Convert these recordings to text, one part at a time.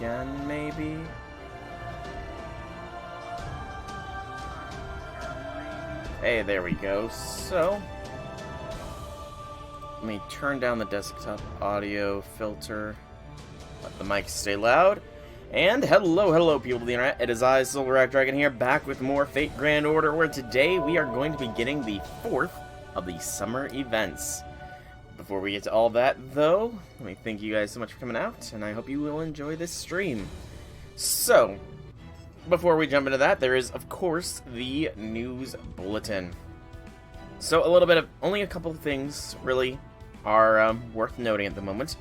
again, maybe? Hey, there we go. So, let me turn down the desktop audio filter. Let the mic stay loud. And hello people of the internet. It is I, Silverack Dragon here, back with more Fate Grand Order, where today we are going to be getting the 4th of the summer events. Before we get to all that, though, let me thank you guys so much for coming out, and I hope you will enjoy this stream. So, before we jump into that, there is, of course, the news bulletin. So, a little bit of, only a couple of things, really, are worth noting at the moment.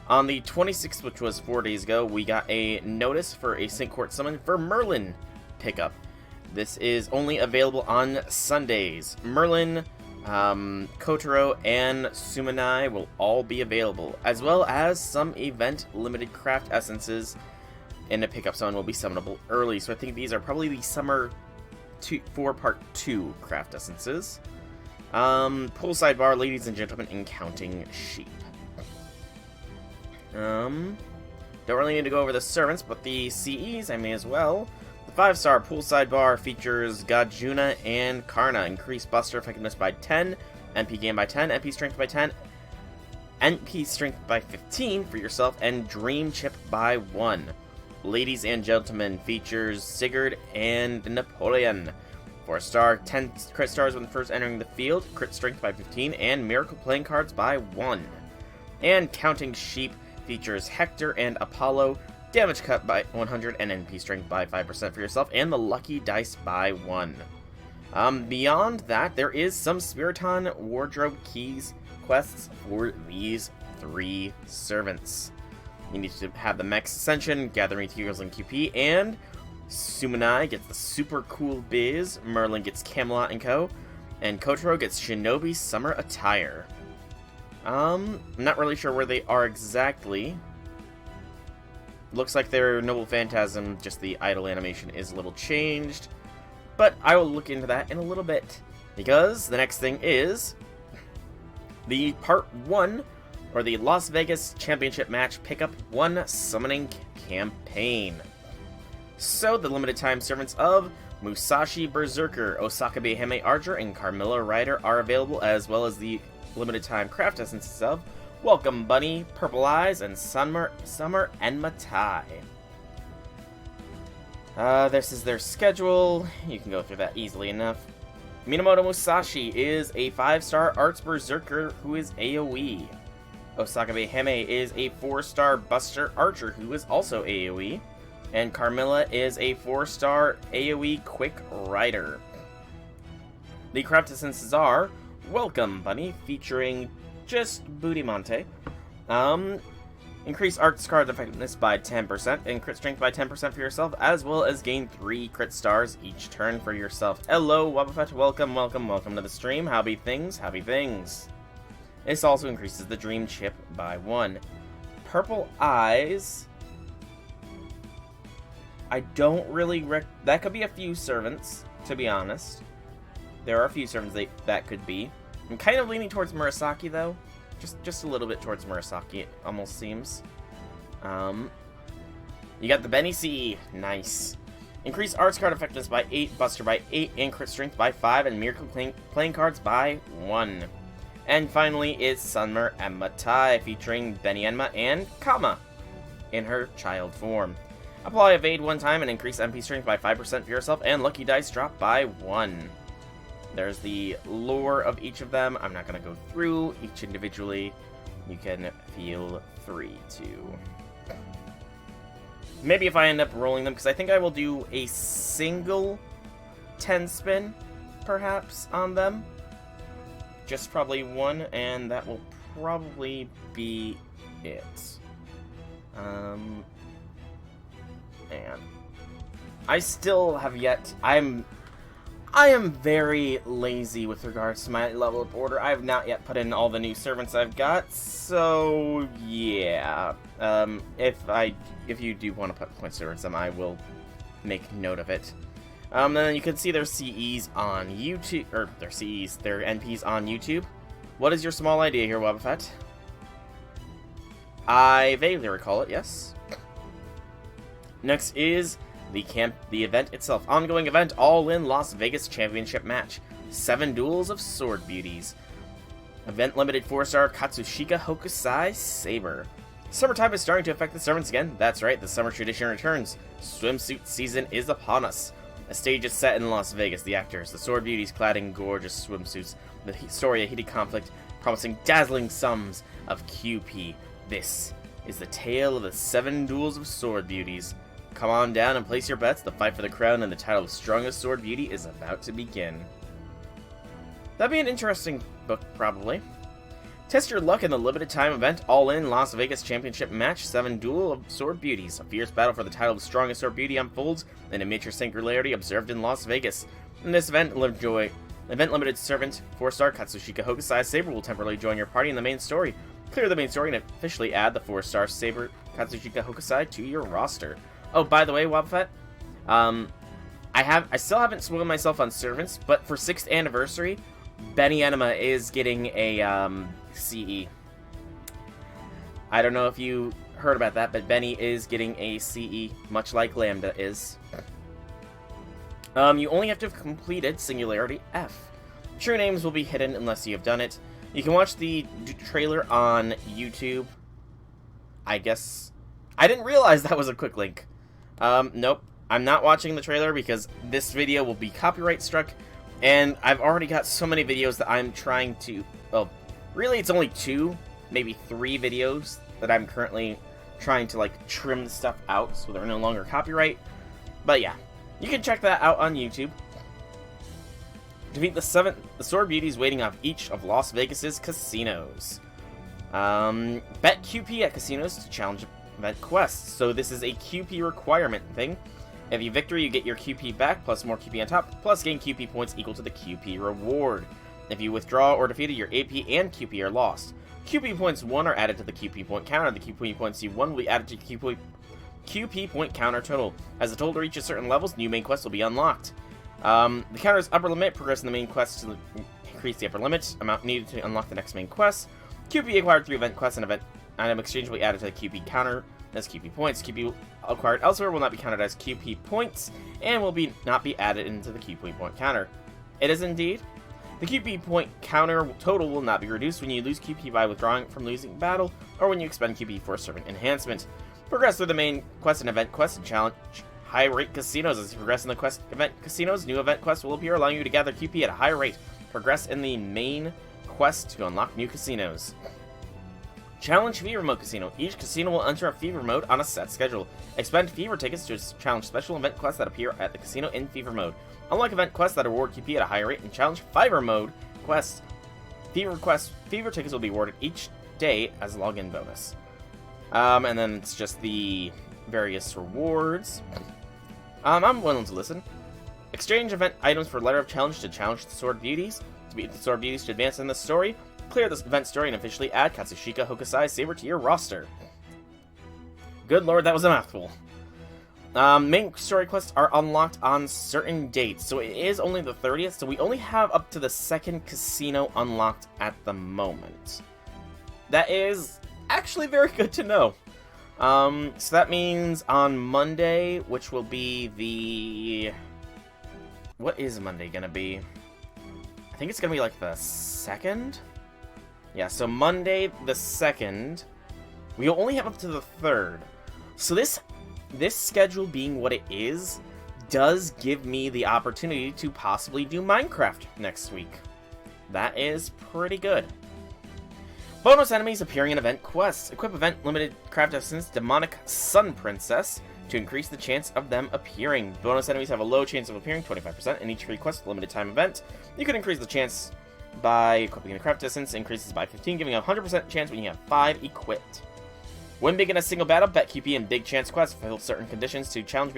On the 26th, which was 4 days ago, we got a notice for a Sync Court summon for Merlin pickup. This is only available on Sundays. Merlin, Kotaro, and Sumanai will all be available, as well as some event-limited craft essences in a pickup summon will be summonable early. So I think these are probably the Summer 4 Part 2 craft essences. Poolside bar, ladies and gentlemen, and counting sheep. Don't really need to go over the servants, but the CEs, I may as well. The 5-star poolside bar features Gajuna and Karna. Increased buster effectiveness by 10, MP gain by 10, MP strength by 10, MP strength by 15 for yourself, and Dream Chip by 1. Ladies and gentlemen features Sigurd and Napoleon. 4-star, 10 crit stars when first entering the field, crit strength by 15, and miracle playing cards by 1. And counting sheep features Hector and Apollo, damage cut by 100 and NP strength by 5% for yourself, and the lucky dice by 1. Beyond that, there is some Spiriton wardrobe keys quests for these 3 servants. You need to have the Max Ascension, Gathering Materials and QP, and Sumanai gets the super cool biz, Merlin gets Camelot and Co., and Kotaro gets Shinobi Summer Attire. I'm not really sure where they are exactly. Looks like they're Noble Phantasm, just the idle animation is a little changed. But I will look into that in a little bit, because the next thing is the Part 1, or the Las Vegas Championship Match Pickup 1 Summoning Campaign. So, the limited time servants of Musashi Berserker, Osaka Behime Archer, and Carmilla Rider are available, as well as the limited time craft essences of Welcome Bunny, Purple Eyes, and Summer and Matai. This is their schedule. You can go through that easily enough. Minamoto Musashi is a 5-star Arts Berserker who is AoE. Osaka Behime is a 4-star Buster Archer who is also AoE. And Carmilla is a 4-star AoE Quick Rider. The craft essences are Welcome Bunny, featuring just Budimonte. Increase Arts card effectiveness by 10%, and crit strength by 10% for yourself, as well as gain 3 crit stars each turn for yourself. Hello, Wabafet, welcome to the stream. Howdy things. This also increases the Dream Chip by 1. Purple Eyes, I don't really that could be a few servants, to be honest. There are a few servants that could be. I'm kind of leaning towards Murasaki, though. Just a little bit towards Murasaki, it almost seems. You got the Benny C. Nice. Increase Arts card effectiveness by 8, Buster by 8, and crit strength by 5, and Miracle playing cards by 1. And finally is Summer and Matai, featuring Benny Enma and Kama in her child form. Apply Evade 1 time and increase MP strength by 5% for yourself, and Lucky Dice drop by 1. There's the lore of each of them. I'm not going to go through each individually. You can feel free to. Maybe if I end up rolling them, because I think I will do a single 10 spin, perhaps, on them. Just probably one, and that will probably be it. And I still have yet. I am very lazy with regards to my level up order. I have not yet put in all the new servants I've got, so yeah. If you do want to put points towards them, I will make note of it. Then you can see their CEs on YouTube, or their CEs, their NPs on YouTube. What is your small idea here, Wabafet? I vaguely recall it, yes. Next is the event itself. Ongoing event, all-in Las Vegas Championship match. 7 duels of sword beauties. Event limited 4-star Katsushika Hokusai Saber. Summertime is starting to affect the servants again. That's right, the summer tradition returns. Swimsuit season is upon us. A stage is set in Las Vegas. The actors, the sword beauties clad in gorgeous swimsuits. The story of heated conflict, promising dazzling sums of QP. This is the tale of the 7 duels of sword beauties. Come on down and place your bets. The fight for the crown and the title of strongest sword beauty is about to begin. That'd be an interesting book, probably. Test your luck in the limited time event, all-in Las Vegas Championship match, 7 duel of sword beauties. A fierce battle for the title of strongest sword beauty unfolds in a major singularity observed in Las Vegas. In this event, limited servant 4-star Katsushika Hokusai Saber will temporarily join your party in the main story. Clear the main story and officially add the 4-star Saber Katsushika Hokusai to your roster. Oh, by the way, Wobfett, I still haven't spoiled myself on servants, but for 6th anniversary, Benny Enema is getting a CE. I don't know if you heard about that, but Benny is getting a CE, much like Lambda is. You only have to have completed Singularity F. True names will be hidden unless you have done it. You can watch the trailer on YouTube. I guess... I didn't realize that was a quick link. Nope. I'm not watching the trailer because this video will be copyright struck, and I've already got so many videos that I'm trying to... Well, really it's only 2, maybe 3 videos that I'm currently trying to, like, trim the stuff out so they're no longer copyright. But yeah, you can check that out on YouTube. Defeat the sword beauties waiting off each of Las Vegas's casinos. Bet QP at casinos to challenge event quests. So this is a QP requirement thing. If you victory, you get your QP back, plus more QP on top, plus gain QP points equal to the QP reward. If you withdraw or defeated, your AP and QP are lost. QP points won are added to the QP point counter. The QP points you won will be added to QP point counter total. As the total reaches certain levels, new main quests will be unlocked. The counter's upper limit, progress in the main quest to increase the upper limit, amount needed to unlock the next main quest. QP acquired through event quests and event item exchange will be added to the QP counter as QP points. QP acquired elsewhere will not be counted as QP points and will not be added into the QP point counter. It is indeed. The QP point counter total will not be reduced when you lose QP by withdrawing from losing battle or when you expend QP for servant enhancement. Progress through the main quest and event quests and challenge high-rate casinos. As you progress in the quest event casinos, new event quests will appear, allowing you to gather QP at a high rate. Progress in the main quest to unlock new casinos. Challenge Fever Mode Casino. Each casino will enter a Fever Mode on a set schedule. Expend Fever tickets to challenge special event quests that appear at the casino in Fever Mode. Unlock event quests that award QP at a higher rate and challenge Fever Mode quests. Fever tickets will be awarded each day as a login bonus. And then it's just the various rewards. I'm willing to listen. Exchange event items for Letter of Challenge to challenge the Sword Beauties. To beat the Sword Beauties to advance in the story. Clear this event story and officially add Katsushika Hokusai Saber to your roster. Good lord, that was a mouthful. Main story quests are unlocked on certain dates, so it is only the 30th, so we only have up to the 2nd casino unlocked at the moment. That is actually very good to know. So that means on Monday, which will be the... What is Monday gonna be? I think it's gonna be like the 2nd? Yeah, so Monday the 2nd, we'll only have up to the 3rd. So this schedule being what it is, does give me the opportunity to possibly do Minecraft next week. That is pretty good. Bonus enemies appearing in event quests. Equip event limited craft essence Demonic Sun Princess to increase the chance of them appearing. Bonus enemies have a low chance of appearing, 25%, in each free quest limited time event. You can increase the chance by equipping the craft essence, increases by 15, giving a 100% chance when you have 5 equipped. Win big in a single battle, bet QP and big chance quests, fulfill certain conditions to challenge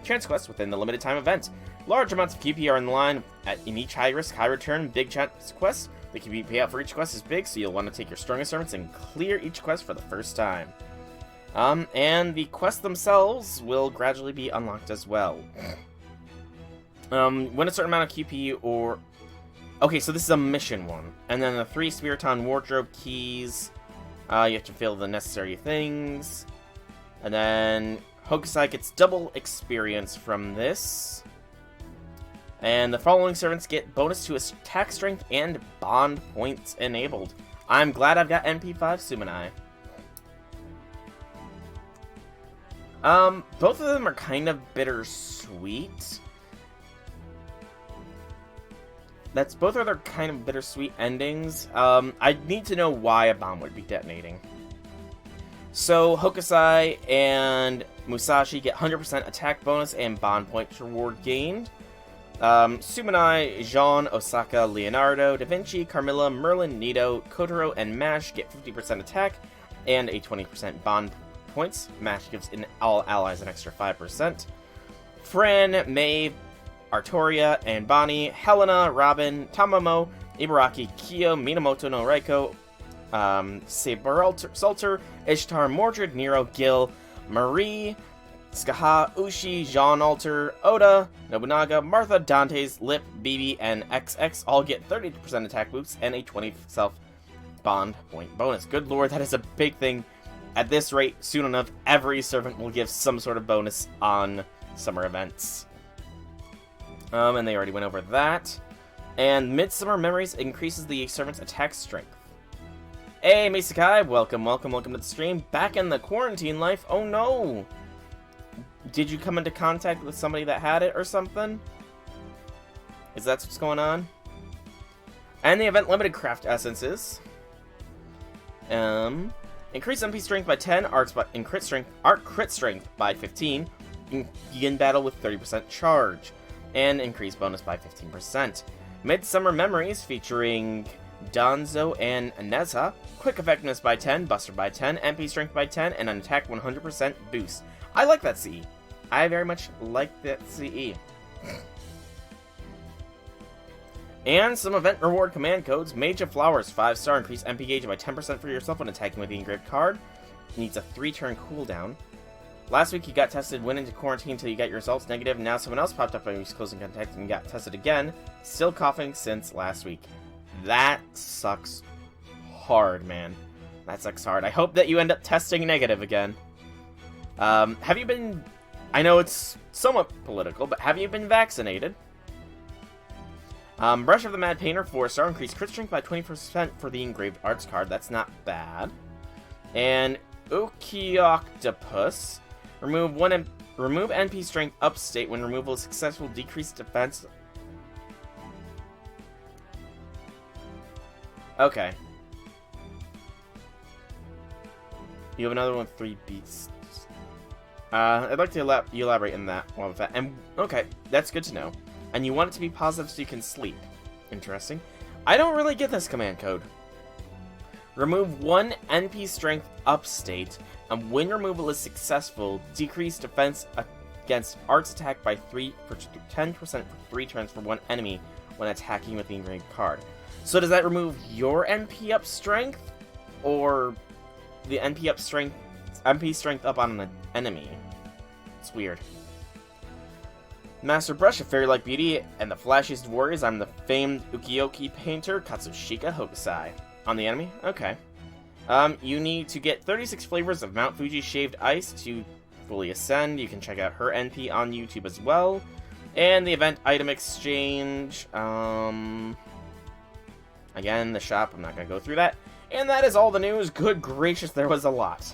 chance quests within the limited time event. Large amounts of QP are in line in each high risk, high return, big chance quest. The QP payout for each quest is big, so you'll want to take your strongest servants and clear each quest for the first time. And the quests themselves will gradually be unlocked as well. Win a certain amount of QP or... Okay, so this is a mission one. And then the 3 Spiriton Wardrobe Keys. You have to fill the necessary things. And then Hokusai gets double experience from this. And the following servants get bonus to attack strength and bond points enabled. I'm glad I've got NP5 Sumanai. Both of them are kind of bittersweet. Both of their kind of bittersweet endings. I need to know why a bomb would be detonating. So, Hokusai and Musashi get 100% attack bonus and bond points reward gained. Sumanai, Jean, Osaka, Leonardo, Da Vinci, Carmilla, Merlin, Nito, Kotaro, and Mash get 50% attack and a 20% bond points. Mash gives all allies an extra 5%. Fran, Maeve, Artoria, and Bonnie, Helena, Robin, Tamamo, Ibaraki, Kyo, Minamoto no Reiko, Saber Salter, Ishtar, Mordred, Nero, Gil, Marie, Skaha, Ushi, Jean Alter, Oda, Nobunaga, Martha, Dante's, Lip, BB, and XX all get 30% attack boosts and a 20 self-bond point bonus. Good lord, that is a big thing. At this rate, soon enough, every servant will give some sort of bonus on summer events. And they already went over that. And Midsummer Memories increases the servant's attack strength. Hey, Misakai, welcome to the stream. Back in the quarantine life, oh no! Did you come into contact with somebody that had it or something? Is that what's going on? And the event limited craft essences. Increase MP strength by 10, arc crit strength by 15. Begin battle with 30% charge. And increase bonus by 15%. Midsummer Memories featuring Danzo and Neza. Quick effectiveness by 10, buster by 10, MP strength by 10, and an attack 100% boost. I like that CE. I very much like that CE. And some event reward command codes. Mage of Flowers, 5-star, increase MP gauge by 10% for yourself when attacking with the engraved card. Needs a 3-turn cooldown. Last week you got tested, went into quarantine until you got your results negative, and now someone else popped up on your closing contact and got tested again. Still coughing since last week. That sucks hard, man. That sucks hard. I hope that you end up testing negative again. Have you been... I know it's somewhat political, but have you been vaccinated? Brush of the Mad Painter, 4-star, increase crit strength by 20% for the engraved arts card. That's not bad. And Ukioctopus, remove NP strength upstate when removal is successful, decrease defense. Okay. You have another one with 3 beats. I'd like to elaborate on that one with that. And okay, that's good to know. And you want it to be positive so you can sleep. Interesting. I don't really get this command code. Remove 1 NP strength upstate, and when removal is successful, decrease defense against arts attack by 10% for 3 turns for 1 enemy when attacking with the engraved card. So does that remove your NP up strength, or the NP strength up on an enemy? It's weird. Master Brush of Fairy Like Beauty and the Flashiest Warriors. I'm the famed ukiyo-e painter Katsushika Hokusai. On the enemy? Okay. You need to get 36 flavors of Mount Fuji Shaved Ice to fully ascend. You can check out her NP on YouTube as well. And the event item exchange. Again, the shop. I'm not going to go through that. And that is all the news. Good gracious, there was a lot.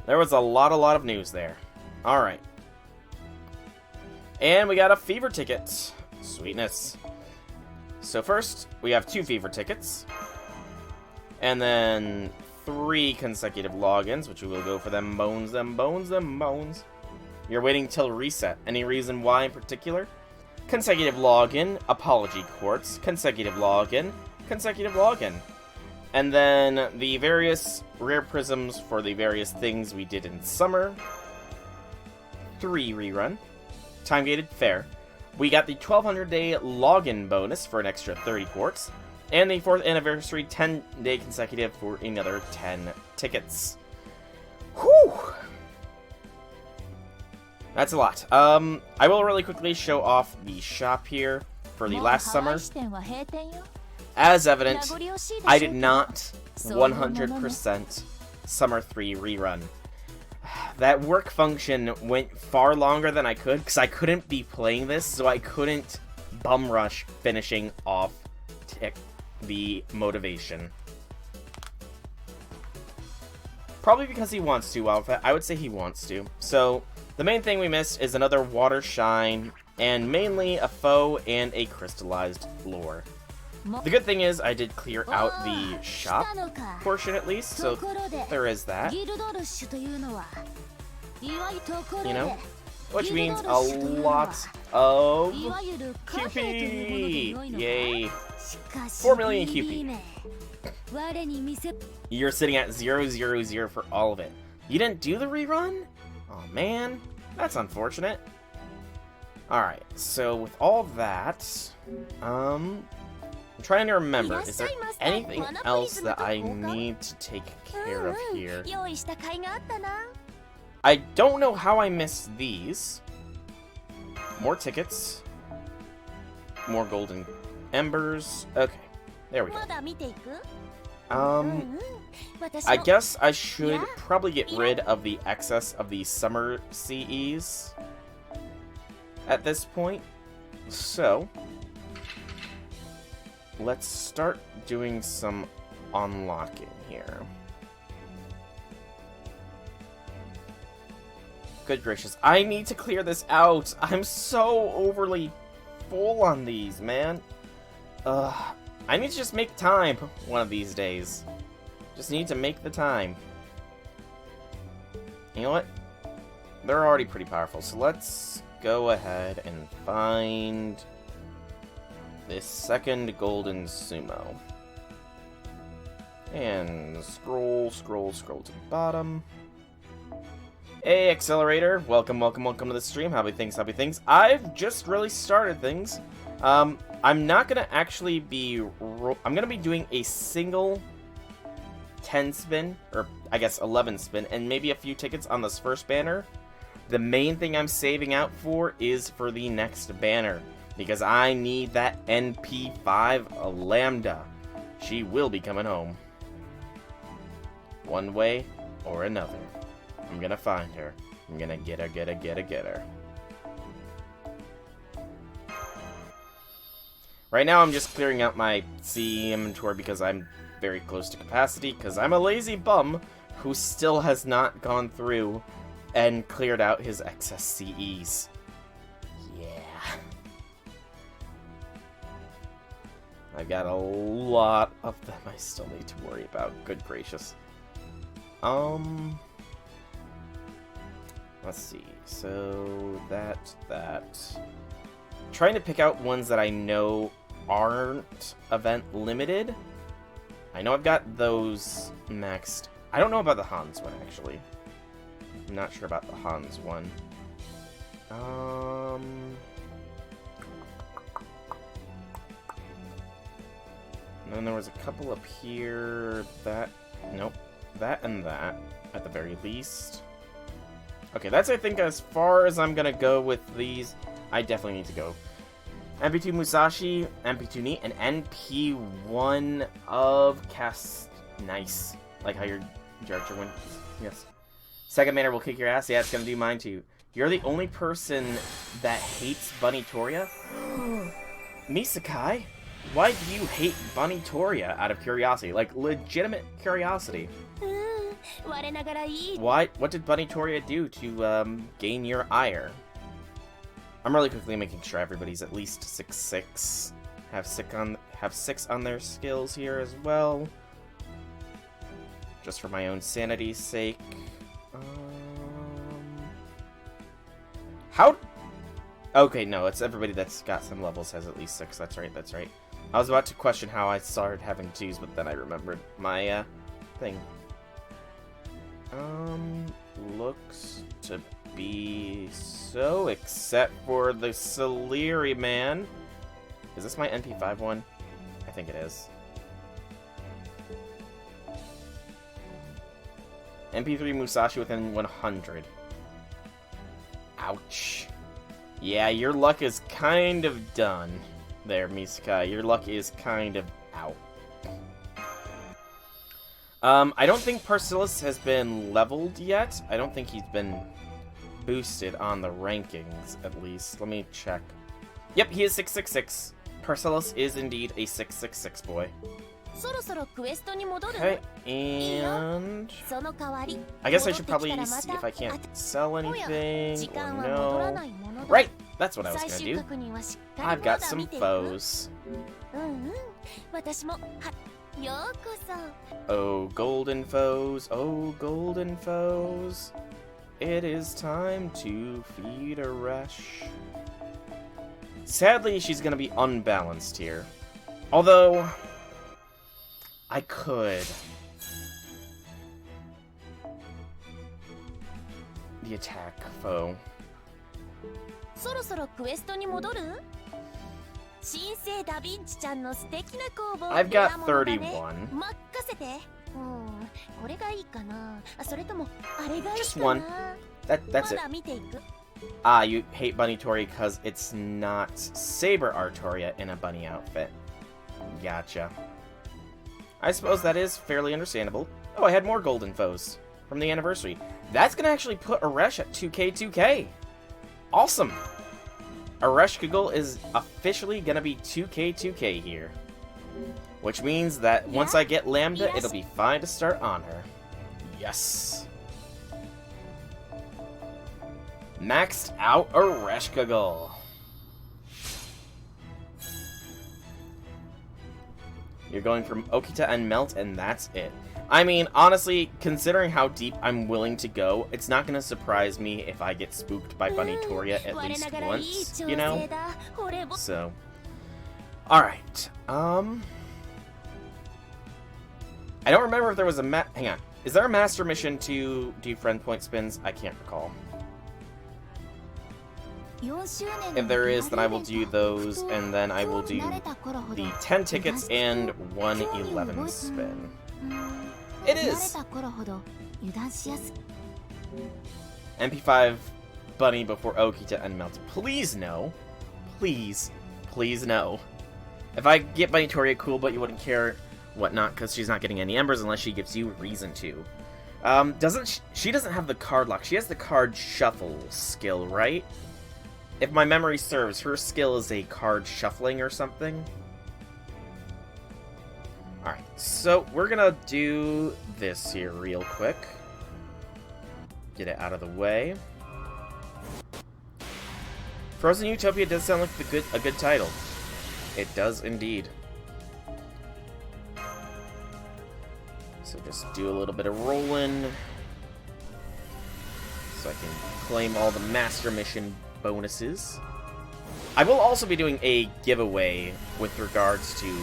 There was a lot of news there. Alright. And we got a fever ticket. Sweetness. So first, we have 2 fever tickets. And then 3 consecutive logins, which we will go for them bones. You're waiting till reset. Any reason why in particular? Consecutive login, apology quartz, consecutive login. And then the various rare prisms for the various things we did in summer. 3 rerun. Time gated, fair. We got the 1200-day login bonus for an extra 30 quartz. And the 4th anniversary 10-day consecutive for another 10 tickets. Whew! That's a lot. I will really quickly show off the shop here for the last summer. As evident, I did not 100% Summer 3 rerun. That work function went far longer than I could, because I couldn't be playing this, so I couldn't bum rush finishing off the motivation. Probably because he wants to, Alpha. I would say he wants to. So, the main thing we missed is another water shine, and mainly a foe and a crystallized lore. The good thing is I did clear out the shop portion at least, so there is that. You know? Which means a lot of QP! Yay! 4 million QP. You're sitting at 000 for all of it. You didn't do the rerun? Oh man, that's unfortunate. Alright, so with all that, I'm trying to remember, is there anything else that I need to take care of here? I don't know how I missed these. More tickets. More golden embers. Okay, there we go. I guess I should probably get rid of the excess of the summer CEs at this point. So, let's start doing some unlocking here. Good gracious, I need to clear this out. I'm so overly full on these, man. I need to just make time one of these days. Just need to make the time. You know what? They're already pretty powerful, so let's go ahead and find this second golden sumo. And scroll to the bottom. Hey, Accelerator. Welcome to the stream. Happy things. I've just really started things. I'm not gonna actually be... I'm gonna be doing a single 10 spin, or I guess 11 spin, and maybe a few tickets on this first banner. The main thing I'm saving out for is for the next banner, because I need that NP5 Lambda. She will be coming home. One way or another. I'm gonna find her. I'm gonna get her. Right now I'm just clearing out my CE inventory because I'm very close to capacity, because I'm a lazy bum who still has not gone through and cleared out his excess CEs. Yeah. I've got a lot of them I still need to worry about. Good gracious. Let's see. So, that. Trying to pick out ones that I know aren't event limited. I know I've got those maxed. I don't know about the Hans one, actually. I'm not sure about the Hans one. And then there was a couple up here. Nope. That and that, at the very least. Okay, that's, I think, as far as I'm gonna go with these. I definitely need to go. MP2 Musashi, MP2 Neat, and NP1 of Nice. Like how your Jarcher went. Yes. Second banner will kick your ass. Yeah, it's gonna do mine too. You're the only person that hates Bunny Toria? Misakai? Why do you hate Bunny Toria out of curiosity? Like, legitimate curiosity. What did Bunny Toria do to gain your ire? I'm really quickly making sure everybody's at least 6/6. Have 6 on their skills here as well. Just for my own sanity's sake. How? Okay, no, it's everybody that's got some levels has at least 6. That's right. I was about to question how I started having 2s, but then I remembered my thing. Looks to be so, except for the Saliri man. Is this my NP5 one? I think it is. MP3 Musashi within 100. Ouch. Yeah, your luck is kind of done there, Misakai. Your luck is kind of out. I don't think Parcellus has been leveled yet. I don't think he's been boosted on the rankings, at least. Let me check. Yep, he is 666. Parcellus is indeed a 666 boy. Okay, and I guess I should probably see if I can't sell anything or no. Right, that's what I was gonna do. I've got some foes. Oh, golden foes, oh, golden foes. It is time to feed a rush. Sadly, she's gonna be unbalanced here. Although, I could. The attack foe. I've got 31. Just one. That's it. Ah, you hate Bunny Tori because it's not Saber Artoria in a bunny outfit. Gotcha. I suppose that is fairly understandable. Oh, I had more golden foes from the anniversary. That's gonna actually put Aresh at 2K. Awesome! Aresh Kagul is officially gonna be 2K here. Which means that once I get Lambda, it'll be fine to start on her. Yes! Maxed out Aresh Kagul. You're going from Okita and Melt, and that's it. I mean, honestly, considering how deep I'm willing to go, it's not going to surprise me if I get spooked by Bunny Toria at least once, you know? So, alright, I don't remember if there was a hang on. Is there a master mission to do friend point spins? I can't recall. If there is, then I will do those, and then I will do the 10 tickets and 1 11 spin. It is! MP5 Bunny before Okita and Melt. Please no. Please. Please no. If I get Bunny Toria, cool, but you wouldn't care whatnot, because she's not getting any embers unless she gives you reason to. She doesn't have the card lock. She has the card shuffle skill, right? If my memory serves, her skill is a card shuffling or something. Alright, so we're gonna do this here real quick. Get it out of the way. Frozen Utopia does sound like a good title. It does indeed. So just do a little bit of rolling. So I can claim all the Master Mission bonuses. I will also be doing a giveaway with regards to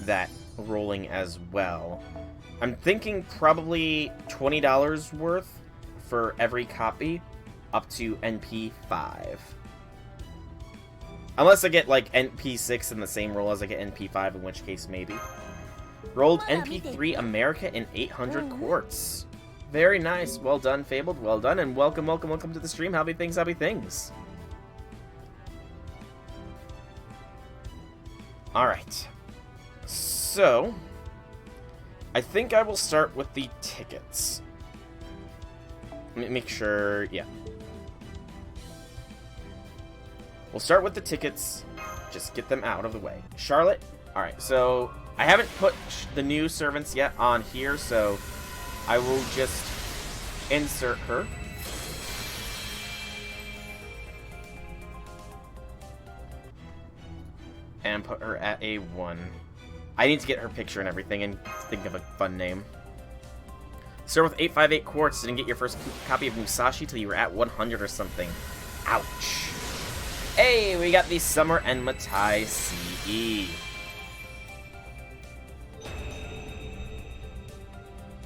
that rolling as well. I'm thinking probably $20 worth for every copy up to NP5. Unless I get like NP6 in the same roll as I get NP5, in which case maybe. Rolled NP3 America in 800 quartz. Very nice. Well done, Fabled. Well done, and welcome to the stream. Happy things. Alright. So, I think I will start with the tickets. Let me make sure, yeah. We'll start with the tickets. Just get them out of the way. Charlotte. Alright, so I haven't put the new servants yet on here, so I will just insert her. And put her at a 1. I need to get her picture and everything and think of a fun name. Start with 858 quartz. Didn't get your first copy of Musashi till you were at 100 or something. Ouch. Hey, we got the Summer and Matai CE.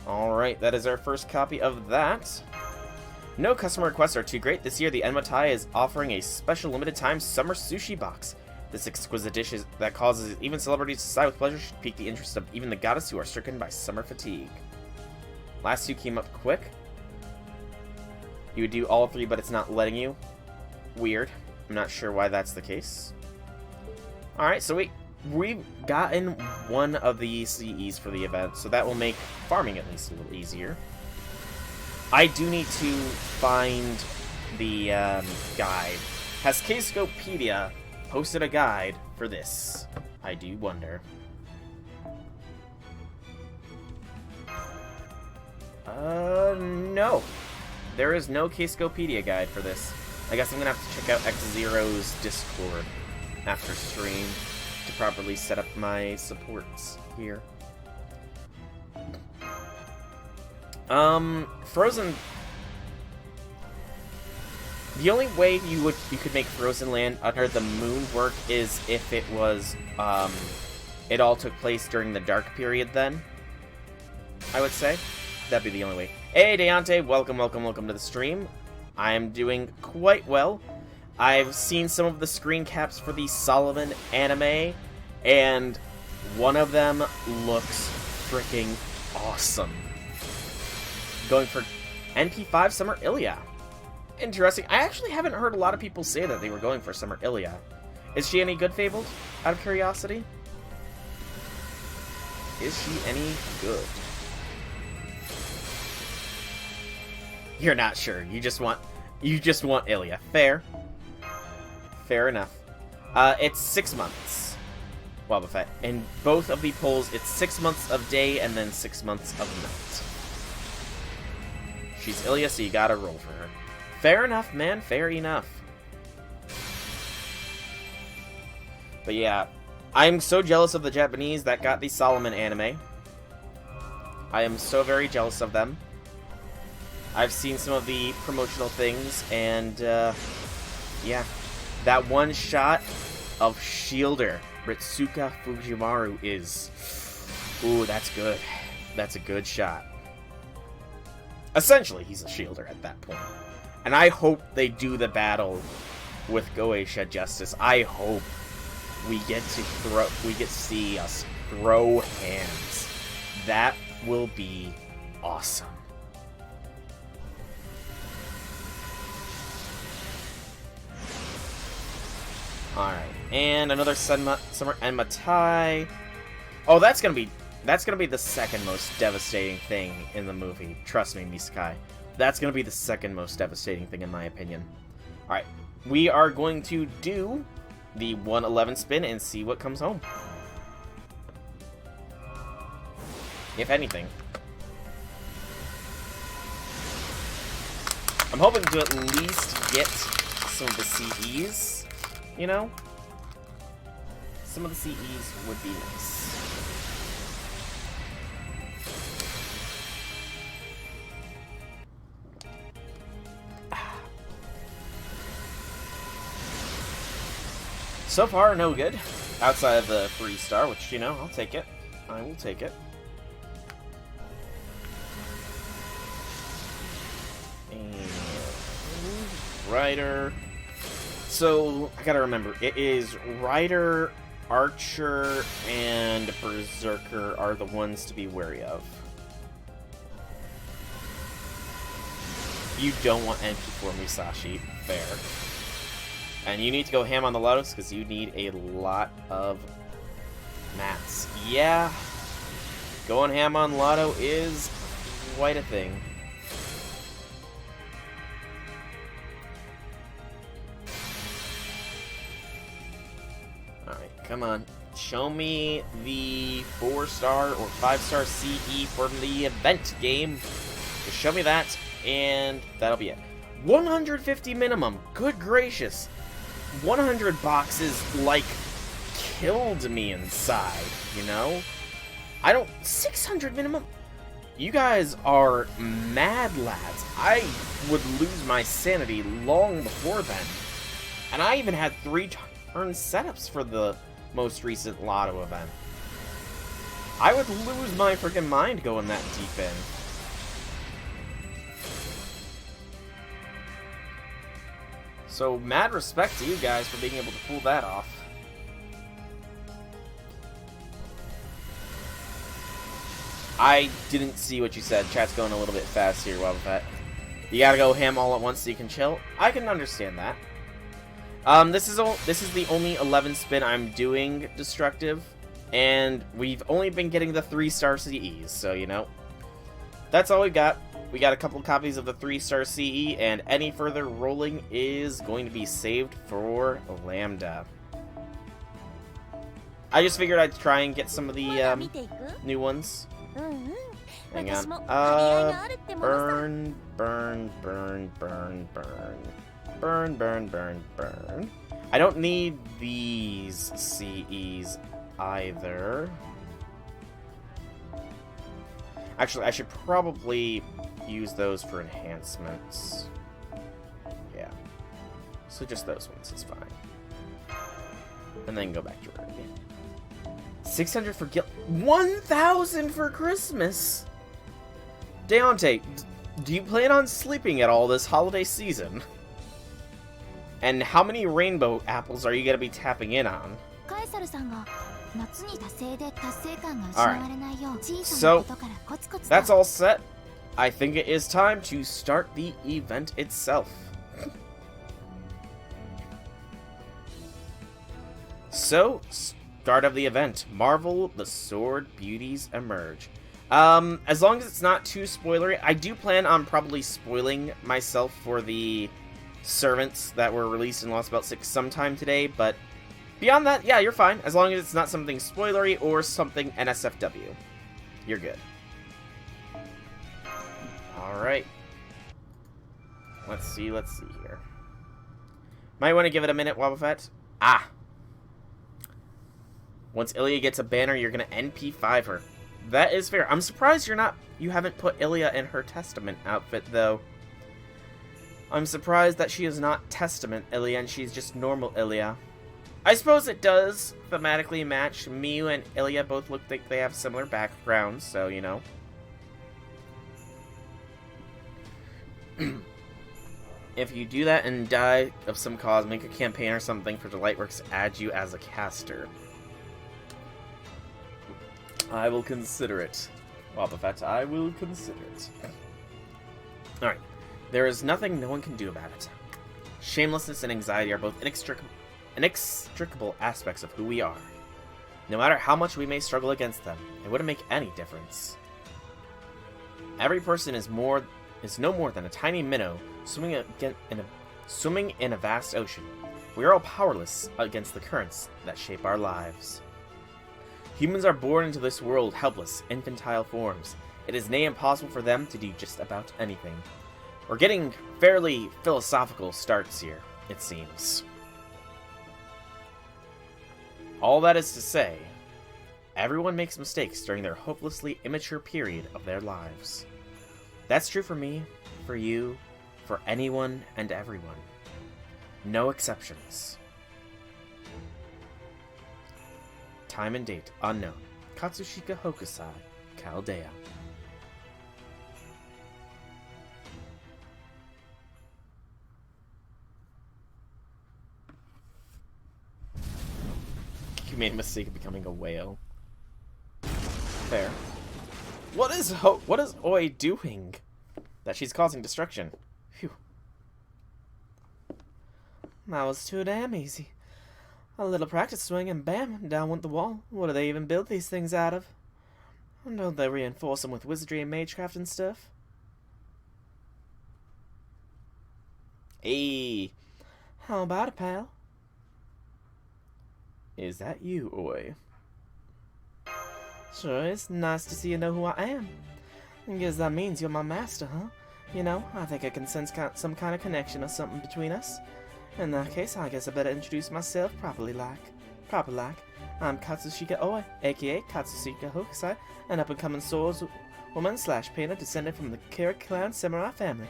Alright, that is our first copy of that. No customer requests are too great. This year, the Enmatai is offering a special limited-time summer sushi box. This exquisite dish that causes even celebrities to sigh with pleasure should pique the interest of even the goddess who are stricken by summer fatigue. Last two came up quick. You would do all 3, but it's not letting you. Weird. I'm not sure why that's the case. Alright, so we've gotten one of the CEs for the event, so that will make farming at least a little easier. I do need to find the guide. Has Kscopedia posted a guide for this? I do wonder. No. There is no Kscopedia guide for this. I guess I'm gonna have to check out X-Zero's Discord after stream to properly set up my supports here. Frozen... The only way you could make Frozen Land under the moon work is if it was, it all took place during the dark period then, I would say. That'd be the only way. Hey, Deontay, welcome to the stream. I am doing quite well. I've seen some of the screen caps for the Solomon anime, and one of them looks freaking awesome. Going for NP5 Summer Ilya. Interesting. I actually haven't heard a lot of people say that they were going for Summer Ilya. Is she any good, Fabled? Out of curiosity? Is she any good? You're not sure. You just want Ilya. Fair. Fair enough. It's 6 months. Wobble Fett. In both of the polls, it's 6 months of day and then 6 months of night. She's Ilya, so you gotta roll for her. Fair enough, man. Fair enough. But yeah, I'm so jealous of the Japanese that got the Solomon anime. I am so very jealous of them. I've seen some of the promotional things, and yeah, that one shot of Shielder, Ritsuka Fujimaru is... Ooh, that's good. That's a good shot. Essentially, he's a Shielder at that point. And I hope they do the battle with Goetia Justice. I hope we get to see us throw hands. That will be awesome. Alright, and another Summer Enmatai. Oh, that's gonna be the second most devastating thing in the movie. Trust me, Misakai. That's gonna be the second most devastating thing in my opinion. Alright, we are going to do the 111 spin and see what comes home. If anything. I'm hoping to at least get some of the CEs. You know? Some of the CEs would be nice. So far, no good. Outside of the 3-star, which, you know, I'll take it. I will take it. And... Rider... So, I gotta remember, it is Rider, Archer, and Berserker are the ones to be wary of. You don't want NP4 Musashi. Fair. And you need to go ham on the Lotus because you need a lot of mats. Yeah, going ham on Lotto is quite a thing. Alright, come on. Show me the 4-star or 5-star CE from the event game. Just show me that, and that'll be it. 150 minimum. Good gracious. 100 boxes, like, killed me inside, you know? 600 minimum? You guys are mad lads. I would lose my sanity long before then. And I even had 3-turn setups for the most recent Lotto event. I would lose my freaking mind going that deep in. So, mad respect to you guys for being able to pull that off. I didn't see what you said. Chat's going a little bit fast here, Wobbuffet. You gotta go ham all at once so you can chill. I can understand that. This is the only 11 spin I'm doing destructive, and we've only been getting the 3-star CEs, so you know, that's all we've got. We got a couple copies of the 3-star CE, and any further rolling is going to be saved for Lambda. I just figured I'd try and get some of the new ones. Hang on. Burn, burn, burn, burn, burn. Burn, burn, burn, burn. I don't need these CEs either. Actually, I should probably use those for enhancements. Yeah. So just those ones is fine. And then go back to her again. 600 for guild. 1,000 for Christmas! Deontay, do you plan on sleeping at all this holiday season? And how many rainbow apples are you going to be tapping in on? Alright, so that's all set. I think it is time to start the event itself. So, start of the event. Marvel, the Sword Beauties emerge. As long as it's not too spoilery, I do plan on probably spoiling myself for the servants that were released in Lost Belt 6 sometime today, but beyond that, yeah, you're fine. As long as it's not something spoilery or something NSFW. You're good. Alright. Let's see here. Might want to give it a minute, Wobbuffet. Ah! Once Ilya gets a banner, you're going to NP5 her. That is fair. I'm surprised you haven't put Ilya in her Testament outfit, though. I'm surprised that she is not Testament Ilya and she's just normal Ilya. I suppose it does thematically match. Miyu and Ilya both look like they have similar backgrounds, so, you know. If you do that and die of some cause, make a campaign or something for Delightworks to add you as a caster. I will consider it. Wobbuffet, I will consider it. Alright. There is nothing no one can do about it. Shamelessness and anxiety are both inextricable aspects of who we are. No matter how much we may struggle against them, it wouldn't make any difference. Every person is no more than a tiny minnow swimming in a vast ocean. We are all powerless against the currents that shape our lives. Humans are born into this world helpless, infantile forms. It is near impossible for them to do just about anything. We're getting fairly philosophical starts here, it seems. All that is to say, everyone makes mistakes during their hopelessly immature period of their lives. That's true for me, for you, for anyone and everyone. No exceptions. Time and date unknown. Katsushika Hokusai, Chaldea. You made a mistake of becoming a whale. Fair. What is Oi doing? That she's causing destruction. Phew. That was too damn easy. A little practice swing and bam, down went the wall. What do they even build these things out of? Don't they reinforce them with wizardry and magecraft and stuff? Hey, how about it, pal? Is that you, Oi? Sure is. Nice to see you know who I am. I guess that means you're my master, huh? You know, I think I can sense some kind of connection or something between us. In that case, I guess I better introduce myself proper like. I'm Katsushika Oi, aka Katsushika Hokusai, an up-and-coming swordswoman / painter descended from the Kira clan samurai family.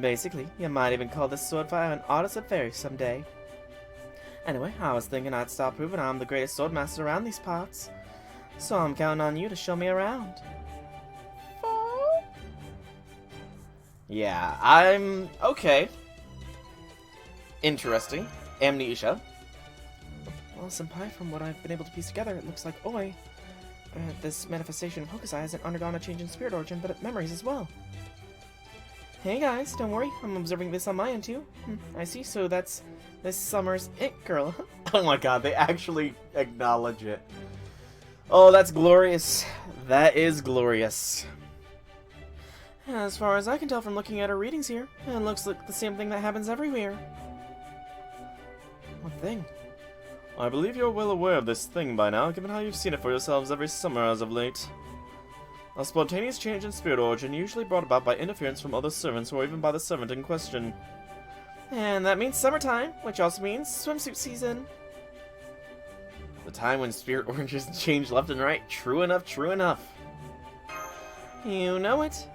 Basically, you might even call this sword fighter an artist of fairy someday. Anyway, I was thinking I'd start proving I'm the greatest swordmaster around these parts. So I'm counting on you to show me around. Yeah, I'm... okay. Interesting. Amnesia. Well, senpai, from what I've been able to piece together, it looks like Oi, this manifestation of Hokusai, hasn't undergone a change in spirit origin, but memories as well. Hey guys, don't worry, I'm observing this on my end too. I see, so that's This summer's it, girl. Oh my god, they actually acknowledge it. Oh, that's glorious. That is glorious. As far as I can tell from looking at her readings here, it looks like the same thing that happens everywhere. What thing? I believe you're well aware of this thing by now, given how you've seen it for yourselves every summer as of late. A spontaneous change in spirit origin usually brought about by interference from other servants or even by the servant in question. And that means summertime, which also means swimsuit season. The time when spirit origins change left and right. True enough, true enough. You know it.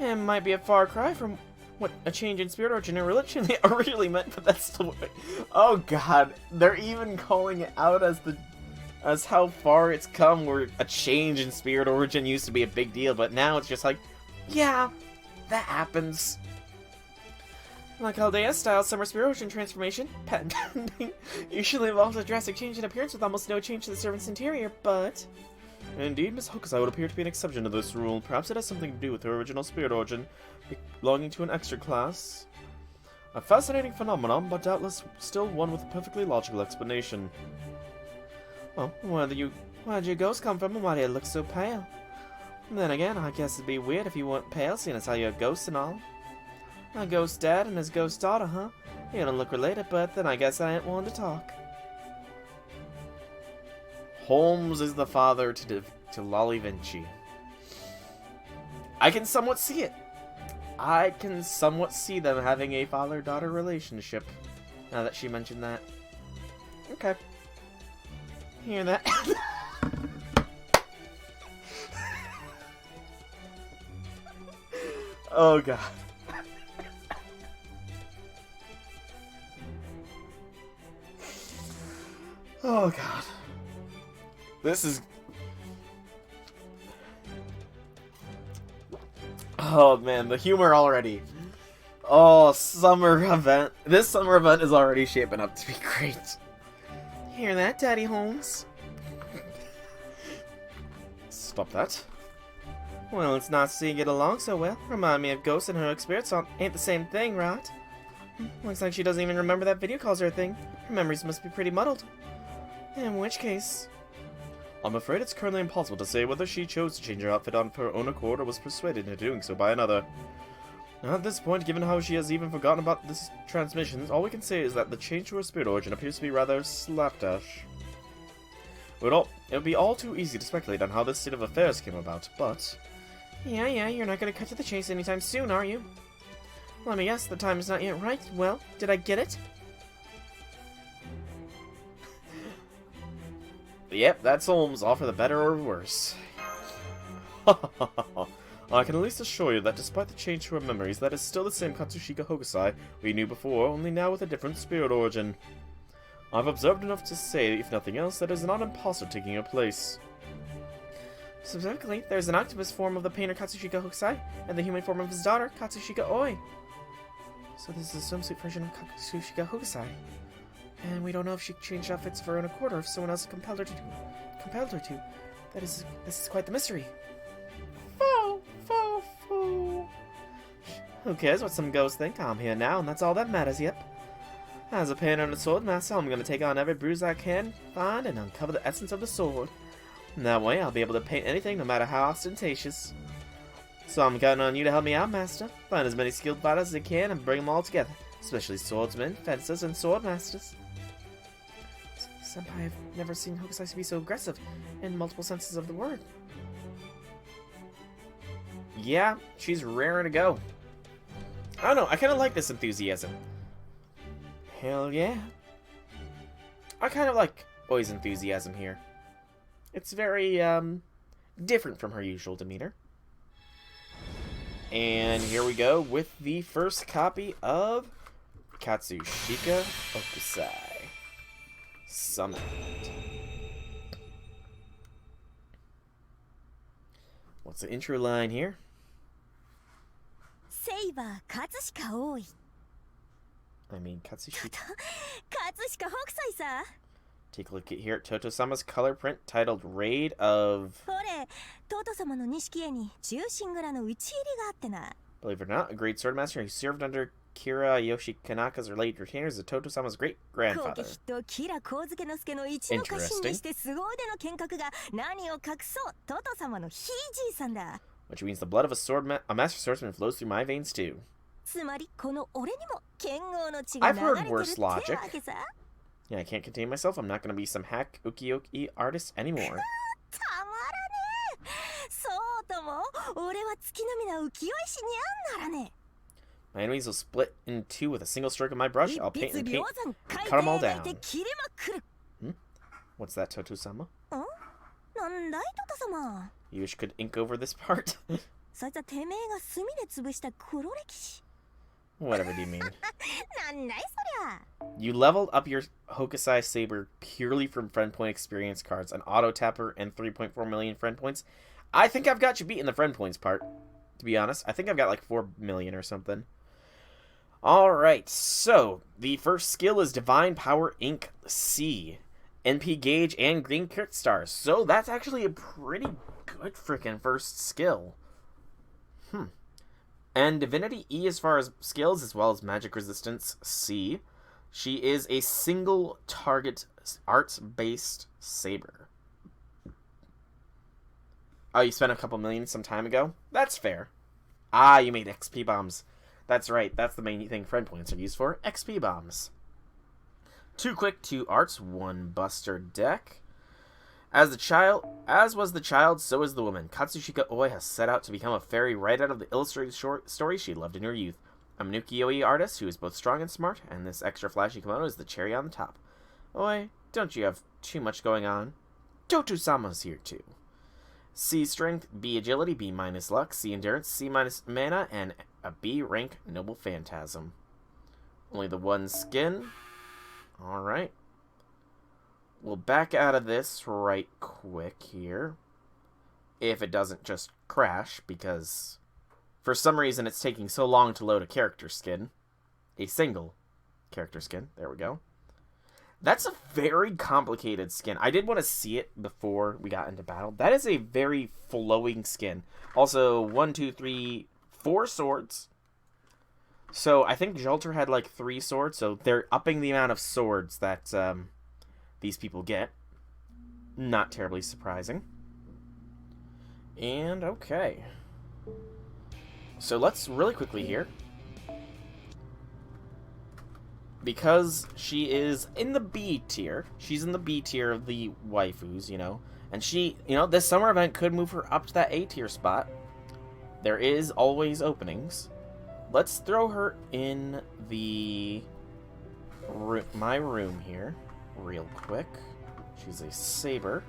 It might be a far cry from what a change in spirit origin and religion really meant, but that's the way. Oh god, they're even calling it out as how far it's come, where a change in spirit origin used to be a big deal, but now it's just like, yeah, that happens. Like Aldea's style summer spirit origin transformation, patent pending, usually involves a drastic change in appearance with almost no change to the servant's interior, but... Indeed, Miss Hokusai would appear to be an exception to this rule. Perhaps it has something to do with her original spirit origin, belonging to an extra class. A fascinating phenomenon, but doubtless still one with a perfectly logical explanation. Well, where did your ghost come from and why do you look so pale? Then again, I guess it'd be weird if you weren't pale, seeing as how you're a ghost and all. A ghost dad and his ghost daughter, huh? You don't look related, but then I guess I ain't one to talk. Holmes is the father to Lolly Vinci. I can somewhat see it. I can somewhat see them having a father-daughter relationship, now that she mentioned that. Okay. Hear that? Oh god. Oh god. This is... Oh man, the humor already. Oh, summer event. This summer event is already shaping up to be great. Hear that, Daddy Holmes? Stop that. Well, it's not seeing get along so well. Remind me of Ghost and her experience ain't the same thing, right? Looks like she doesn't even remember that video calls her a thing. Her memories must be pretty muddled. In which case... I'm afraid it's currently impossible to say whether she chose to change her outfit on her own accord or was persuaded into doing so by another. At this point, given how she has even forgotten about this transmission, all we can say is that the change to her spirit origin appears to be rather slapdash. It would be all too easy to speculate on how this state of affairs came about, but... Yeah, you're not going to cut to the chase anytime soon, are you? Let me guess, the time is not yet right. Well, did I get it? Yep, that's Holmes, all for the better or worse. I can at least assure you that despite the change to her memories, that is still the same Katsushika Hokusai we knew before, only now with a different spirit origin. I've observed enough to say, if nothing else, that it is not an imposter taking her place. Specifically, there's an octopus form of the painter Katsushika Hokusai, and the human form of his daughter, Katsushika Oi. So this is a swimsuit version of Katsushika Hokusai. And we don't know if she changed outfits of her own accord or if someone else compelled her to. This is quite the mystery. Who cares what some ghosts think? I'm here now, and that's all that matters, yep. As a painter and a sword master, I'm gonna take on every bruise I can find and uncover the essence of the sword. And that way, I'll be able to paint anything, no matter how ostentatious. So I'm counting on you to help me out, master. Find as many skilled fighters as I can and bring them all together. Especially swordsmen, fencers, and sword masters. Senpai, I've never seen Hokusai be so aggressive, in multiple senses of the word. Yeah, she's raring to go. I don't know, I kind of like this enthusiasm. Hell yeah. I kind of like Oi's enthusiasm here. It's very, different from her usual demeanor. And here we go with the first copy of Katsushika Hokusai. Summoned. What's the intro line here? Saber Katsushika Oi. I mean, Katsushika. Katsushika Hokusai sa. Take a look at here at Toto-sama's color print titled Raid of... これ、Toto-samaの錦絵に重心蔵の打ち入りがあってな。Believe it or not, a great swordmaster who served under Kira Yoshikanaka's related retainers is Toto-sama's great-grandfather. 後家筆頭キラ光介之助の一の家臣にして凄腕の剣客が何を隠そうトト様のひいじいさんだ。 Which means the blood of a master swordsman flows through my veins too. つまりこの俺にも剣豪の血が流れてるってわけさ。 Yeah, I can't contain myself. I'm not gonna be some hack ukiyo-e artist anymore. たまらねえ。そうとも俺は月並みな浮世絵師にゃんならね。 My enemies will split in two with a single stroke of my brush. I'll paint and paint, cut them all down. What's that, Toto-sama? なんだいトト様。 You wish could ink over this part? そいつはてめえが墨で潰した黒歴史。 Whatever do you mean? なんだいそりゃ。 You leveled up your Hokusai Saber purely from friend point experience cards, an auto tapper, and 3.4 million friend points. I think I've got you beat in the friend points part, to be honest. I think I've got like 4 million or something. Alright, so the first skill is Divine Power Ink C. NP Gauge and Green Crit Stars. So that's actually a pretty good freaking first skill. And Divinity E as far as skills, as well as Magic Resistance C. She is a single target arts-based saber. Oh, you spent a couple million some time ago? That's fair. Ah, you made XP bombs. That's right, that's the main thing friend points are used for. XP bombs. 2 quick, 2 arts, 1 buster deck. As was the child, so is the woman. Katsushika Oi has set out to become a fairy right out of the illustrated short story she loved in her youth. I'm an ukiyo-e artist who is both strong and smart, and this extra flashy kimono is the cherry on the top. Oi, don't you have too much going on? Toto-sama's here too. C strength, B agility, B minus luck, C endurance, C minus mana, and a B rank noble phantasm. Only the one skin. Alright. We'll back out of this right quick here. If it doesn't just crash, because for some reason it's taking so long to load a character skin. A single character skin. There we go. That's a very complicated skin. I did want to see it before we got into battle. That is a very flowing skin. Also, 1, 2, 3, 4 swords. So I think Jolter had like 3 swords, so they're upping the amount of swords that these people get. Not terribly surprising. And okay. So let's really quickly here. Because she is in the B tier. She's in the B tier of the waifus, you know. And she, you know, this summer event could move her up to that A tier spot. There is always openings. Let's throw her in the my room here real quick. She's a saber.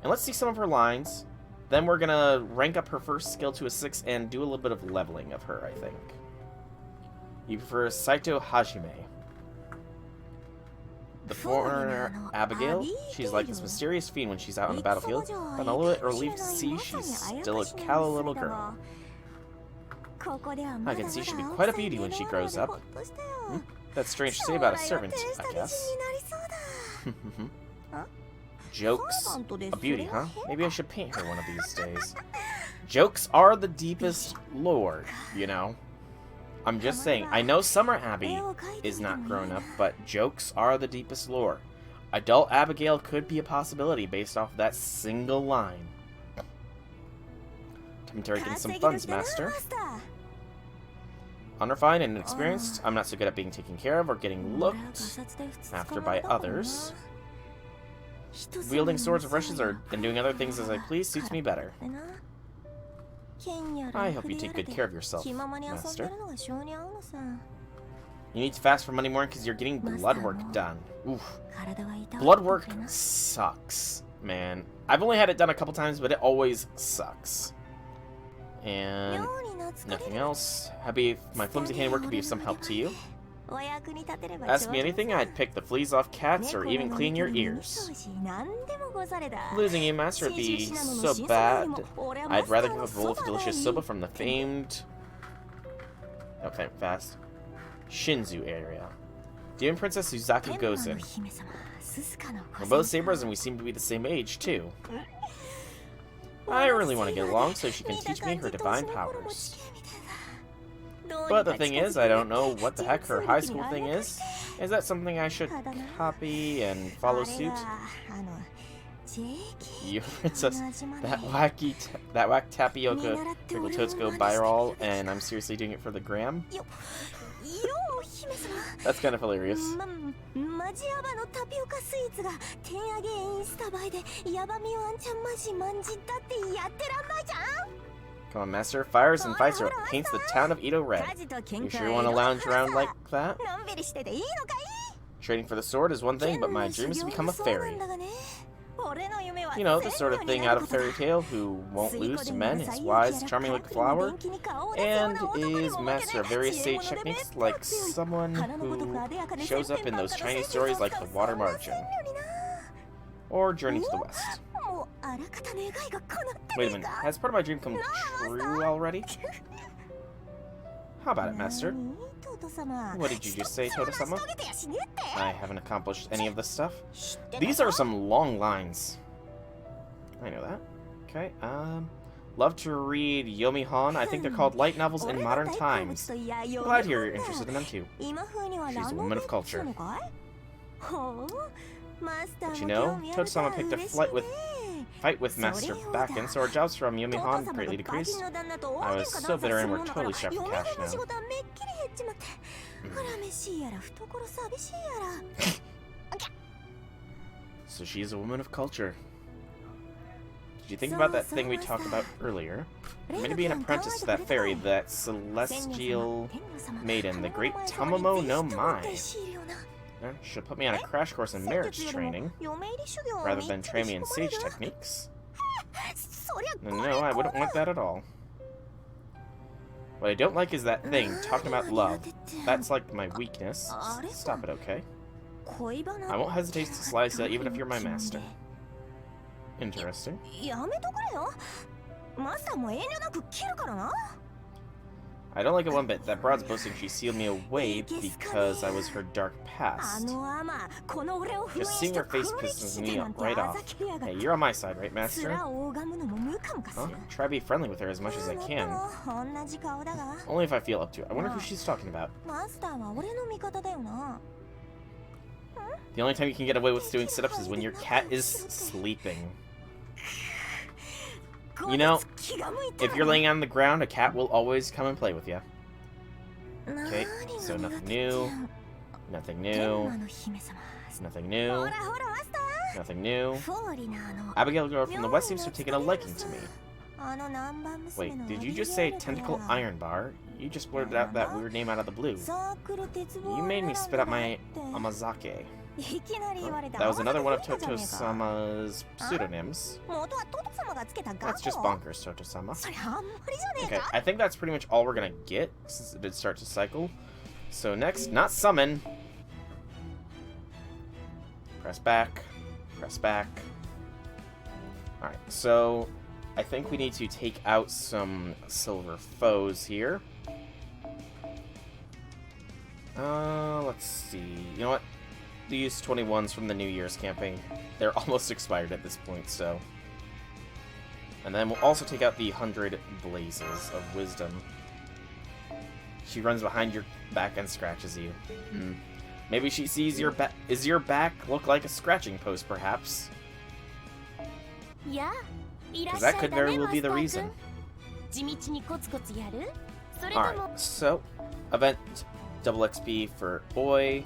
And let's see some of her lines. Then we're going to rank up her first skill to a 6 and do a little bit of leveling of her, I think. You prefer Saito Hajime. The foreigner Abigail. She's like this mysterious fiend when she's out on the battlefield. But a little bit relieved to see she's still a callow little girl. I can see she'll be quite a beauty when she grows up. That's strange to say about a servant, I guess. Jokes. A beauty, huh? Maybe I should paint her one of these days. Jokes are the deepest lore, you know. I'm just saying, I know Summer Abby is not grown up, but jokes are the deepest lore. Adult Abigail could be a possibility based off that single line. Time to get some funds, master. Unrefined and inexperienced, I'm not so good at being taken care of or getting looked after by others. Wielding swords and brushes and doing other things as I please suits me better. I hope you take good care of yourself, master. You need to fast for Monday morning because you're getting blood work done. Oof. Blood work sucks, man. I've only had it done a couple times, but it always sucks. And nothing else. Happy if my flimsy handwork could be of some help to you. Ask me anything, I'd pick the fleas off cats or even clean your ears. Losing you, master, would be so bad. I'd rather give a bowl of delicious soba from the famed... Okay, fast. Shinzu area. Demon Princess Suzaku goes in. We're both sabers and we seem to be the same age, too. I really want to get along so she can teach me her divine powers. But the thing is, I don't know what the heck her high school thing is. Is that something I should copy and follow suit? You princess, that whack tapioca pickle toads go viral, and I'm seriously doing it for the gram? That's kind of hilarious. Come on, Master. Fires and fights are paints the town of Edo red. You sure you want to lounge around like that? Trading for the sword is one thing, but my dream is to become a fairy. You know, the sort of thing out of fairy tale who won't lose to men, is wise, charming like a flower, and is master of various stage techniques like someone who shows up in those Chinese stories like The Water Margin or Journey to the West. Wait a minute, has part of my dream come true already? How about it, Master? What did you just say, Toto-sama? I haven't accomplished any of this stuff. These are some long lines. I know that. Okay, love to read Yomi-Han. I think they're called light novels in modern times. Glad you're interested in them too. She's a woman of culture. But you know, Toto-sama picked a fight with Master Bakken, so our jobs from Yomi-Han greatly decreased. I was so bitter and we're totally strapped for cash now. So she's a woman of culture. Did you think about that thing we talked about earlier? I'm going to be an apprentice to that fairy, that celestial maiden, the great Tamamo no Mai. Should put me on a crash course in marriage training, rather than train me in sage techniques. No, I wouldn't want that at all. What I don't like is that thing, talking about love. That's like my weakness. Stop it, okay? I won't hesitate to slice that even if you're my master. Interesting. I don't like it one bit. That broad's boasting she sealed me away because I was her dark past. Just seeing her face pisses me right off. Hey, you're on my side, right, Master? Huh? Try to be friendly with her as much as I can. Only if I feel up to it. I wonder who she's talking about. The only time you can get away with doing sit-ups is when your cat is sleeping. You know, if you're laying on the ground, a cat will always come and play with you. Okay, so nothing new. Nothing new. Nothing new. Nothing new. Abigail girl from the West seems to have taken a liking to me. Wait, did you just say Tentacle Iron Bar? You just blurted out that weird name out of the blue. You made me spit out my Amazake. That was another one of Toto-sama's pseudonyms. That's just bonkers, Toto-sama. Okay, I think that's pretty much all we're gonna get, since it did start to cycle. So next, not summon. Press back. Press back. Alright, so I think we need to take out some silver foes here. Let's see. You know what? These 21s from the New Year's campaign, they're almost expired at this point, so. And then we'll also take out the 100 Blazes of Wisdom. She runs behind your back and scratches you. Maybe she sees your back. Is your back look like a scratching post, perhaps? Because that could very well be the reason. Alright, so, event double XP for Boy.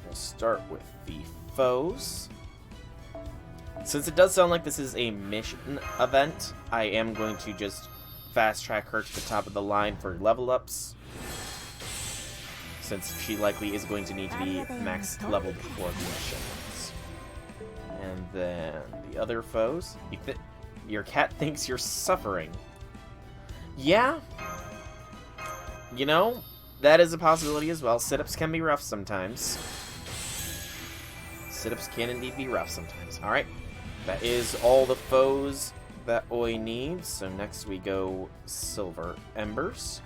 We'll start with the foes. Since it does sound like this is a mission event, I am going to just fast track her to the top of the line for level ups, since she likely is going to need to be max leveled before the missions. And then the other foes. Your cat thinks you're suffering. Yeah. You know, that is a possibility as well. Sit-ups can be rough sometimes. Sit-ups can indeed be rough sometimes. Alright, that is all the foes that Oi needs. So next we go Silver Embers.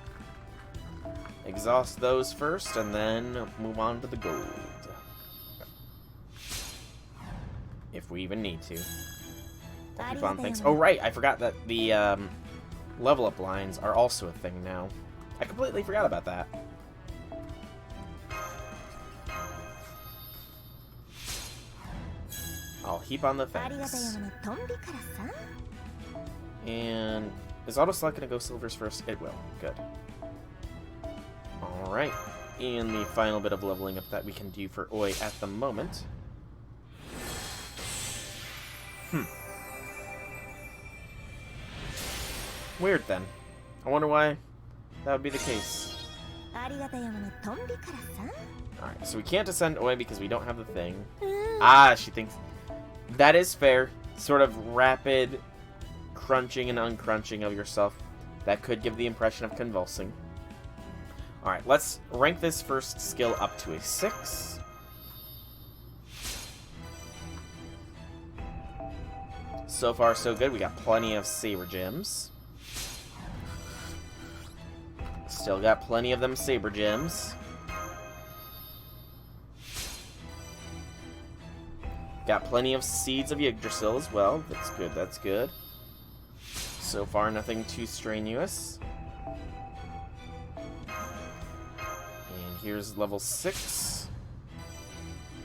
Exhaust those first, and then move on to the gold. If we even need to. Keep on things. Oh right, I forgot that the level up lines are also a thing now. I completely forgot about that. I'll heap on the thanks. And is auto select gonna go silvers first? It will. Good. Alright. And the final bit of leveling up that we can do for Oi at the moment. Weird then. I wonder why that would be the case. Alright, so we can't ascend Oi because we don't have the thing. Ah, she thinks... That is fair. Sort of rapid crunching and uncrunching of yourself. That could give the impression of convulsing. Alright, let's rank this first skill up to a 6. So far, so good. We got plenty of saber gems. Still got plenty of them saber gems. Got plenty of seeds of Yggdrasil as well. That's good, that's good. So far, nothing too strenuous. And here's level 6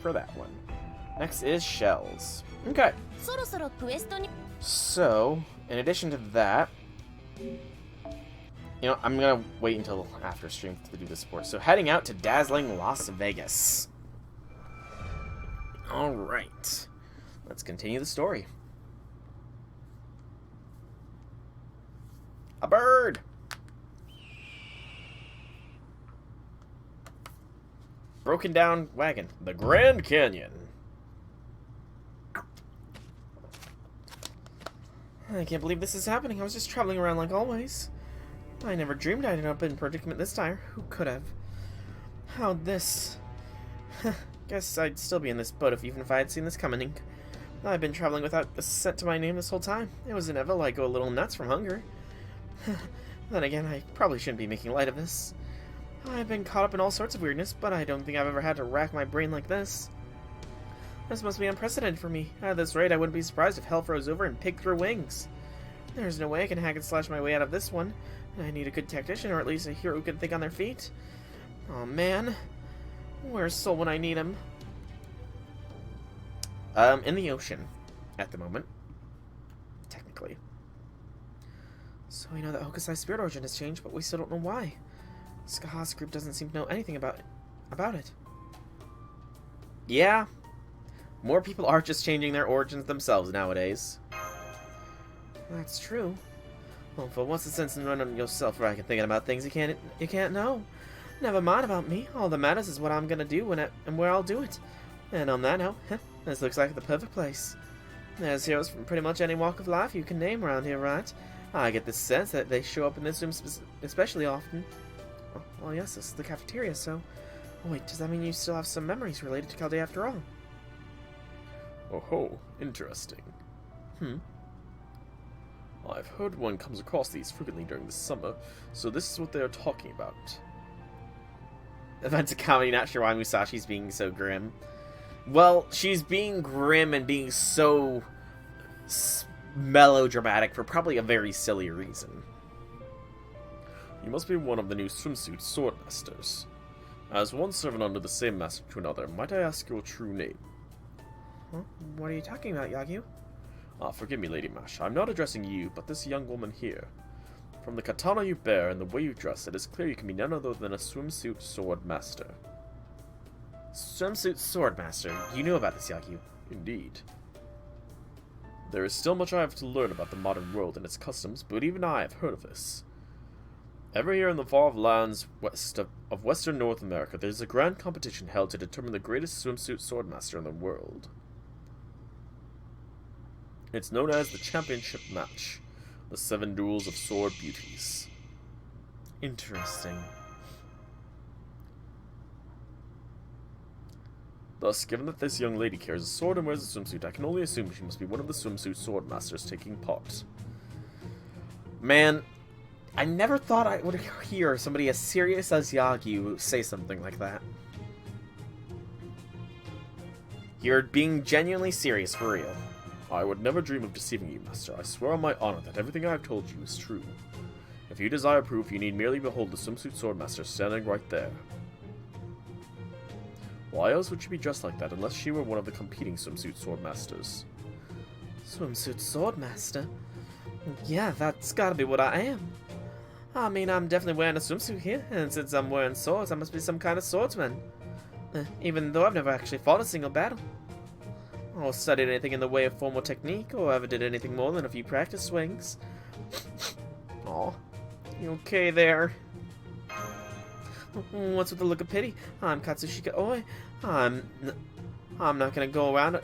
for that one. Next is shells. Okay. So, in addition to that, you know, I'm gonna wait until after stream to do the sport. So, heading out to dazzling Las Vegas. Alright. Let's continue the story. A bird! Broken down wagon. The Grand Canyon. I can't believe this is happening. I was just traveling around like always. I never dreamed I'd end up in a predicament this time. Who could have? How'd this? Guess I'd still be in this boat even if I had seen this coming. I've been traveling without a cent to my name this whole time. It was inevitable I go a little nuts from hunger. Then again, I probably shouldn't be making light of this. I've been caught up in all sorts of weirdness, but I don't think I've ever had to rack my brain like this. This must be unprecedented for me. At this rate, I wouldn't be surprised if hell froze over and pig threw wings. There's no way I can hack and slash my way out of this one. I need a good tactician, or at least a hero who can think on their feet. Oh man. Where's Soul when I need him? In the ocean. At the moment. Technically. So we know that Hokusai's spirit origin has changed, but we still don't know why. Skaha's group doesn't seem to know anything about it. Yeah. More people are just changing their origins themselves nowadays. That's true. Well, for what's the sense in running yourself ragged thinking about things you can't know? Never mind about me. All that matters is what I'm gonna do and where I'll do it. And on that note, this looks like the perfect place. There's heroes from pretty much any walk of life you can name around here, right? I get the sense that they show up in this room especially often. Oh, well, yes, this is the cafeteria, so... Oh, wait, does that mean you still have some memories related to Chaldea after all? Oh ho, interesting. I've heard one comes across these frequently during the summer, so this is what they are talking about. Events of comedy, not sure why Musashi's being so grim. Well, she's being grim and being so melodramatic for probably a very silly reason. You must be one of the new Swimsuit sword masters. As one servant under the same master to another, might I ask your true name? Huh? What are you talking about, Yagyu? Ah, forgive me, Lady Mash. I'm not addressing you, but this young woman here. From the katana you bear and the way you dress, it is clear you can be none other than a swimsuit sword master. Swimsuit sword master? You knew about this, Yagyu. Indeed. There is still much I have to learn about the modern world and its customs, but even I have heard of this. Every year in the far lands west of western North America, there is a grand competition held to determine the greatest swimsuit swordmaster in the world. It's known as the championship match, the 7 duels of sword beauties. Interesting. Thus, given that this young lady carries a sword and wears a swimsuit, I can only assume she must be one of the swimsuit swordmasters taking part. Man, I never thought I would hear somebody as serious as Yagyu say something like that. You're being genuinely serious, for real. I would never dream of deceiving you, Master. I swear on my honor that everything I have told you is true. If If you desire proof, you need merely behold the swimsuit swordmaster standing right there. Why else would she be dressed like that unless she were one of the competing swimsuit swordmasters? Swimsuit swordmaster? Yeah, that's gotta be what I am. I mean, I'm definitely wearing a swimsuit here, and since I'm wearing swords, I must be some kind of swordsman. Even though I've never actually fought a single battle. Or studied anything in the way of formal technique, or ever did anything more than a few practice swings. Aw, you okay there? What's with the look of pity? I'm Katsushika Oi. I'm not gonna go around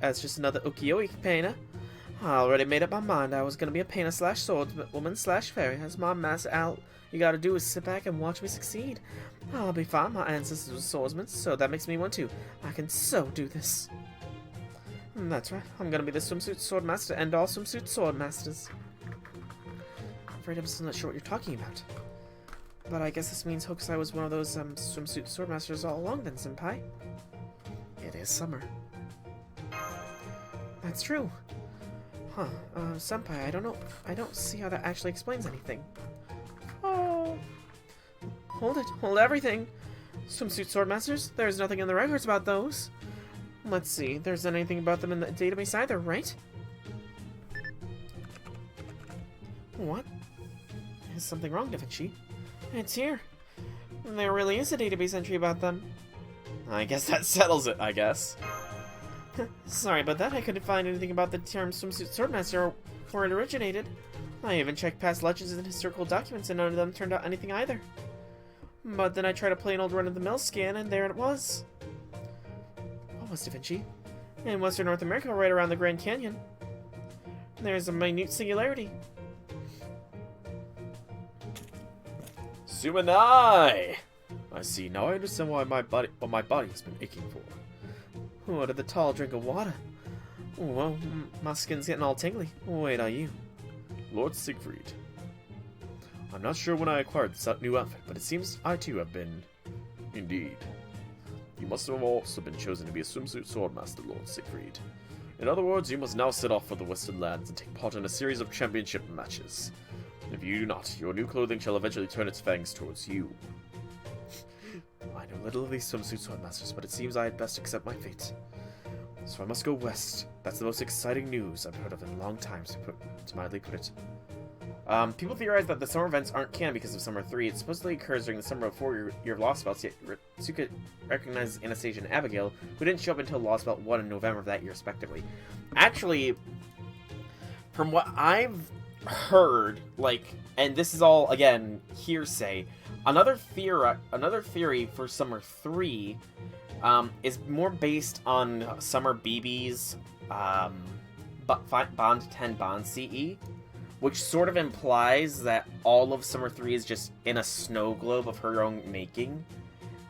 as just another ukiyo-e painter. I already made up my mind I was gonna be a painter slash swordswoman slash fairy. As my master Al, you gotta do is sit back and watch me succeed. I'll be fine. My ancestors were swordsmen, so that makes me one too. I can so do this. That's right. I'm gonna be the swimsuit swordmaster and all swimsuit swordmasters. I'm afraid I'm still not sure what you're talking about. But I guess this means Hokusai was one of those swimsuit swordmasters all along then, senpai. It is summer. That's true. Huh, senpai, I don't know. I don't see how that actually explains anything. Oh. Hold it. Hold everything. Swimsuit swordmasters? There's nothing in the records about those. Let's see. There's anything about them in the database either, right? What? Is something wrong, Da Vinci? It's here. There really is a database entry about them. I guess that settles it, I guess. Sorry about that, I couldn't find anything about the term swimsuit swordmaster or where it originated. I even checked past legends and historical documents and none of them turned out anything either. But then I tried to play an old run-of-the-mill scan and there it was. What was Da Vinci? In Western North America, right around the Grand Canyon. There's a minute singularity. Sumanai! I see, now I understand what my body has been aching for. What did the tall drink of water? Well, my skin's getting all tingly. Wait, are you? Lord Siegfried. I'm not sure when I acquired this new outfit, but it seems I too have been... Indeed. You must have also been chosen to be a swimsuit swordmaster, Lord Siegfried. In other words, you must now set off for the Western lands and take part in a series of championship matches. If you do not, your new clothing shall eventually turn its fangs towards you. I know little of these swimsuit swordmasters, but it seems I had best accept my fate. So I must go west. That's the most exciting news I've heard of in a long time, to mildly put it. People theorize that the summer events aren't canon because of Summer 3. It supposedly occurs during the summer of 4 year of Lost Belts, yet Ritsuka recognizes Anastasia and Abigail, who didn't show up until Lost Belt 1 in November of that year, respectively. Actually, from what I've heard, like, and this is all, again, hearsay, another theory for Summer 3 is more based on Summer BB's Bond 10 Bond CE, which sort of implies that all of Summer 3 is just in a snow globe of her own making,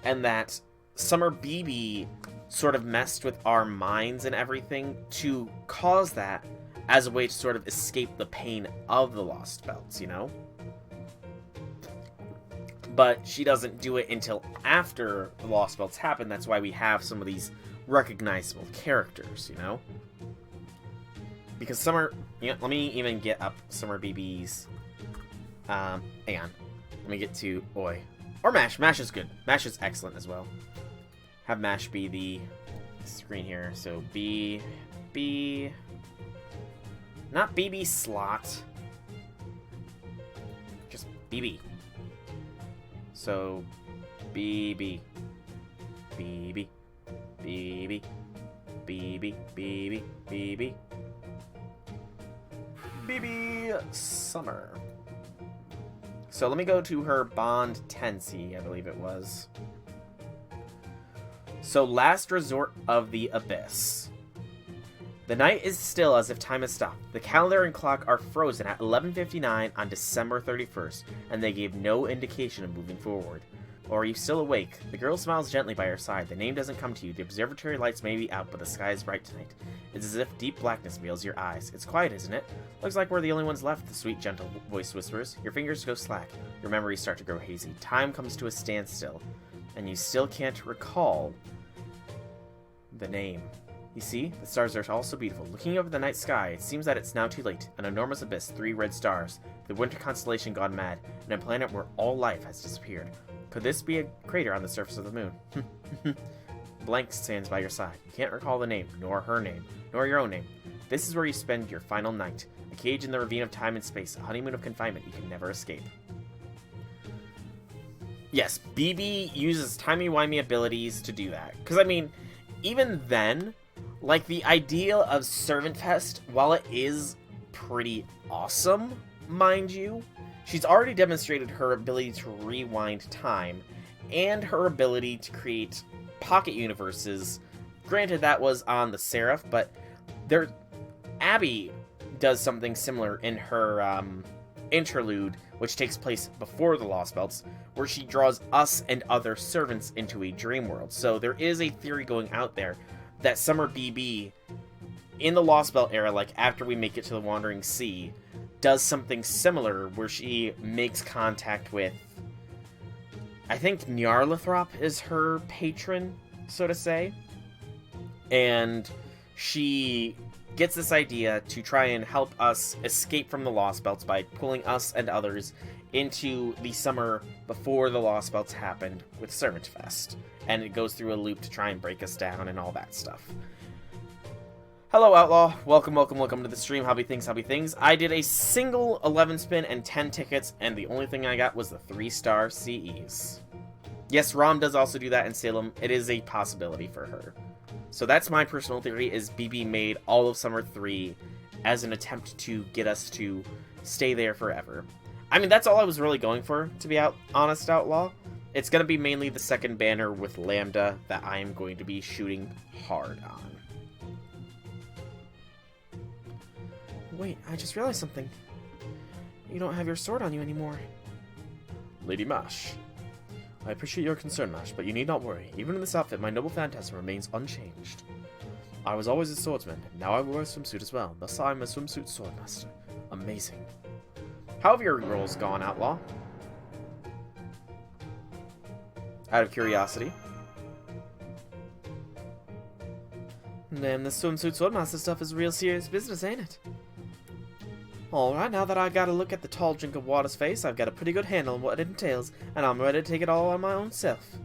and that Summer BB sort of messed with our minds and everything to cause that as a way to sort of escape the pain of the Lost Belts, you know? But she doesn't do it until after the Lost Belts happen. That's why we have some of these recognizable characters, you know? Because Summer... You know, let me even get up Summer BB's... hang on. Let me get to Oi. Or Mash. Mash is good. Mash is excellent as well. Have Mash be the screen here. So B... Not BB slot. Just BB. So, BB. BB. BB. BB. BB. BB. BB Summer. So let me go to her Bond 10C, I believe it was. So, Last Resort of the Abyss. The night is still as if time has stopped. The calendar and clock are frozen at 11:59 on December 31st, and they gave no indication of moving forward. Or are you still awake? The girl smiles gently by her side. The name doesn't come to you. The observatory lights may be out, but the sky is bright tonight. It's as if deep blackness veils your eyes. It's quiet, isn't it? Looks like we're the only ones left, the sweet, gentle voice whispers. Your fingers go slack. Your memories start to grow hazy. Time comes to a standstill, and you still can't recall the name. You see, the stars are also beautiful. Looking over the night sky, it seems that it's now too late. An enormous abyss, 3 red stars. the winter constellation gone mad, and a planet where all life has disappeared. Could this be a crater on the surface of the moon? Blank stands by your side. You can't recall the name, nor her name, nor your own name. This is where you spend your final night. A cage in the ravine of time and space, a honeymoon of confinement you can never escape. Yes, BB uses timey-wimey abilities to do that. Because, I mean, even then, like, the idea of Servant Fest, while it is pretty awesome, mind you, she's already demonstrated her ability to rewind time, and her ability to create pocket universes. Granted, that was on the Seraph, but Abby does something similar in her interlude, which takes place before the Lost Belts, where she draws us and other servants into a dream world. So there is a theory going out there that Summer BB, in the Lost Belt era, like after we make it to the Wandering Sea, does something similar where she makes contact with, I think Nyarlathotep is her patron, so to say, and she gets this idea to try and help us escape from the Lost Belts by pulling us and others into the summer before the Lost Belts happened with Servant Fest. And it goes through a loop to try and break us down and all that stuff. Hello, Outlaw. Welcome to the stream. Hobby Things. I did a single 11 spin and 10 tickets, and the only thing I got was the 3-star CEs. Yes, Rom does also do that in Salem. It is a possibility for her. So that's my personal theory, is BB made all of Summer 3 as an attempt to get us to stay there forever. I mean, that's all I was really going for, to be honest, Outlaw. It's going to be mainly the second banner with Lambda that I am going to be shooting hard on. Wait, I just realized something. You don't have your sword on you anymore. Lady Mash. I appreciate your concern, Mash, but you need not worry. Even in this outfit, my noble phantasm remains unchanged. I was always a swordsman, and now I wear a swimsuit as well. Thus I am a swimsuit swordmaster. Amazing. How have your rolls gone, Outlaw? Out of curiosity. Damn, this swimsuit swordmaster stuff is real serious business, ain't it? Alright, now that I got a look at the tall drink of water's face, I've got a pretty good handle on what it entails, and I'm ready to take it all on my own self.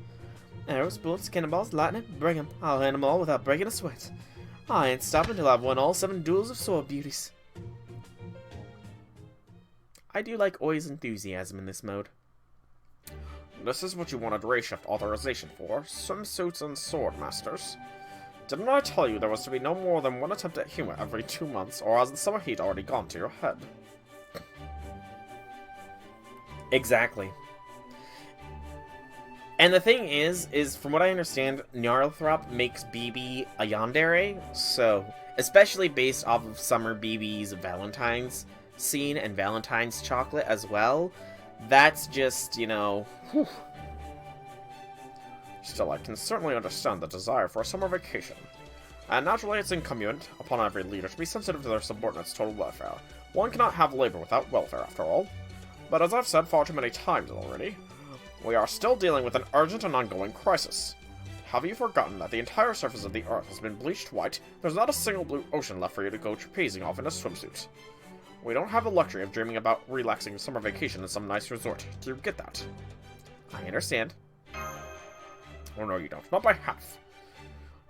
Arrows, bullets, cannonballs, lightning, bring 'em. I'll hand 'em all without breaking a sweat. I ain't stopping until I've won all 7 duels of sword beauties. I do like Oi's enthusiasm in this mode. This is what you wanted ray shift authorization for, swimsuits and swordmasters. Didn't I tell you there was to be no more than one attempt at humor every 2 months, or has the summer heat already gone to your head? Exactly. And the thing is from what I understand, Nyarlathotep makes BB a yandere, so, especially based off of Summer BB's Valentine's scene and Valentine's chocolate as well, that's just, you know, whew. Still, I can certainly understand the desire for a summer vacation. And naturally, it's incumbent upon every leader to be sensitive to their subordinates' total welfare. One cannot have labor without welfare, after all. But as I've said far too many times already, we are still dealing with an urgent and ongoing crisis. Have you forgotten that the entire surface of the Earth has been bleached white? There's not a single blue ocean left for you to go trapezing off in a swimsuit. We don't have the luxury of dreaming about relaxing a summer vacation in some nice resort. Do you get that? I understand. Oh no, you don't. Not by half.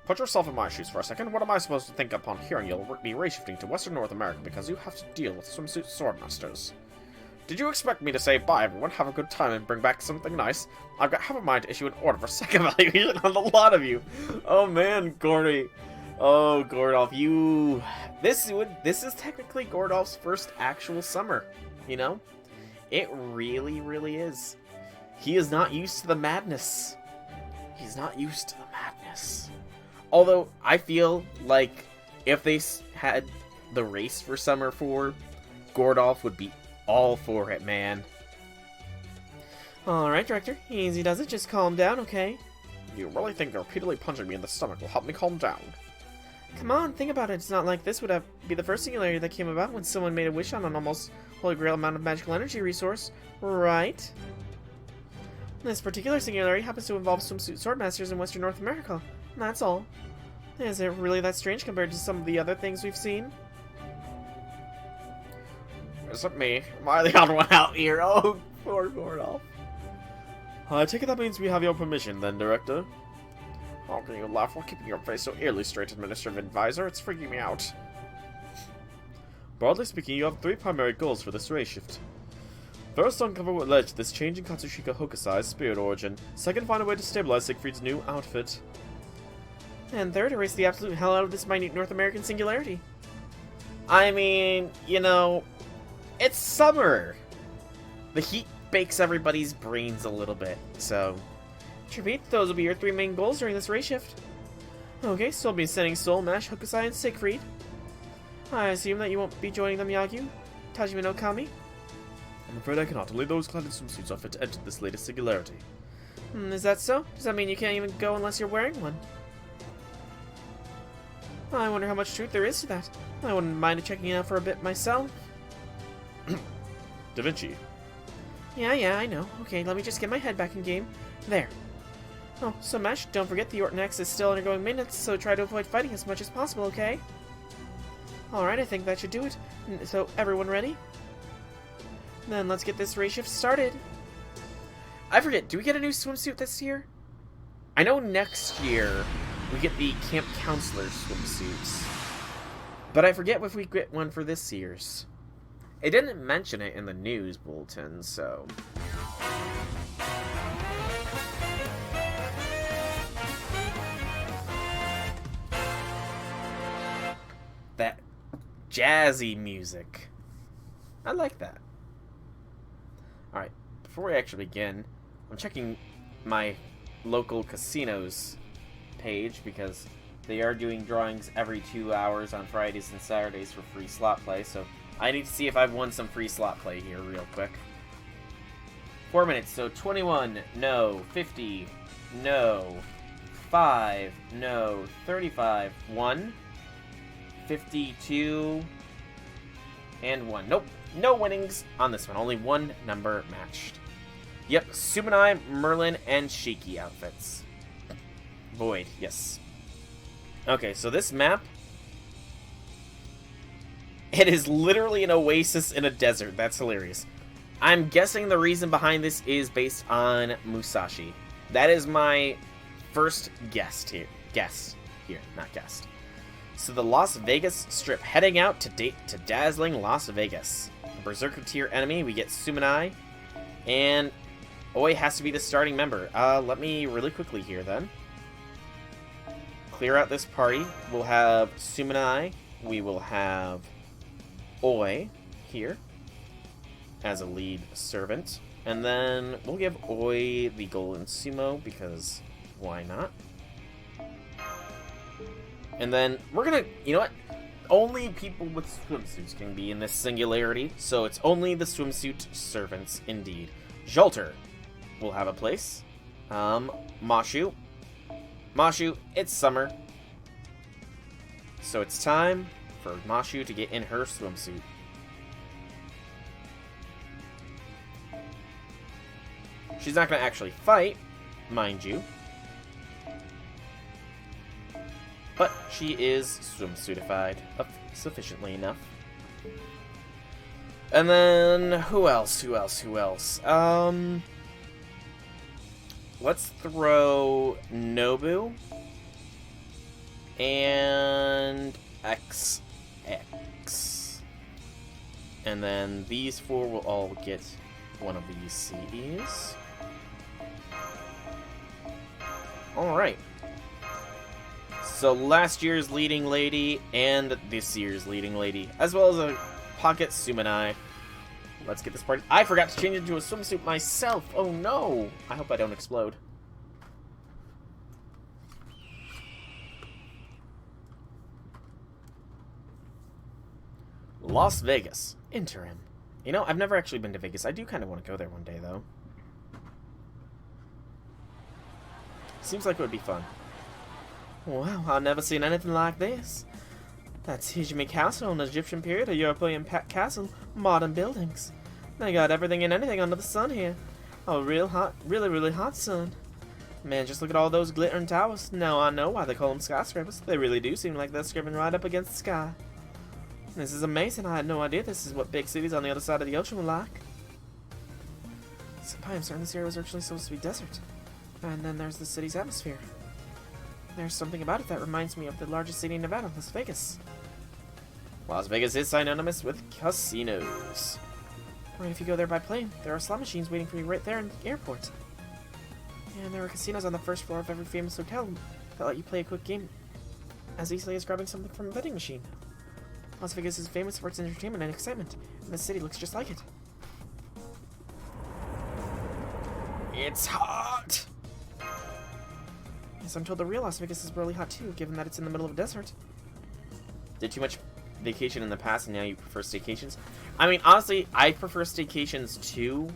Put yourself in my shoes for a second. What am I supposed to think upon hearing you'll be ray-shifting to Western North America because you have to deal with swimsuit swordmasters? Did you expect me to say bye everyone, have a good time, and bring back something nice? I've got half a mind to issue an order for second evaluation on a lot of you. Oh man, Gordy. Oh, Gordolf, you... This is technically Gordolf's first actual summer, you know? It really, really is. He is not used to the madness. He's not used to the madness. Although, I feel like if they had the race for Summer 4, Gordolf would be all for it, man. Alright, Director. Easy does it. Just calm down, okay? You really think repeatedly punching me in the stomach will help me calm down? Come on, think about it. It's not like this would be the first singularity that came about when someone made a wish on an almost holy grail amount of magical energy resource, right? This particular singularity happens to involve swimsuit swordmasters in Western North America. That's all. Is it really that strange compared to some of the other things we've seen? is it me? Am I the odd one out here? Oh, poor Gordolf. I take it that means we have your permission, then, Director? How can you laugh while keeping your face so eerily straight, Administrative Advisor? It's freaking me out. Broadly speaking, you have 3 primary goals for this race shift. First, uncover what led to this change in Katsushika Hokusai's spirit origin. Second, find a way to stabilize Siegfried's new outfit. And third, erase the absolute hell out of this minute North American singularity. I mean, you know, it's summer. The heat bakes everybody's brains a little bit, so... Tribute, those will be your 3 main goals during this race shift. Okay, so I'll be sending Soul, Mash, Hokusai, and Siegfried. I assume that you won't be joining them, Yagyu? Tajima no Kami? I'm afraid I cannot. Only those clad in swimsuits are fit to enter this latest singularity. Is that so? Does that mean you can't even go unless you're wearing one? I wonder how much truth there is to that. I wouldn't mind checking it out for a bit myself. Da Vinci. Yeah, I know. Okay, let me just get my head back in game. There. Oh, so Mesh, don't forget the Orton X is still undergoing maintenance, so try to avoid fighting as much as possible, okay? Alright, I think that should do it. So, everyone ready? Then let's get this race shift started. I forget, do we get a new swimsuit this year? I know next year we get the Camp Counselor swimsuits. But I forget if we get one for this year's. It didn't mention it in the news bulletin, so... That jazzy music. I like that. Alright, before we actually begin, I'm checking my local casino's page because they are doing drawings every 2 hours on Fridays and Saturdays for free slot play, so I need to see if I've won some free slot play here real quick. 4 minutes, so 21, no, 50, no, 5, no, 35, 1, 52, and 1. Nope, no winnings on this one, only one number matched. Yep, Sumanai, Merlin, and Shiki outfits. Void, yes. Okay, so this map, it is literally an oasis in a desert. That's hilarious. I'm guessing the reason behind this is based on Musashi. That is my first guess here. Not guessed. So the Las Vegas Strip, heading out to dazzling Las Vegas. A Berserker tier enemy, we get Sumanai, and Oi has to be the starting member. Let me really quickly here then. Clear out this party. We'll have Sumanai. We will have Oi here as a lead servant. And then we'll give Oi the Golden Sumo because why not? And then we're gonna, you know what? Only people with swimsuits can be in this singularity, so it's only the swimsuit servants indeed. Jolter will have a place. Mashu, it's summer. So it's time for Mashu to get in her swimsuit. She's not going to actually fight, mind you. But she is swimsuitified sufficiently enough. And then, who else? Let's throw Nobu and XX. And then these 4 will all get one of these CEs. Alright. So last year's leading lady and this year's leading lady, as well as a pocket Sumanai. Let's get this party. I forgot to change into a swimsuit myself. Oh no! I hope I don't explode. Las Vegas. Interim. You know, I've never actually been to Vegas. I do kind of want to go there one day, though. Seems like it would be fun. Wow, I've never seen anything like this. That's Hijime Castle in the Egyptian period, a European castle, modern buildings. They got everything and anything under the sun here. Oh, real hot, really hot sun. Man, just look at all those glittering towers. Now I know why they call them skyscrapers. They really do seem like they're scraping right up against the sky. This is amazing. I had no idea this is what big cities on the other side of the ocean were like. Senpai, I'm certain this area was originally supposed to be desert. And then there's the city's atmosphere. There's something about it that reminds me of the largest city in Nevada, Las Vegas. Las Vegas is synonymous with casinos. Right, if you go there by plane, there are slot machines waiting for you right there in the airport. And there are casinos on the first floor of every famous hotel that let you play a quick game as easily as grabbing something from a vending machine. Las Vegas is famous for its entertainment and excitement, and the city looks just like it. It's hot! Yes, I'm told the real Las Vegas is really hot too, given that it's in the middle of a desert. Did too much vacation in the past and now you prefer staycations? I mean, honestly, I prefer staycations too.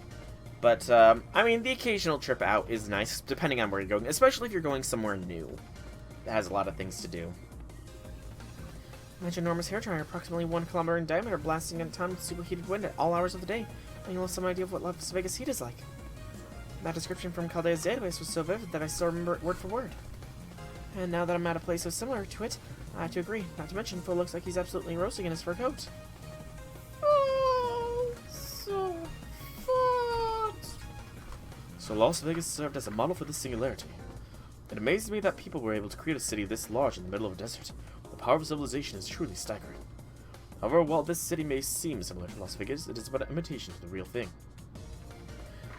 But, I mean, the occasional trip out is nice, depending on where you're going. Especially if you're going somewhere new. That has a lot of things to do. Imagine an enormous hairdryer, approximately 1 kilometer in diameter, blasting in a ton with superheated wind at all hours of the day, and you'll have some idea of what Las Vegas heat is like. That description from Caldea's database was so vivid that I still remember it word for word. And now that I'm at a place so similar to it, I have to agree. Not to mention, Phil looks like he's absolutely roasting in his fur coat. Oh, so hot! So Las Vegas served as a model for this singularity. It amazes me that people were able to create a city this large in the middle of a desert. The power of civilization is truly staggering. However, while this city may seem similar to Las Vegas, it is but an imitation of the real thing.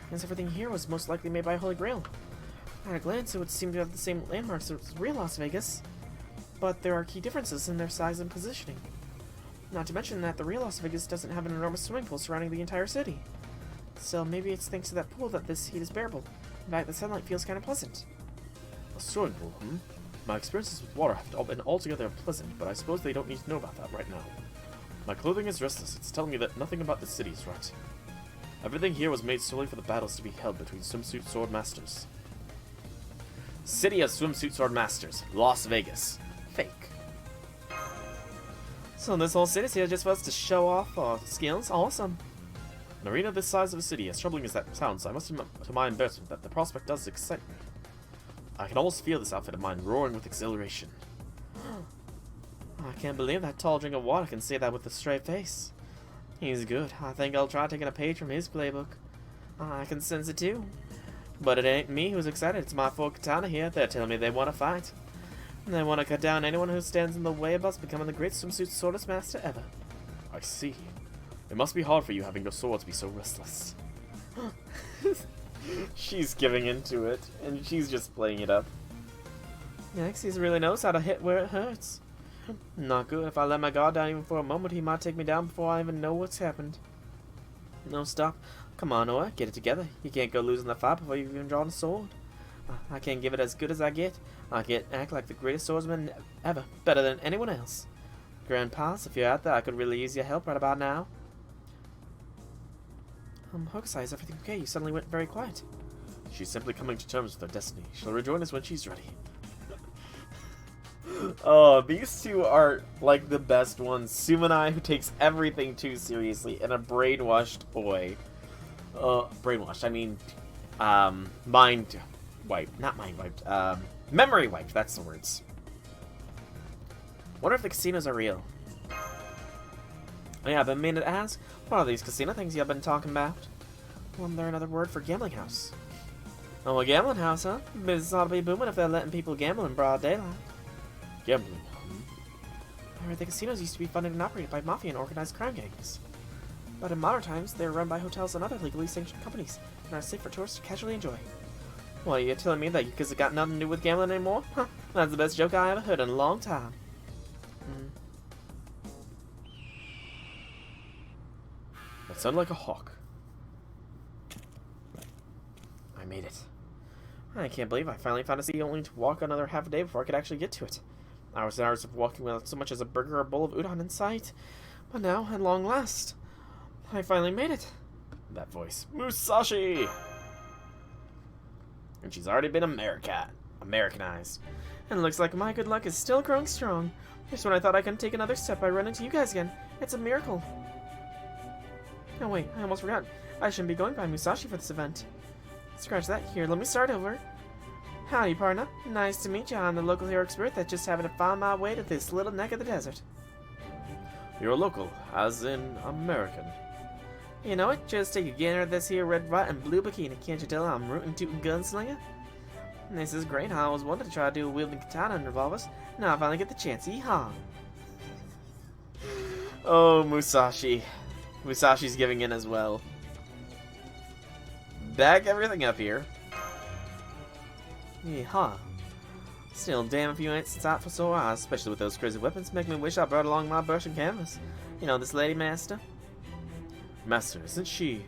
Since everything here was most likely made by Holy Grail. At a glance, it would seem to have the same landmarks as real Las Vegas, but there are key differences in their size and positioning. Not to mention that the real Las Vegas doesn't have an enormous swimming pool surrounding the entire city. So maybe it's thanks to that pool that this heat is bearable. In fact, the sunlight feels kind of pleasant. A swimming pool, My experiences with water have been altogether unpleasant, but I suppose they don't need to know about that right now. My clothing is restless. It's telling me that nothing about the city is right. Everything here was made solely for the battles to be held between swimsuit sword masters. City of Swimsuit Sword Masters, Las Vegas. Fake. So this whole city's here just for us to show off our skills? Awesome. An arena this size of a city, as troubling as that sounds, I must admit to my embarrassment that the prospect does excite me. I can almost feel this outfit of mine roaring with exhilaration. I can't believe that tall drink of water can say that with a straight face. He's good. I think I'll try taking a page from his playbook. I can sense it too. But it ain't me who's excited, it's my four katana here. They're telling me they want to fight. They want to cut down anyone who stands in the way of us becoming the great swimsuit swordist master ever. I see. It must be hard for you having your swords be so restless. She's giving into it, and she's just playing it up. Next, he really knows how to hit where it hurts. Not good. If I let my guard down even for a moment, he might take me down before I even know what's happened. No, stop. Come on, Noah. Get it together. You can't go losing the fight before you've even drawn a sword. I can't give it as good as I get. I can't act like the greatest swordsman ever. Better than anyone else. Grandpas, if you're out there, I could really use your help right about now. Hokusai, is everything okay? You suddenly went very quiet. She's simply coming to terms with her destiny. She'll rejoin us when she's ready. Oh, these two are like the best ones. Sumanai, who takes everything too seriously, and a brainwashed boy. Brainwashed, I mean, mind wiped. Not mind wiped. Memory wiped, that's the words. Wonder if the casinos are real. Oh yeah, I've been meaning to ask, what are these casino things you've been talking about? Wasn't there another word for gambling house? Oh, a gambling house, huh? Business ought to be booming if they're letting people gamble in broad daylight. Gambling. I heard the casinos used to be funded and operated by mafia and organized crime gangs. But in modern times, they're run by hotels and other legally sanctioned companies, and are safe for tourists to casually enjoy. What, are you telling me that you kids have got nothing to do with gambling anymore? Huh, that's the best joke I ever heard in a long time. That sounded like a hawk. I made it. I can't believe I finally found a city only to walk another half a day before I could actually get to it. Hours and hours of walking without so much as a burger or a bowl of udon in sight. But now, at long last, I finally made it. That voice. Musashi! And she's already been Americanized. And it looks like my good luck is still growing strong. Just when I thought I couldn't take another step, I run into you guys again. It's a miracle. Oh wait, I almost forgot. I shouldn't be going by Musashi for this event. Scratch that. Here, let me start over. Howdy, partner. Nice to meet you. I'm the local hero expert that's just having to find my way to this little neck of the desert. You're a local, as in American. You know it? Just take a gander at this here red, white, and blue bikini. Can't you tell I'm rootin' tootin' gunslinger? This is great. I always wanted to try to do a wielding katana and revolvers. Now I finally get the chance. Yeehaw! Oh, Musashi. Musashi's giving in as well. Back everything up here. Yeehaw! Still, damn if you ain't stopped for sore eyes, especially with those crazy weapons. Make me wish I brought along my brush and canvas. You know this lady, master? Master, isn't she?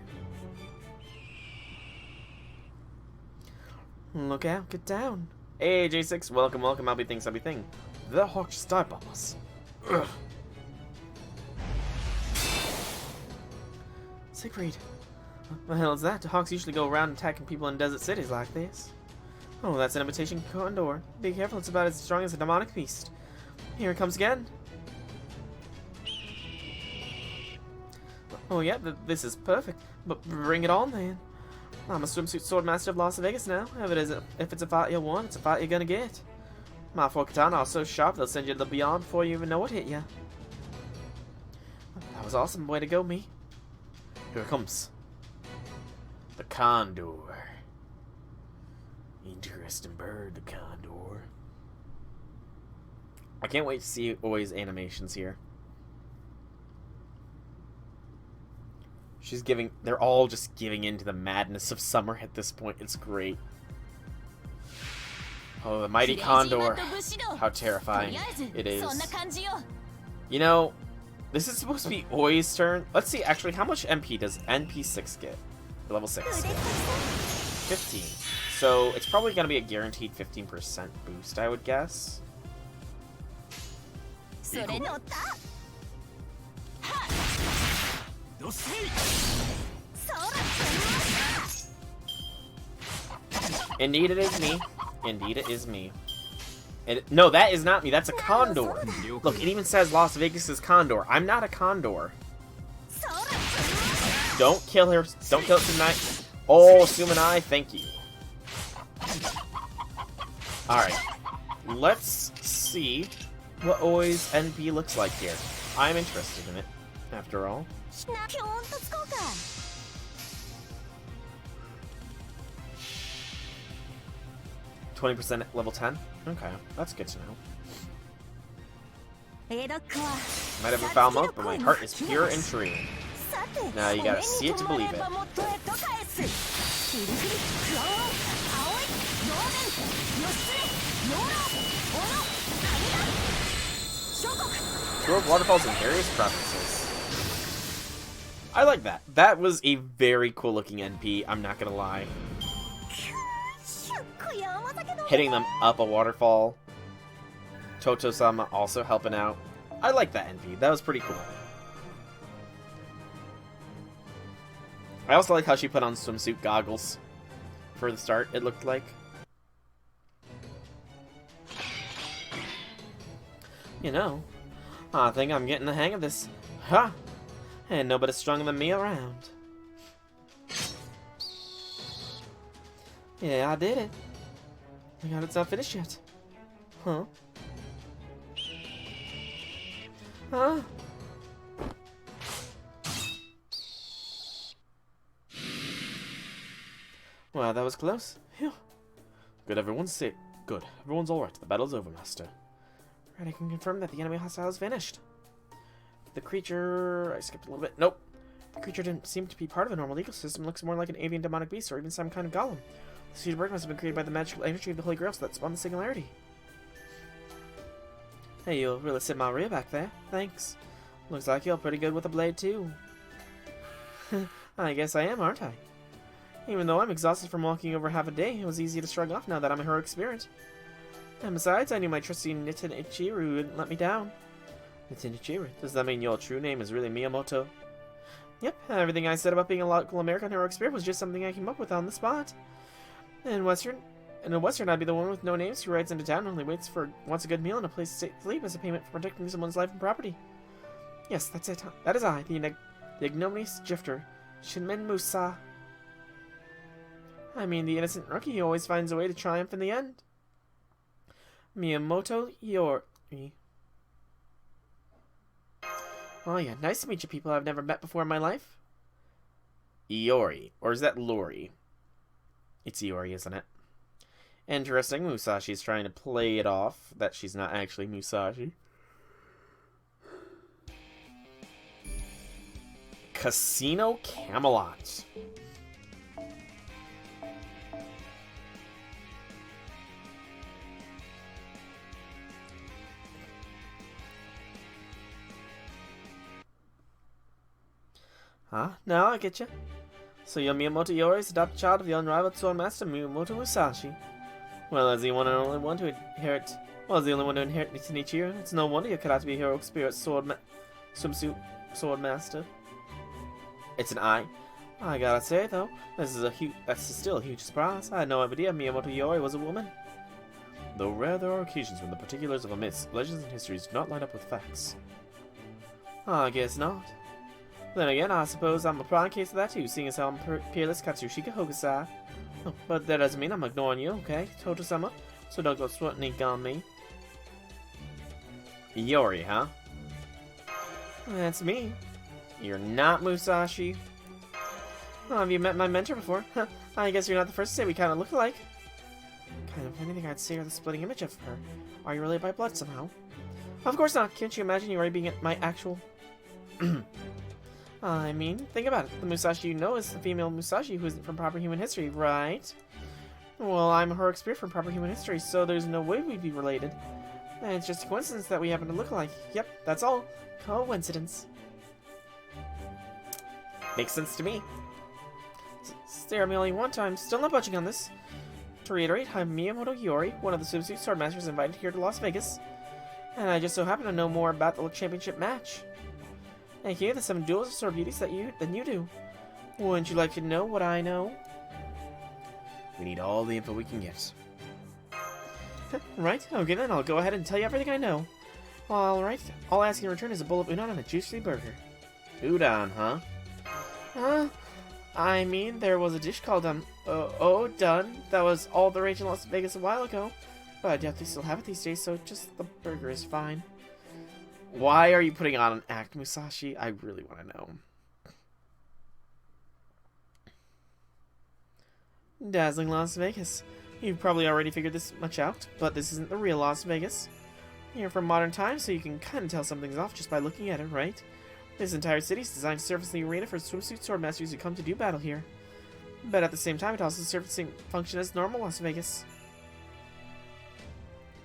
Look out, get down. Hey, J6, welcome, welcome. I'll be thing. That hawk just died by us. Ugh. Siegfried. What the hell is that? The hawks usually go around attacking people in desert cities like this. Oh, that's an imitation condor. Be careful, it's about as strong as a demonic beast. Here it comes again. Oh yeah, this is perfect. But bring it on then. I'm a swimsuit swordmaster of Las Vegas now. If it's a fight you want, it's a fight you're gonna get. My four katana are so sharp they'll send you to the beyond before you even know what hit you. That was awesome. Way to go, me. Here it comes. The condor. Interesting bird, the condor. I can't wait to see Oi's animations here. They're all just giving in to the madness of summer at this point. It's great. Oh, the mighty condor. How terrifying it is. You know, this is supposed to be Oi's turn. Let's see, actually, how much MP does NP6 get? Level 6. 15. So, it's probably going to be a guaranteed 15% boost, I would guess. Indeed it is me. Indeed it is me. No, that is not me. That's a condor. Look, it even says Las Vegas' condor. I'm not a condor. Don't kill her. Don't kill it tonight. Oh, Sumanai, thank you. Alright. Let's see what Oi's NP looks like here. I'm interested in it, after all. 20% at level 10? Okay, that's good to know. Might have a foul mouth, but my heart is pure and true. Now you gotta see it to believe it. Tour of waterfalls in various provinces. I like that. That was a very cool looking NP, I'm not gonna lie. Hitting them up a waterfall. Toto-sama also helping out. I like that NP. That was pretty cool. I also like how she put on swimsuit goggles for the start, it looked like. You know, I think I'm getting the hang of this. Ha! Ain't nobody stronger than me around. Yeah, I did it. My god, it's not finished yet. Huh? Huh? Wow, that was close. Phew. Good, everyone's safe. Good, everyone's alright. The battle's over, Master. Right, I can confirm that the enemy hostile is finished. The creature... I skipped a little bit. Nope. The creature didn't seem to be part of a normal ecosystem. Looks more like an avian demonic beast or even some kind of golem. The seed bird must have been created by the magical energy of the Holy Grail, so that spawned the singularity. Hey, you'll really sit my rear back there. Thanks. Looks like you're pretty good with a blade, too. I guess I am, aren't I? Even though I'm exhausted from walking over half a day, it was easy to shrug off now that I'm a heroic spirit. And besides, I knew my trusty Nitin Ichiru wouldn't let me down. Nitin Ichiru? Does that mean your true name is really Miyamoto? Yep, everything I said about being a local American heroic spirit was just something I came up with on the spot. In a Western, I'd be the one with no names who rides into town and only wants a good meal and a place to sleep as a payment for protecting someone's life and property. Yes, that's it. That is I, the ignominious drifter, Shinmen Musa. I mean, the innocent rookie who always finds a way to triumph in the end. Miyamoto Yori. Oh yeah, nice to meet you people I've never met before in my life. Iori. Or is that Lori? It's Iori, isn't it? Interesting. Musashi's trying to play it off that she's not actually Musashi. Casino Camelot. Huh? Now I get you. So your Miyamoto Iori is the adopted child of the unrivaled swordmaster Miyamoto Musashi. Well, as the one and only one to inherit... Well, as the only one to inherit Nichiiro, it's no wonder you could have to be a heroic spirit swimsuit swordmaster. It's an I. I gotta say though, that's still a huge surprise. I had no idea Miyamoto Iori was a woman. Though rare, there are occasions when the particulars of a myth, legends, and histories do not line up with facts. I guess not. Then again, I suppose I'm a prime case of that too, seeing as how I'm peerless Katsushika Hokusai. Oh, but that doesn't mean I'm ignoring you, okay, Toto-sama? So don't go sweating on me. Iori, huh? That's me. You're not Musashi? Oh, have you met my mentor before? Huh, I guess you're not the first to say we kind of look alike. Kind of anything I'd say are the splitting image of her. Are you related by blood somehow? Of course not. Can't you imagine you already being my actual... I mean, think about it. The Musashi you know is the female Musashi who isn't from proper human history, right? Well, I'm her spirit from proper human history, so there's no way we'd be related. And it's just a coincidence that we happen to look alike. Yep, that's all. Coincidence. Makes sense to me. Stare at me all you want, I'm still not budging on this. To reiterate, I'm Miyamoto Iori, one of the Swimsuit Swordmasters invited here to Las Vegas. And I just so happen to know more about the championship match. And here, there's some duels of sword beauties than you do. Wouldn't you like to know what I know? We need all the info we can get. Right, okay then, I'll go ahead and tell you everything I know. Alright, all I ask in return is a bowl of udon and a juicy burger. Udon, huh? I mean, there was a dish called, Odon that was all the rage in Las Vegas a while ago. But I doubt they still have it these days, so just the burger is fine. Why are you putting on an act, Musashi? I really want to know. Dazzling Las Vegas. You've probably already figured this much out, but this isn't the real Las Vegas. You're from modern times, so you can kind of tell something's off just by looking at it, right? This entire city is designed to surface the arena for swimsuit swordmasters who come to do battle here. But at the same time, it also serves the same function as normal Las Vegas.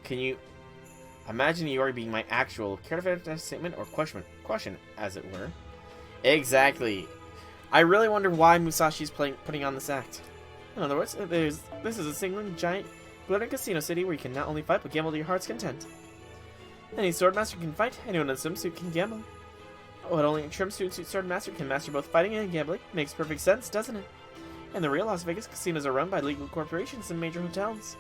Can you imagine Iori being my actual character statement or question, as it were? Exactly. I really wonder why Musashi's putting on this act. In other words, this is a single giant glittering casino city where you can not only fight but gamble to your heart's content. Any swordmaster can fight, anyone in a swimsuit can gamble. But only a trim swimsuit swordmaster can master both fighting and gambling. Makes perfect sense, doesn't it? In the real Las Vegas, casinos are run by legal corporations and major hotels.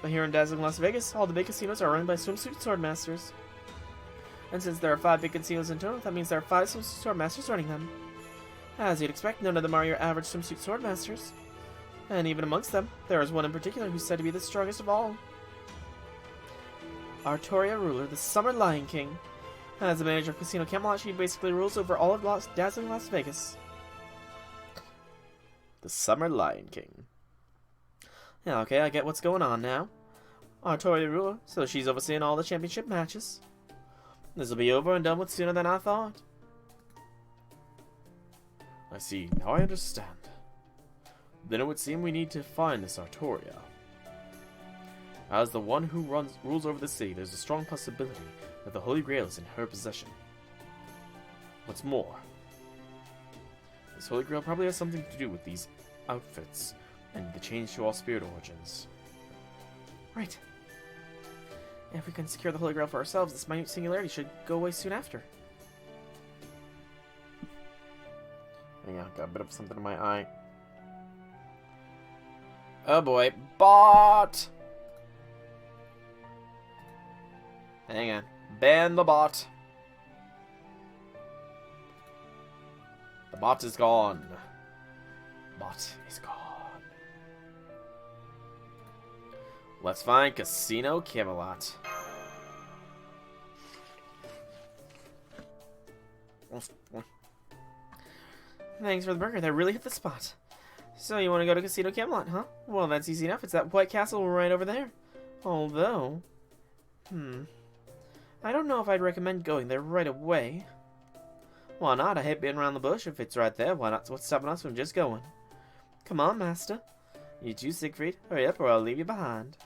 But here in dazzling Las Vegas, all the big casinos are run by swimsuit swordmasters. And since there are 5 big casinos in total, that means there are 5 swimsuit swordmasters running them. As you'd expect, none of them are your average swimsuit swordmasters. And even amongst them, there is one in particular who's said to be the strongest of all. Artoria Ruler, the Summer Lion King. As the manager of Casino Camelot, she basically rules over all of dazzling Las Vegas. The Summer Lion King. Yeah, okay, I get what's going on now. Artoria Ruler, so she's overseeing all the championship matches. This'll be over and done with sooner than I thought. I see, now I understand. Then it would seem we need to find this Artoria. As the one who rules over the city, there's a strong possibility that the Holy Grail is in her possession. What's more, this Holy Grail probably has something to do with these outfits and the change to all spirit origins. Right. If we can secure the Holy Grail for ourselves, this minute singularity should go away soon after. Hang on, got a bit of something in my eye. Oh boy, bot! Hang on. Ban the bot. The bot is gone. Bot is gone. Let's find Casino Camelot. Thanks for the burger. That really hit the spot. So you want to go to Casino Camelot, huh? Well, that's easy enough. It's that White Castle right over there. Although, I don't know if I'd recommend going there right away. Why not? I hate being around the bush. If it's right there, why not? What's stopping us from just going? Come on, master. You too, Siegfried. Hurry up or I'll leave you behind.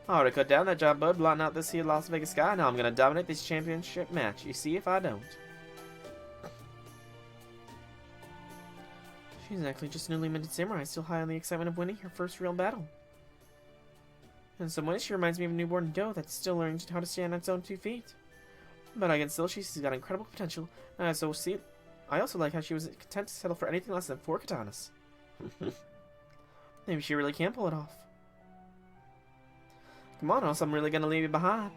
I already cut down that job, bud, blotting out this here Las Vegas sky. Now I'm gonna dominate this championship match. You see if I don't. She's actually just a newly minted samurai, still high on the excitement of winning her first real battle. In some ways, she reminds me of a newborn doe that's still learning how to stand on its own 2 feet. But I can still see she's got incredible potential, and I also like how she was content to settle for anything less than 4 katanas. Maybe she really can pull it off. Come on, or else I'm really gonna leave you behind.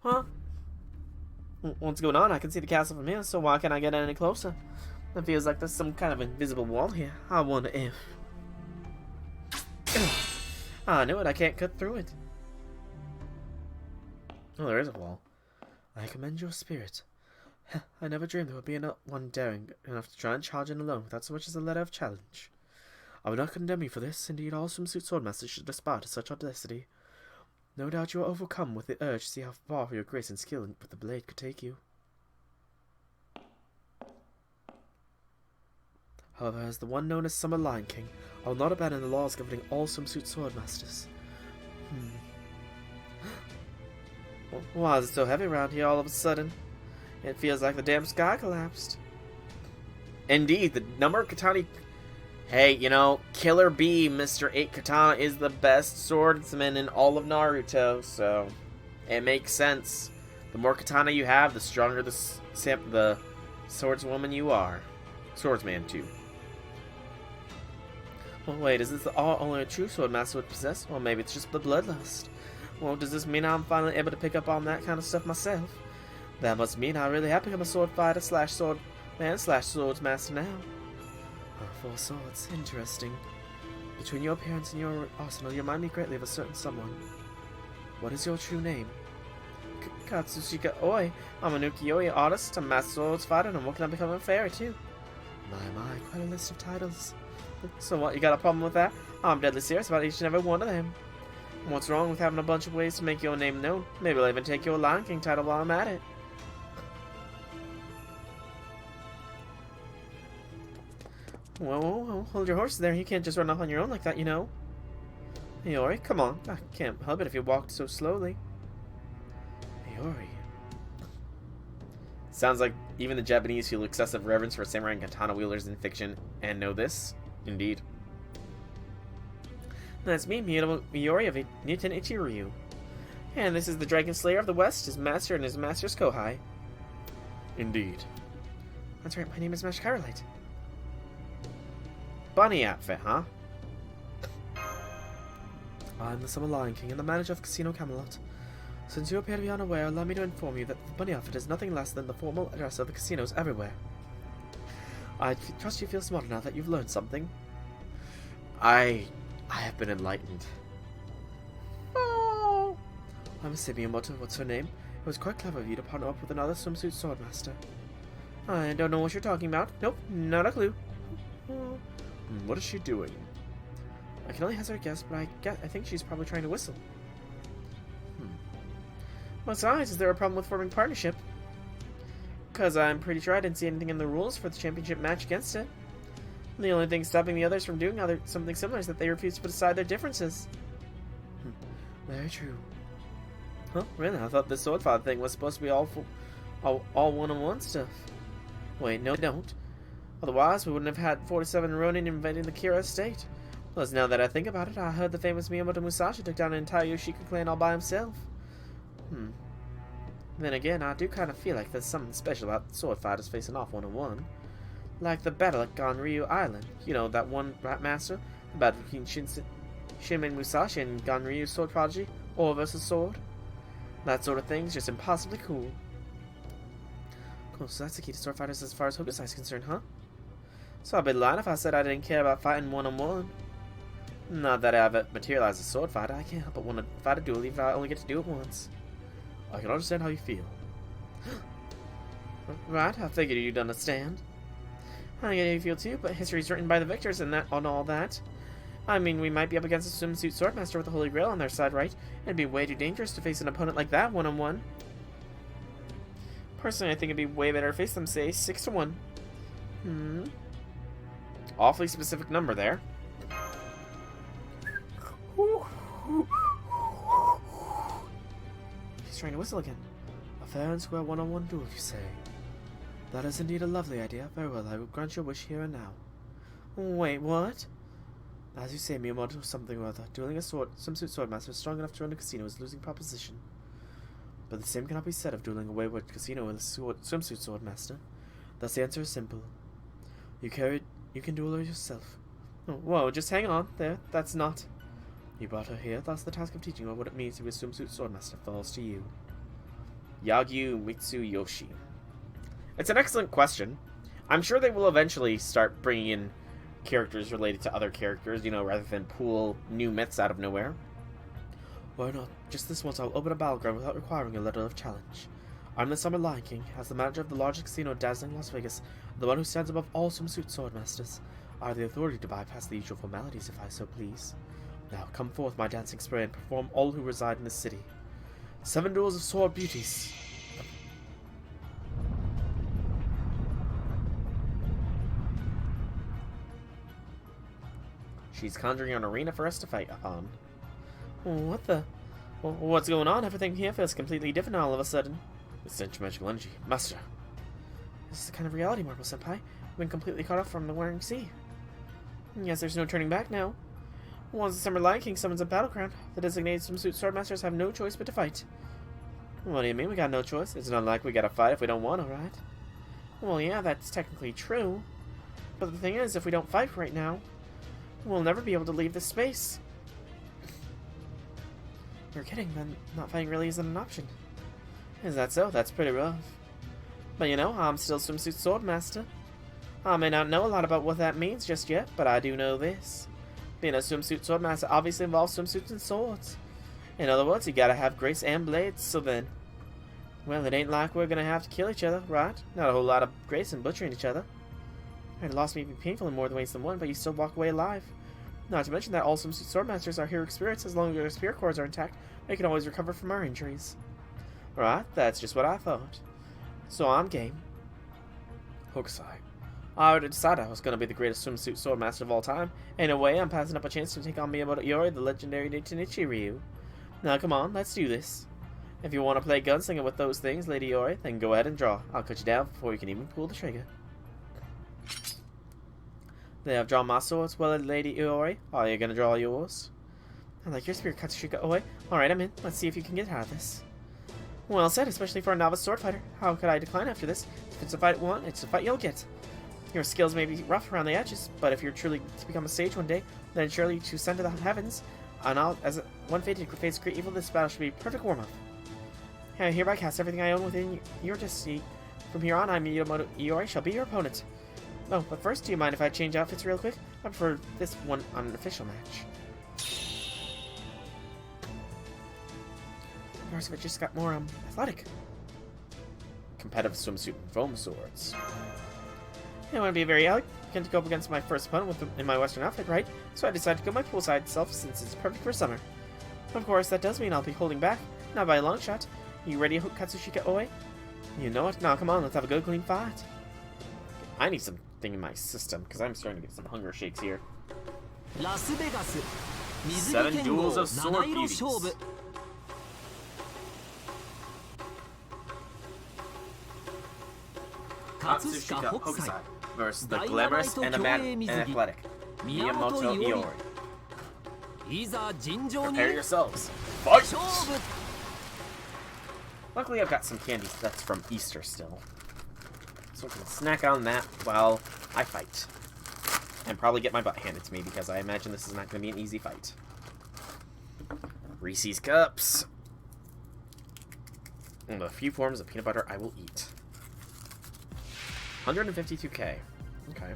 Huh? What's going on? I can see the castle from here, so why can't I get any closer? It feels like there's some kind of invisible wall here. I wonder if... I knew it, I can't cut through it. Oh, there is a wall. I commend your spirit. I never dreamed there would be one daring enough to try and charge in alone without so much as a letter of challenge. I would not condemn you for this. Indeed, all swimsuit swordmasters should aspire to such audacity. No doubt you are overcome with the urge to see how far your grace and skill with the blade could take you. However, as the one known as Summer Lion King, I will not abandon the laws governing all swimsuit swordmasters. Why is it so heavy around here all of a sudden? It feels like the damn sky collapsed. Indeed, the number of katana... Hey, you know, Killer Bee, Mr. 8 Katana, is the best swordsman in all of Naruto, so it makes sense. The more katana you have, the stronger the swordswoman you are. Swordsman, too. Well, wait, is this all only a true swordmaster would possess? Or maybe it's just the bloodlust. Well, does this mean I'm finally able to pick up on that kind of stuff myself? That must mean I really have become a sword fighter / swordman / swordsmaster now. Oh, 4 swords. Interesting. Between your appearance and your arsenal, you remind me greatly of a certain someone. What is your true name? Katsushika Oi. I'm a ukiyo-e artist, a master swords fighter, and I'm working on becoming a fairy too. My, quite a list of titles. So what, you got a problem with that? I'm deadly serious about each and every one of them. What's wrong with having a bunch of ways to make your name known? Maybe I'll even take your Lion King title while I'm at it. Whoa, hold your horses there. You can't just run off on your own like that, you know. Iori, come on. I can't help it if you walked so slowly. Iori. Sounds like even the Japanese feel excessive reverence for samurai and katana wielders in fiction, and know this. Indeed. That's me, Iori of Niten Ichiryu. And this is the Dragon Slayer of the West, his master and his master's Kohai. Indeed. That's right, my name is Master Carolite. Bunny outfit, huh? I'm the Summer Lion King and the manager of Casino Camelot. Since you appear to be unaware, allow me to inform you that the bunny outfit is nothing less than the formal address of the casinos everywhere. I trust you feel smart enough that you've learned something. I have been enlightened. Oh. I'm Simeon, what's her name? It was quite clever of you to partner up with another swimsuit swordmaster. I don't know what you're talking about. Nope, not a clue. What is she doing? I can only hazard a guess, but I think she's probably trying to whistle. Besides, is there a problem with forming partnership? Because I'm pretty sure I didn't see anything in the rules for the championship match against it. The only thing stopping the others from doing something similar is that they refuse to put aside their differences. Very true. Huh? Really? I thought the sword fight thing was supposed to be all one-on-one stuff. Wait, no, don't. Otherwise, we wouldn't have had 47 Ronin invading the Kira estate. Plus, now that I think about it, I heard the famous Miyamoto Musashi took down an entire Yoshika clan all by himself. Then again, I do kind of feel like there's something special about sword fighters facing off one-on-one. Like the battle at Ganryu Island. You know, that one Rat Master? The battle between Shinmen Musashi and Ganryu's sword prodigy? Or versus sword? That sort of thing's just impossibly cool. Cool, so that's the key to sword fighters as far as Hokusai is concerned, huh? So I'd be lying if I said I didn't care about fighting one-on-one. Not that I have materialized as a sword fighter, I can't help but want to fight a duel even if I only get to do it once. I can understand how you feel. Right, I figured you'd understand. I get how you feel too, but history's written by the victors and that on all that. I mean, we might be up against a swimsuit swordmaster with the Holy Grail on their side, right? It'd be way too dangerous to face an opponent like that one-on-one. Personally, I think it'd be way better to face them, say, 6-1. Awfully specific number there. He's trying to whistle again. A fair and square one-on-one duel, you say? That is indeed a lovely idea. Very well, I will grant your wish here and now. Wait, what? As you say, Miyamoto something or other. Dueling a swimsuit swordmaster strong enough to run a casino is a losing proposition. But the same cannot be said of dueling a wayward casino with a swimsuit swordmaster. Thus the answer is simple. You can duel her yourself. Oh, whoa, just hang on. There, that's not... You brought her here, thus the task of teaching her what it means to be a swimsuit swordmaster falls to you. Yagyu Mitsuyoshi. It's an excellent question. I'm sure they will eventually start bringing in characters related to other characters, you know, rather than pull new myths out of nowhere. Why not? Just this once I'll open a battleground without requiring a letter of challenge. I'm the Summer Lion King, as the manager of the largest casino in dazzling Las Vegas, the one who stands above all swimsuit swordmasters. I have the authority to bypass the usual formalities if I so please. Now come forth, my dancing spray, and perform all who reside in this city. 7 duels of sword beauties. She's conjuring an arena for us to fight upon. What the? What's going on? Everything here feels completely different all of a sudden. Essential magical energy. Master. This is the kind of reality, Marble Senpai. We've been completely cut off from the Wearing Sea. Yes, there's no turning back now. Once the Summer Lion King summons a battleground, the designated swimsuit swordmasters have no choice but to fight. What do you mean we got no choice? It's not like we gotta fight if we don't want to, right? Well, yeah, that's technically true. But the thing is, if we don't fight right now, we'll never be able to leave this space. You're kidding, then not fighting really isn't an option. Is that so? That's pretty rough. But you know, I'm still Swimsuit Swordmaster. I may not know a lot about what that means just yet, but I do know this. Being a Swimsuit Swordmaster obviously involves swimsuits and swords. In other words, you gotta have grace and blades, so then... Well, it ain't like we're gonna have to kill each other, right? Not a whole lot of grace in butchering each other. It lost may be painful in more ways than one, but you still walk away alive. Not to mention that all Swimsuit Swordmasters are heroic spirits. As long as their spirit cords are intact, they can always recover from our injuries. Right, that's just what I thought. So I'm game. Hokusai. I already decided I was going to be the greatest swimsuit swordmaster of all time. In a way, I'm passing up a chance to take on Miyamoto Iori, the legendary Nitinichi Ryu. Now come on, let's do this. If you want to play gunslinger with those things, Lady Iori, then go ahead and draw. I'll cut you down before you can even pull the trigger. They have drawn my swords. Well, Lady Iori, are you going to draw yours? I like your spirit, Katsushika Oe. Alright, I'm in. Let's see if you can get out of this. Well said, especially for a novice sword fighter. How could I decline after this? If it's a fight you want, it's a fight you'll get. Your skills may be rough around the edges, but if you're truly to become a sage one day, then surely to ascend to the heavens, and I'll, as one fated to face great evil, this battle should be a perfect warm-up. I hereby cast everything I own within your destiny. From here on, I, Miyamoto Iori, shall be your opponent. Oh, but first, do you mind if I change outfits real quick? I prefer this one on an official match. Yours of it just got more, athletic. Competitive swimsuit and foam swords. I want to be very elegant to go up against my first opponent in my western outfit, right? So I decided to go my poolside self since it's perfect for summer. Of course, that does mean I'll be holding back, not by a long shot. You ready, Katsushika Oe? You know it. Now come on, let's have a good clean fight. I need something in my system, because I'm starting to get some hunger shakes here. 7 duels of sword beauties. Katsushika Hokusai versus the glamorous and athletic Miyamoto Iori. Prepare yourselves. Fight! Luckily, I've got some candy that's from Easter still, so I can snack on that while I fight, and probably get my butt handed to me because I imagine this is not going to be an easy fight. Reese's Cups. One of the few forms of peanut butter I will eat. 152k. Okay.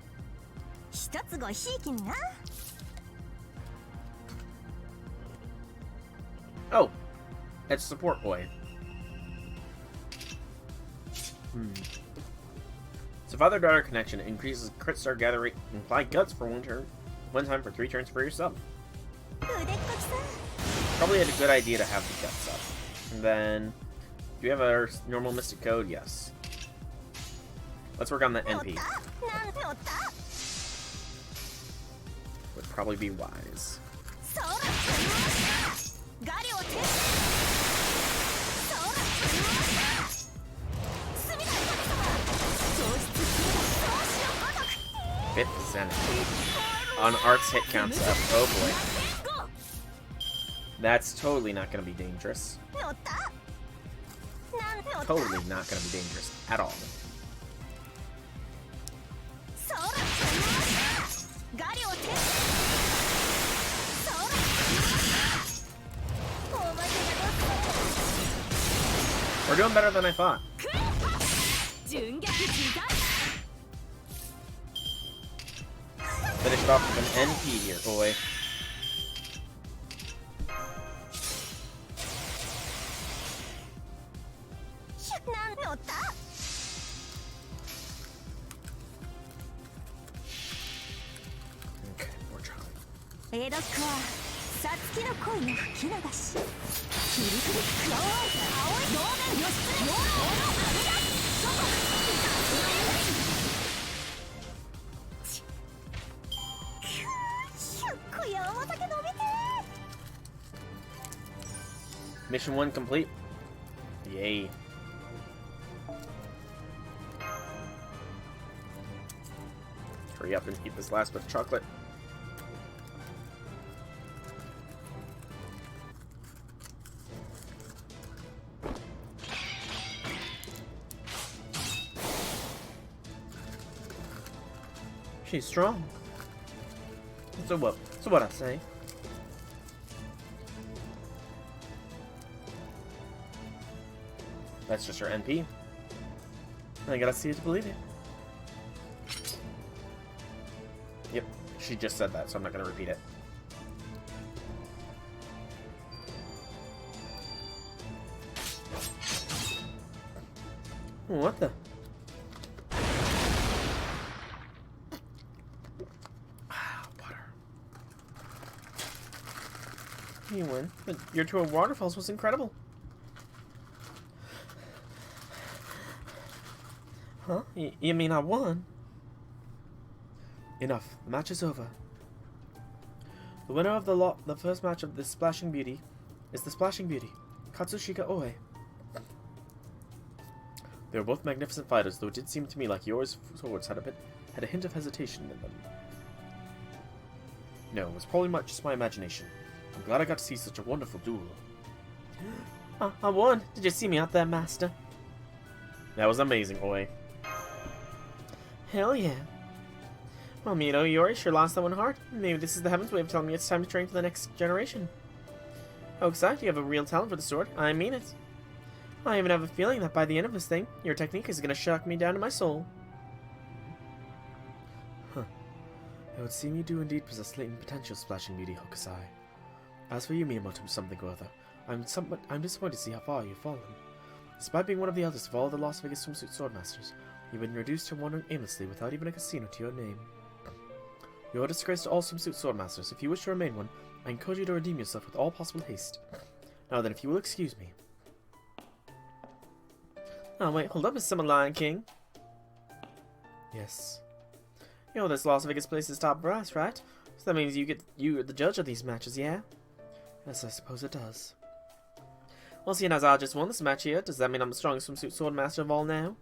Oh, it's support boy. So father-daughter connection increases crit star gather rate and apply guts for one time for 3 turns for yourself. Probably a good idea to have the guts up. And then, do we have our normal mystic code? Yes. Let's work on the NP. Would probably be wise. Fifth Zenith. On Art's hit counts up. Oh boy. That's totally not going to be dangerous. Totally not going to be dangerous at all. We're doing better than I thought. Finished off with an NP here, boy. Okay, more trying. Mission 1 complete. Yay. Hurry up and eat this last bit of chocolate. She's strong. So what I say? That's just her NP. I gotta see it to believe it. Yep, she just said that, so I'm not gonna repeat it. What the? Water. You win, but your tour of waterfalls was incredible. Huh? You mean I won? Enough. The match is over. The winner of the first match of this Splashing Beauty is the Splashing Beauty, Katsushika Oe. They were both magnificent fighters, though it did seem to me like yours swords had a hint of hesitation in them. No, it was probably just my imagination. I'm glad I got to see such a wonderful duel. I won! Did you see me out there, Master? That was amazing, Oe. Hell yeah. Well, Mito, Yori sure lost that one hard. Maybe this is the Heaven's way of telling me it's time to train for the next generation. Hokusai, you have a real talent for the sword. I mean it. I even have a feeling that by the end of this thing, your technique is going to shock me down to my soul. Huh. It would seem you do indeed possess latent potential, Splashing Beauty, Hokusai. As for you, Miyamoto something or other, I'm disappointed to see how far you've fallen. Despite being one of the eldest of all the Las Vegas Swimsuit Swordmasters, you've been reduced to wandering aimlessly without even a casino to your name. You're a disgrace to all Swimsuit Swordmasters. If you wish to remain one, I encourage you to redeem yourself with all possible haste. Now then, if you will excuse me. Oh wait, hold up, Mr. Summer Lion King. Yes. You know this Las Vegas place is top brass, right? So that means you're the judge of these matches, yeah? Yes, I suppose it does. Well, seeing as I just won this match here, does that mean I'm the strongest Swimsuit Swordmaster of all now?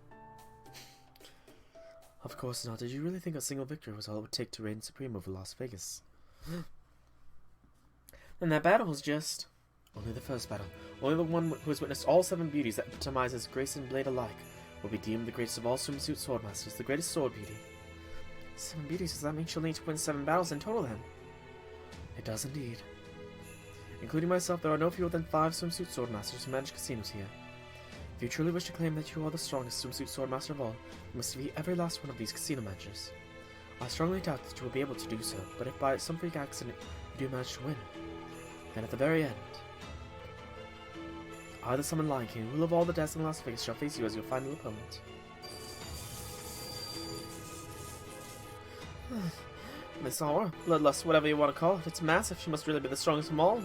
Of course not. Did you really think a single victory was all it would take to reign supreme over Las Vegas? And that battle was just... Only the first battle. Only the one who has witnessed all 7 beauties that epitomizes grace and blade alike will be deemed the greatest of all Swimsuit Swordmasters, the greatest sword beauty. 7 beauties, does that mean she'll need to win 7 battles in total then? It does indeed. Including myself, there are no fewer than 5 Swimsuit Swordmasters who manage casinos here. If you truly wish to claim that you are the strongest Swimsuit Swordmaster of all, you must defeat every last one of these casino matches. I strongly doubt that you will be able to do so, but if by some freak accident you do manage to win, then at the very end, I, the Summoned Lion King, ruler of all the dazzling Las Vegas, shall face you as your final opponent. Miss Aura, Bloodlust, whatever you want to call it, it's massive. She must really be the strongest of them all.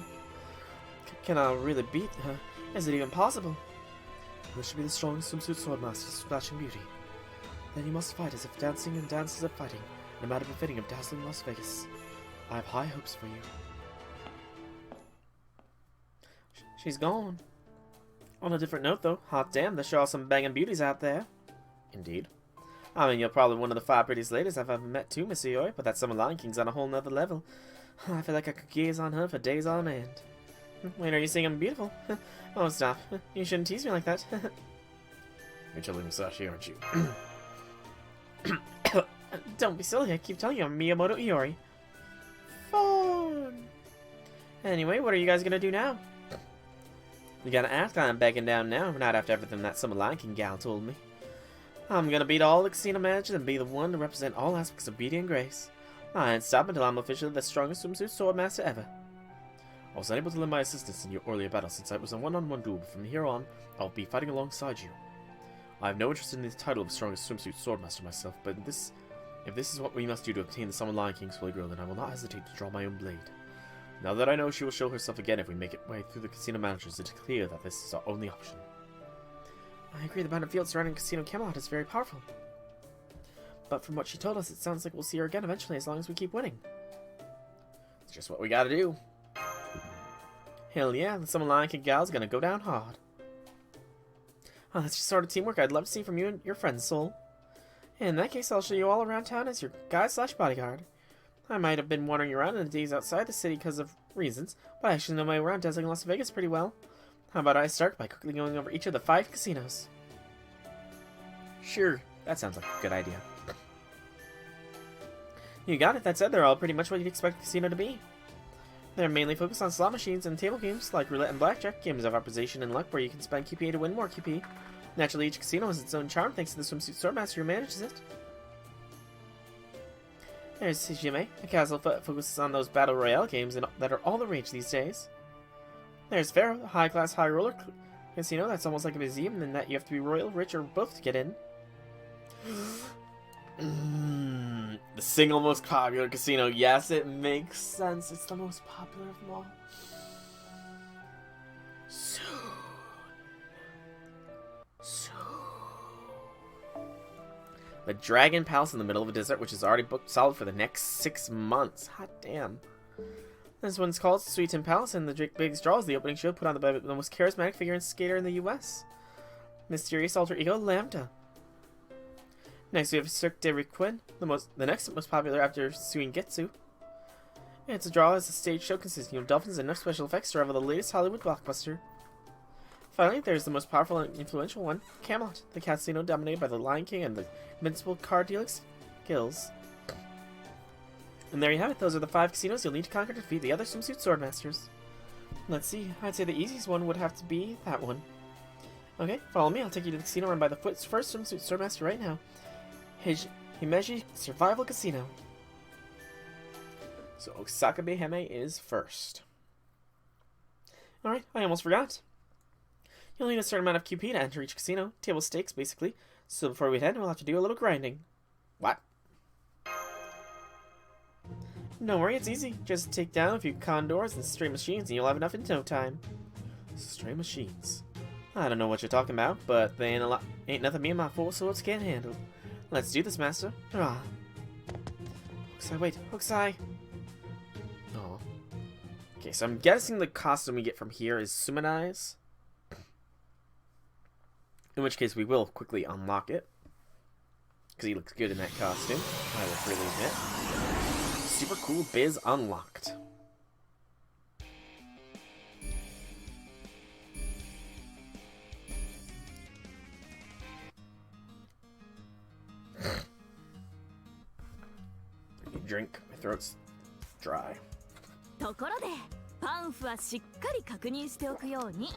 Can I really beat her? Is it even possible? Who should be the strongest swimsuit swordmaster, Splashing Beauty? Then you must fight as if dancing and dance as if fighting, in a manner befitting of dazzling Las Vegas. I have high hopes for you. She's gone. On a different note, though, hot damn, there sure are some banging beauties out there. Indeed. I mean, you're probably one of the 5 prettiest ladies I've ever met too, Miss Ioi, but that Summer Lion King's on a whole nother level. I feel like I could gaze on her for days on end. Wait, are you saying I'm beautiful? Oh, stop. You shouldn't tease me like that. You're chilling Musashi, aren't you? Don't be silly, I keep telling you I'm Miyamoto Iori. Fun! Anyway, what are you guys gonna do now? You gotta act like I'm backing down now, not after everything that Summer Lion King gal told me. I'm gonna beat all the casino managers and be the one to represent all aspects of beauty and grace. I ain't stopping until I'm officially the strongest swimsuit swordmaster ever. I was unable to lend my assistance in your earlier battle since it was a one-on-one duel, but from here on, I'll be fighting alongside you. I have no interest in the title of strongest swimsuit swordmaster myself, but if this is what we must do to obtain the Summer Lion King's holy grail, then I will not hesitate to draw my own blade. Now that I know she will show herself again if we make it way through the casino managers, it is clear that this is our only option. I agree the battlefield surrounding Casino Camelot is very powerful. But from what she told us, it sounds like we'll see her again eventually as long as we keep winning. It's just what we gotta do. Hell yeah, the Summer Lion King gal's gonna go down hard. Oh, that's just sort of teamwork I'd love to see from you and your friends, Soul. In that case, I'll show you all around town as your guide/bodyguard. I might have been wandering around in the days outside the city because of reasons, but I actually know my way around dazzling Las Vegas pretty well. How about I start by quickly going over each of the 5 casinos? Sure, that sounds like a good idea. You got it, that said, they're all pretty much what you'd expect a casino to be. They're mainly focused on slot machines and table games like roulette and blackjack, games of opposition and luck where you can spend QP to win more QP. Naturally, each casino has its own charm thanks to the swimsuit swordmaster who manages it. There's Hijime, a castle that focuses on those battle royale games that are all the rage these days. There's Pharaoh, a high-class high roller casino that's almost like a museum in that you have to be royal, rich, or both to get in. The single most popular casino. Yes, it makes sense. It's the most popular of them all. The Dragon Palace in the middle of a desert, which is already booked solid for the next 6 months. Hot damn. This one's called Sweetin Palace, and the biggest draw is the opening show put on by the most charismatic figure and skater in the US. Mysterious alter ego Lambda. Next we have Cirque de Requin, the next most popular after Suingetsu. It's a draw as a stage show consisting of dolphins and enough special effects to rival the latest Hollywood blockbuster. Finally, there's the most powerful and influential one, Camelot, the casino dominated by the Lion King and the invincible card dealing skills. And there you have it, those are the 5 casinos you'll need to conquer to defeat the other swimsuit swordmasters. Let's see, I'd say the easiest one would have to be that one. Okay, follow me, I'll take you to the casino run by the first swimsuit swordmaster right now. Himeji Survival Casino. So Osakabe Hime is first. Alright, I almost forgot. You'll need a certain amount of QP to enter each casino. Table stakes, basically. So before we head, we'll have to do a little grinding. What? Don't worry, it's easy. Just take down a few condors and stray machines and you'll have enough in no time. Stray machines? I don't know what you're talking about, but they ain't nothing me and my 4 swords can't handle. Let's do this, master. Hurrah. Hokusai, wait. Hokusai! Oh. Okay, so I'm guessing the costume we get from here is Sumanai's. In which case we will quickly unlock it. Because he looks good in that costume, I will freely admit. Super cool biz unlocked. Drink, my throat's dry. ところでパンフはしっかり確認しておくように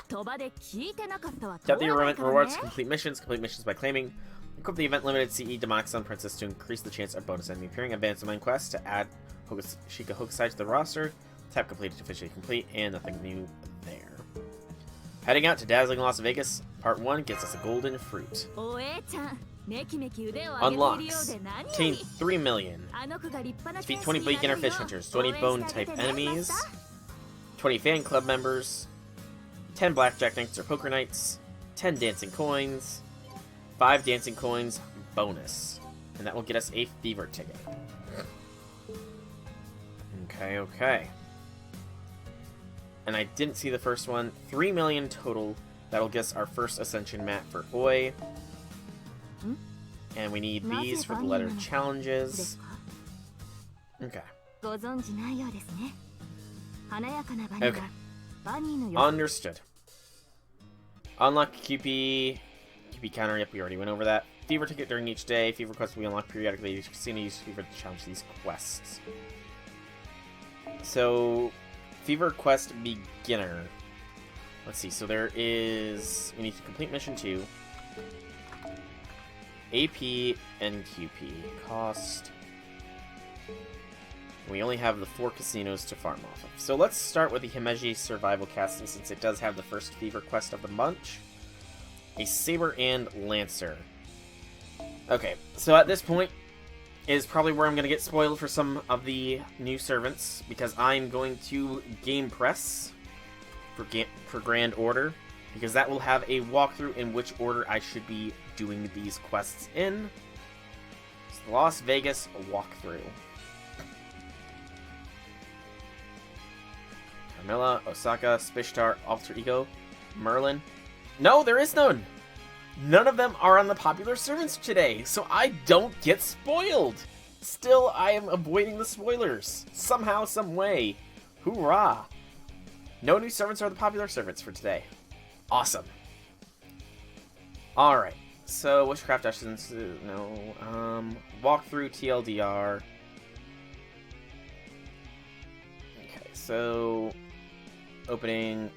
鳥羽で聞いてなかったわ Get the event rewards, complete missions by claiming. Equip the event limited CE Demonic Sun Princess to increase the chance of bonus enemy appearing. Advance the main quest to add Katsushika Hokusai to the roster. Tap completed to officially complete, and nothing new there. Heading out to dazzling Las Vegas, Part 1 gets us a golden fruit. おえちゃんめきめき腕を上げているよう Unlocks. で何よ Obtain り 3 million. あの子が立派な Defeat 剣士 20 にな beginner れるよ fish hunters, 20 bone type 応援してあげてね enemies, マス 20 fan club members, 10 blackjack knights or poker knights, 10 dancing coins, 5 dancing coins bonus. And that will get us a fever ticket. Okay, okay. And I didn't see the first one. 3 million total. That'll get us our first ascension mat for Oi. And we need these for the letter challenges. ですか Okay. ご存知ないようですね華やかなバニー Okay. がバニーのよ Understood. Unlock QP. QP counter. Yep, we already went over that. Fever ticket during each day. Fever quests will be unlocked periodically. Each casino uses fever to challenge these quests. So, fever quest beginner. Let's see. So there is. We need to complete mission 2. AP and QP cost. We only have the 4 casinos to farm off of. So let's start with the Himeji Survival Castle, since it does have the first fever quest of the bunch. A Saber and Lancer. Okay, so at this point is probably where I'm going to get spoiled for some of the new servants, because I'm going to Game Press for Grand Order, because that will have a walkthrough in which order I should be doing these quests in. It's the Las Vegas walkthrough. Carmilla, Osaka, Spishtar, Alter Ego, Merlin. No, there is none! None of them are on the popular servants today, so I don't get spoiled! Still, I am avoiding the spoilers. Somehow, some way. Hoorah! No new servants are the popular servants for today. Awesome. Alright, so Witchcraft Essence, no, walkthrough TLDR. Okay, so opening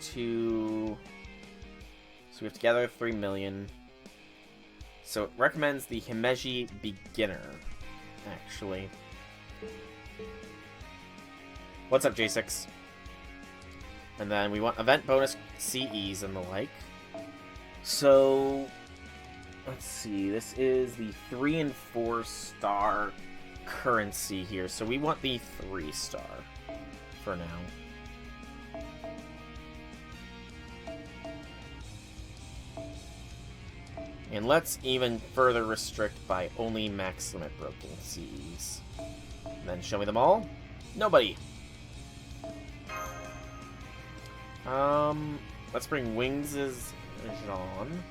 2. So we have to gather 3 million. So it recommends the Himeji Beginner, actually. What's up, J6? And then we want event bonus CEs and the like. So, let's see. This is the 3 and 4 star currency here. So we want the 3 star for now. And let's even further restrict by only max limit broken CEs. And then show me them all. Nobody. Let's bring Wings' Jean.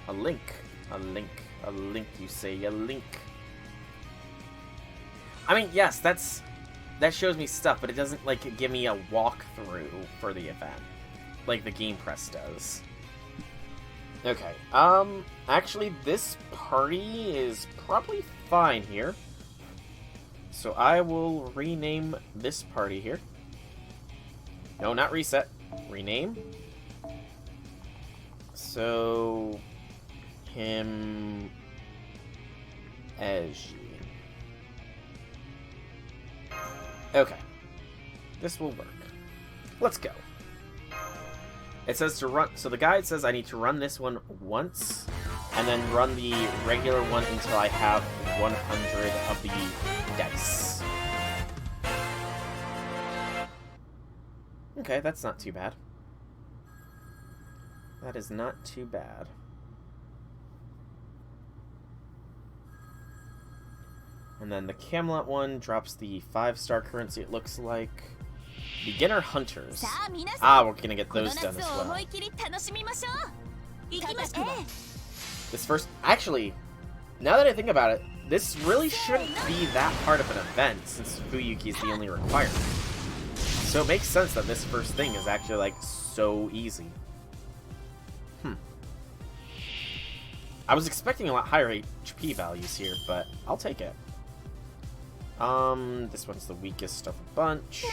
A link, you say, a link. I mean, yes, that shows me stuff, but it doesn't, like, give me a walkthrough for the event, like the Game Press does. Okay, actually, this party is probably fine here. So I will rename this party here. No, not reset. Rename. So, him as okay. This will work. Let's go. It says to run, so the guide says I need to run this one once, and then run the regular one until I have 100 of the dice. Okay, that's not too bad. That is not too bad. And then the Camelot one drops the 5-star currency, it looks like. Beginner Hunters. Ah, we're gonna get those done as well. This first... Actually, now that I think about it, this really shouldn't be that hard of an event, since Fuyuki is the only requirement. So it makes sense that this first thing is actually, like, so easy. I was expecting a lot higher HP values here, but I'll take it. This one's the weakest of the bunch.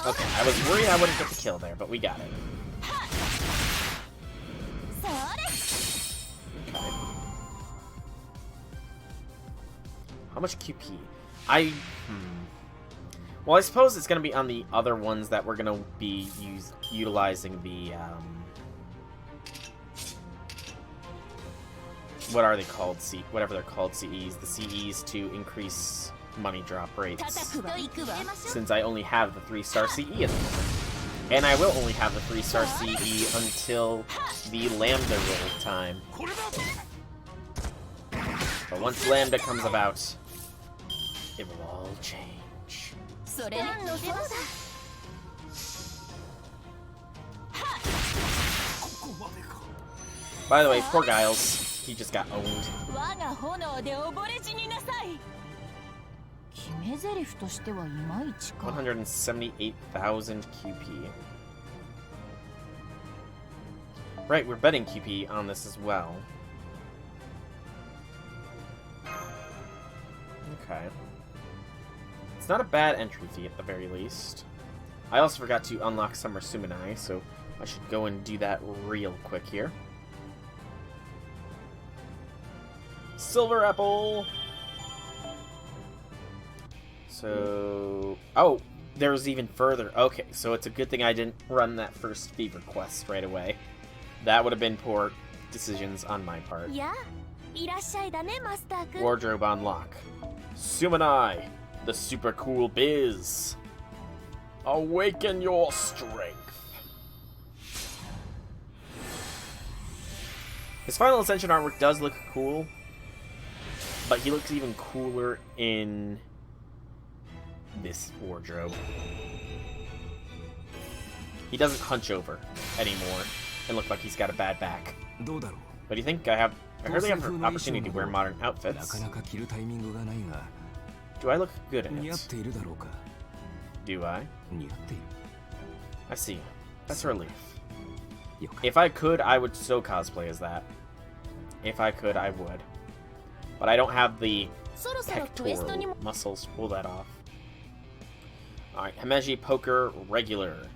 Okay, I was worried I wouldn't get the kill there, but we got it. Okay. How much QP? Well, I suppose it's going to be on the other ones that we're going to be utilizing the, what are they called? Whatever they're called, CEs. The CEs to increase money drop rates. Since I only have the 3-star CE at the moment. And I will only have the 3-star CE until the Lambda roll time. But once Lambda comes about, it will all change. By the way, poor Giles. He just got owned. 178,000 QP. Right, we're betting QP on this as well. Okay. It's not a bad entry fee at the very least. I also forgot to unlock Summer Suminai, so I should go and do that real quick here. Silver Apple! So... oh, there was even further. Okay, so it's a good thing I didn't run that first fever quest right away. That would have been poor decisions on my part. Wardrobe unlock. Suminai, the super cool biz. Awaken your strength. His Final Ascension artwork does look cool, but he looks even cooler in this wardrobe. He doesn't hunch over anymore and look like he's got a bad back. What do you think? I hardly have an opportunity to wear modern outfits. Do I look good in it? Do I? I see. That's a relief. If I could, I would so cosplay as that. If I could, I would. But I don't have the pectoral muscles to pull that off. Alright, Himeji Poker Regular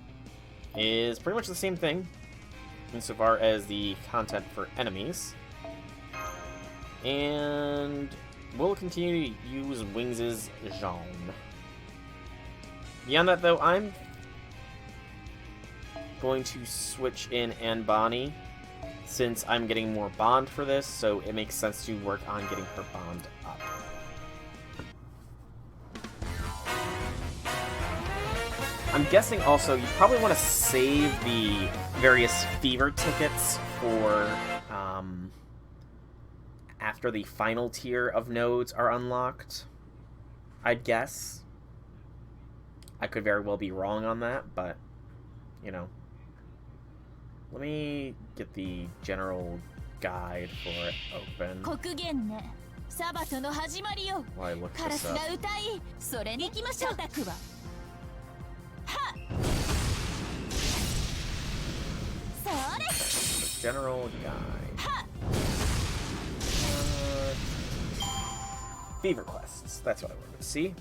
is pretty much the same thing insofar as the content for enemies. And we'll continue to use Wings' Jean. Beyond that, though, I'm going to switch in Anbani since I'm getting more bond for this, so it makes sense to work on getting her bond up. I'm guessing also you probably want to save the various fever tickets for after the final tier of nodes are unlocked. I'd guess. I could very well be wrong on that, but, you know. Let me get the general guide for it open while I look this up. The general guide. Fever quests. That's what I wanted to see.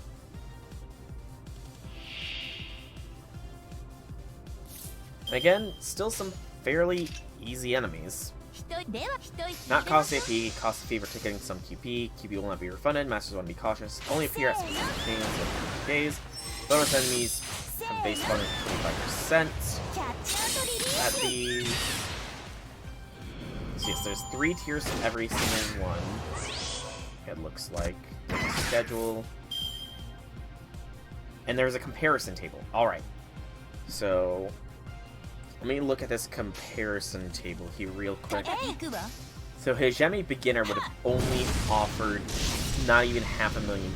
Again, still some fairly easy enemies. Not cost AP, cost fever ticketing some QP. QP will not be refunded. Masters want to be cautious. Only appear at specific games of days. Bonus enemies have base bonus 25%. At the... So yes, there's 3 tiers in every single one. It looks like. There's a schedule. And there's a comparison table. Alright. So... let me look at this comparison table here real quick. So Hijemi Beginner would have only offered not even 500,000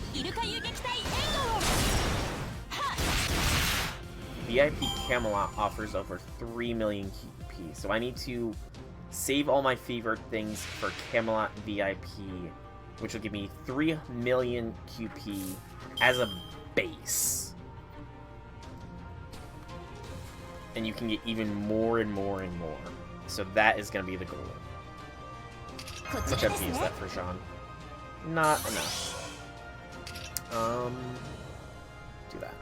VIP Camelot offers over 3 million QP. So I need to save all my fever things for Camelot VIP, which will give me 3 million QP as a base. And you can get even more and more and more. So that is going to be the goal. How much MP is that for Jean? Not enough. Do that.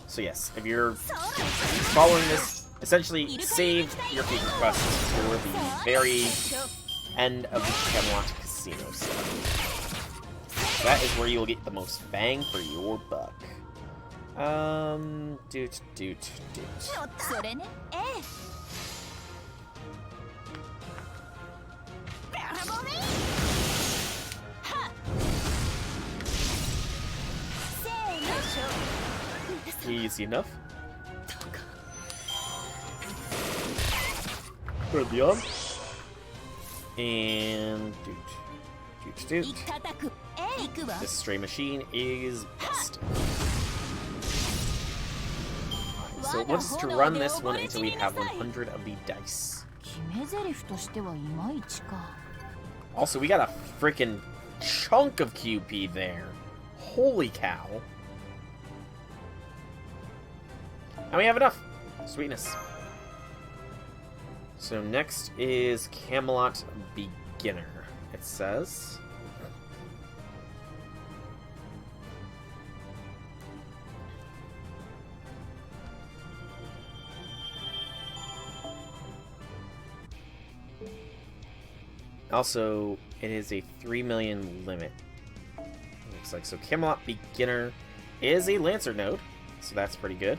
So yes, if you're following this, essentially save your fever quests for the very end of the Camelot Casino stuff. that is where you will get the most bang for your buck. Doot. それね。ええ。バラボメ。は。せーの。 Easy enough. Turn the on. And doot. This stray machine is busted. So we'll just run this one until we have 100 of the dice. 決め台詞としてはいまいちか。 Also, we got a freaking chunk of QP there. Holy cow. And we have enough. Sweetness. So next is Camelot Beginner, it says. Also, it is a 3 million limit. Looks like so. Camelot Beginner is a Lancer node, so that's pretty good.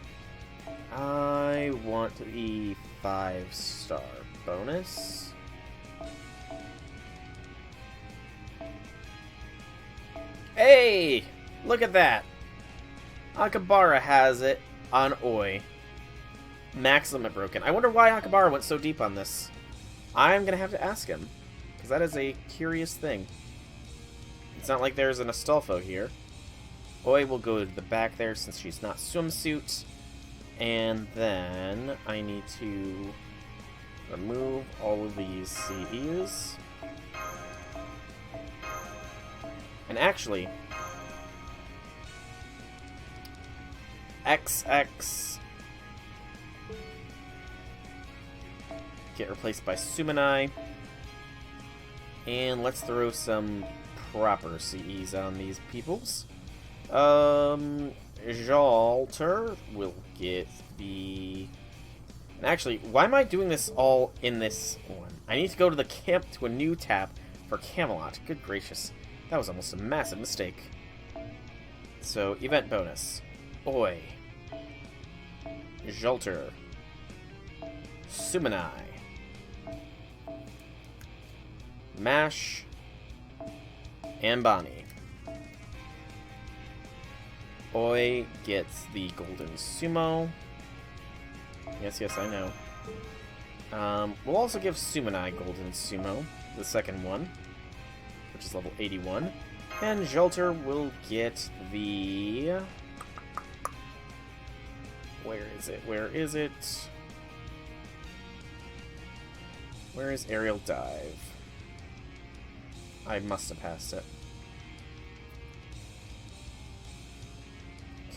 I want the 5-star bonus. Hey! Look at that! Akabara has it on Oi. Max limit broken. I wonder why Akabara went so deep on this. I'm gonna have to ask him, because that is a curious thing. It's not like there's an Astolfo here. Oi will go to the back there since she's not Swimsuit. And then I need to remove all of these CEs. And actually, XX get replaced by Sumanai. And let's throw some proper CEs on these peoples. Jalter will get the... And actually, why am I doing this all in this one? I need to go to the camp to a new tab for Camelot. Good gracious. That was almost a massive mistake. So, event bonus. Oi. Jalter. Sumanai. Mash. And Bonnie. Oi gets the Golden Sumo. Yes, I know. We'll also give Sumanai Golden Sumo, the second one, which is level 81. And Jalter will get the... Where is it? Where is Aerial Dive? I must have passed it.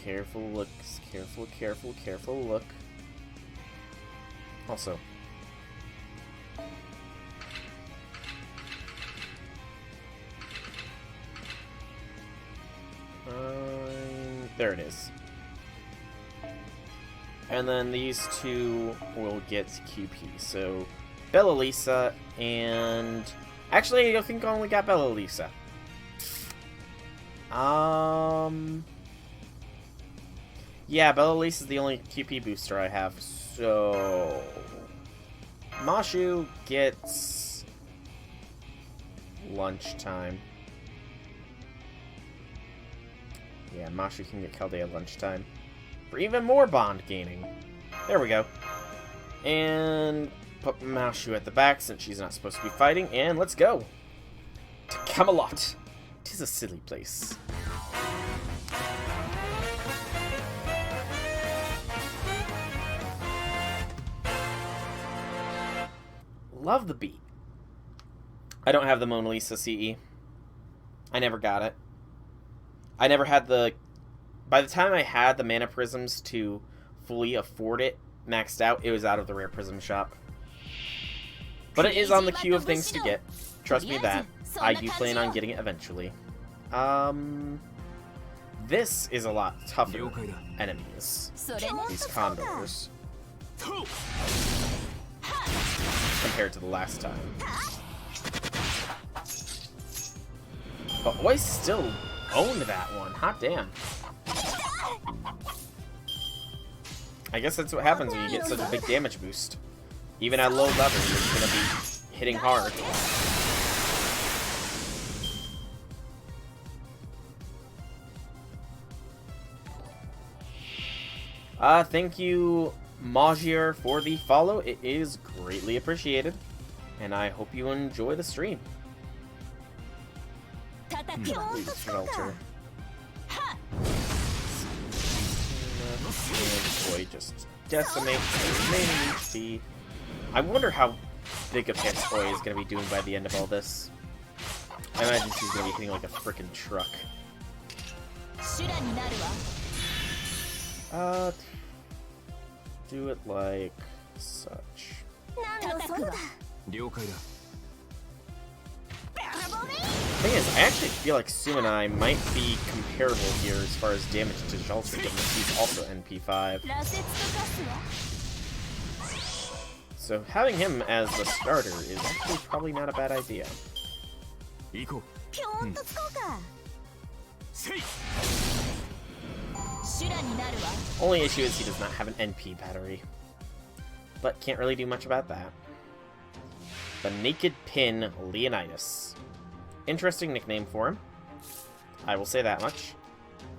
Careful looks, careful look. Also, there it is. And then these two will get QP. So, Bella Lisa and... Actually, I think I only got Bella Lisa. Yeah, Bella Lisa is the only QP booster I have, so... Mashu gets... lunchtime. Yeah, Mashu can get Chaldea lunchtime. For even more bond gaining. There we go. And put Mashu at the back since she's not supposed to be fighting, and let's go! To Camelot! 'Tis a silly place. Love the beat. I don't have the Mona Lisa CE. I never got it. I never had the... By the time I had the Mana Prisms to fully afford it, maxed out, it was out of the Rare Prism shop. But it is on the queue of things to get. Trust me that. I do plan on getting it eventually. This is a lot tougher enemies. These condors. Compared to the last time. But Oi's still owned that one. Hot damn. I guess that's what happens when you get such a big damage boost. Even at low level, you're gonna be hitting hard. Thank you, Magier, for the follow. It is greatly appreciated. And I hope you enjoy the stream. Shelter. Boy, just decimate the main HP. I wonder how big a pants Oi is going to be doing by the end of all this. I imagine she's going to be hitting like a frickin' truck. Do it like such. Thing is, I actually feel like Sumanai might be comparable here as far as damage to Jalter, given that he's also NP5. So having him as the starter is actually probably not a bad idea. Only issue is he does not have an NP battery. But can't really do much about that. The Naked Pin Leonidas. Interesting nickname for him. I will say that much.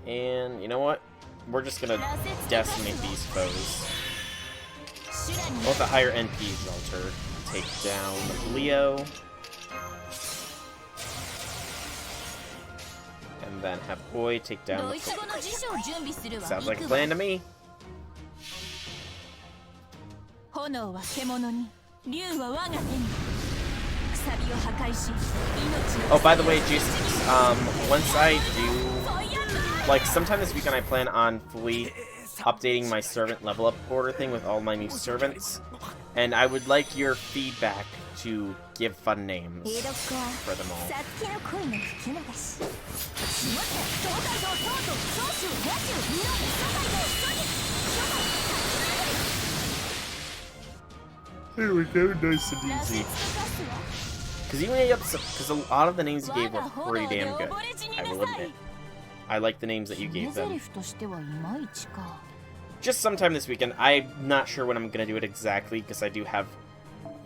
And you know what? We're just gonna decimate these foes. Both a higher NP Jalter take down Leo. And then have Oi take down the Poke. Sounds like a plan to me. Oh, by the way, just once I do, like, sometime this weekend I plan on fully updating my servant level up order thing with all my new servants, and I would like your feedback to give fun names for them all. There we go, nice and easy. Because a lot of the names you gave were pretty damn good, I will admit. I like the names that you gave them. Just sometime this weekend. I'm not sure when I'm going to do it exactly, because I do have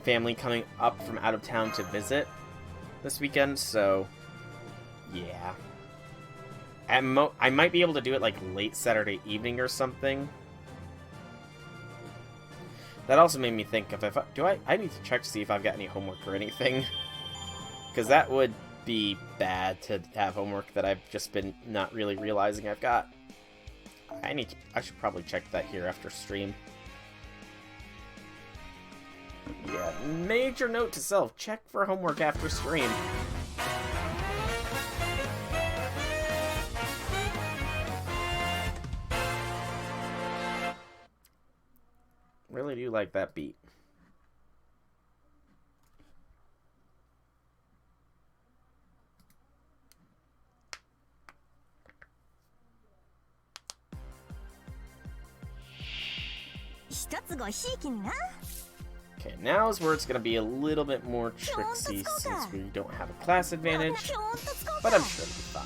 family coming up from out of town to visit this weekend, so yeah. I might be able to do it like late Saturday evening or something. That also made me think of I need to check to see if I've got any homework or anything. Because that would be bad to have homework that I've just been not really realizing I've got. I should probably check that here after stream. Yeah, major note to self, check for homework after stream. Really do like that beat. Okay, now is where it's going to be a little bit more tricksy since we don't have a class advantage, but I'm sure it'll be fine.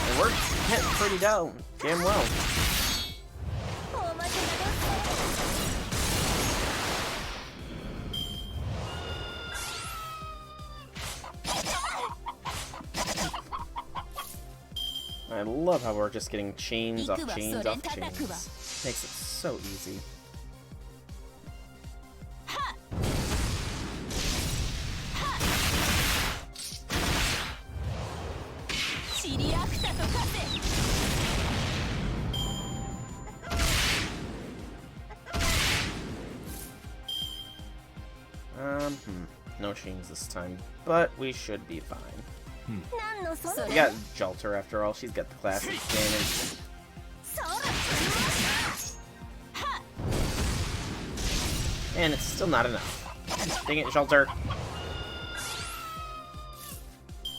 It works hit pretty damn well. I love how we're just getting chains off chains off chains. Makes it so easy. No chains this time, but we should be fine. We got Jalter after all, she's got the classic advantage. And it's still not enough. Dang it, Jalter.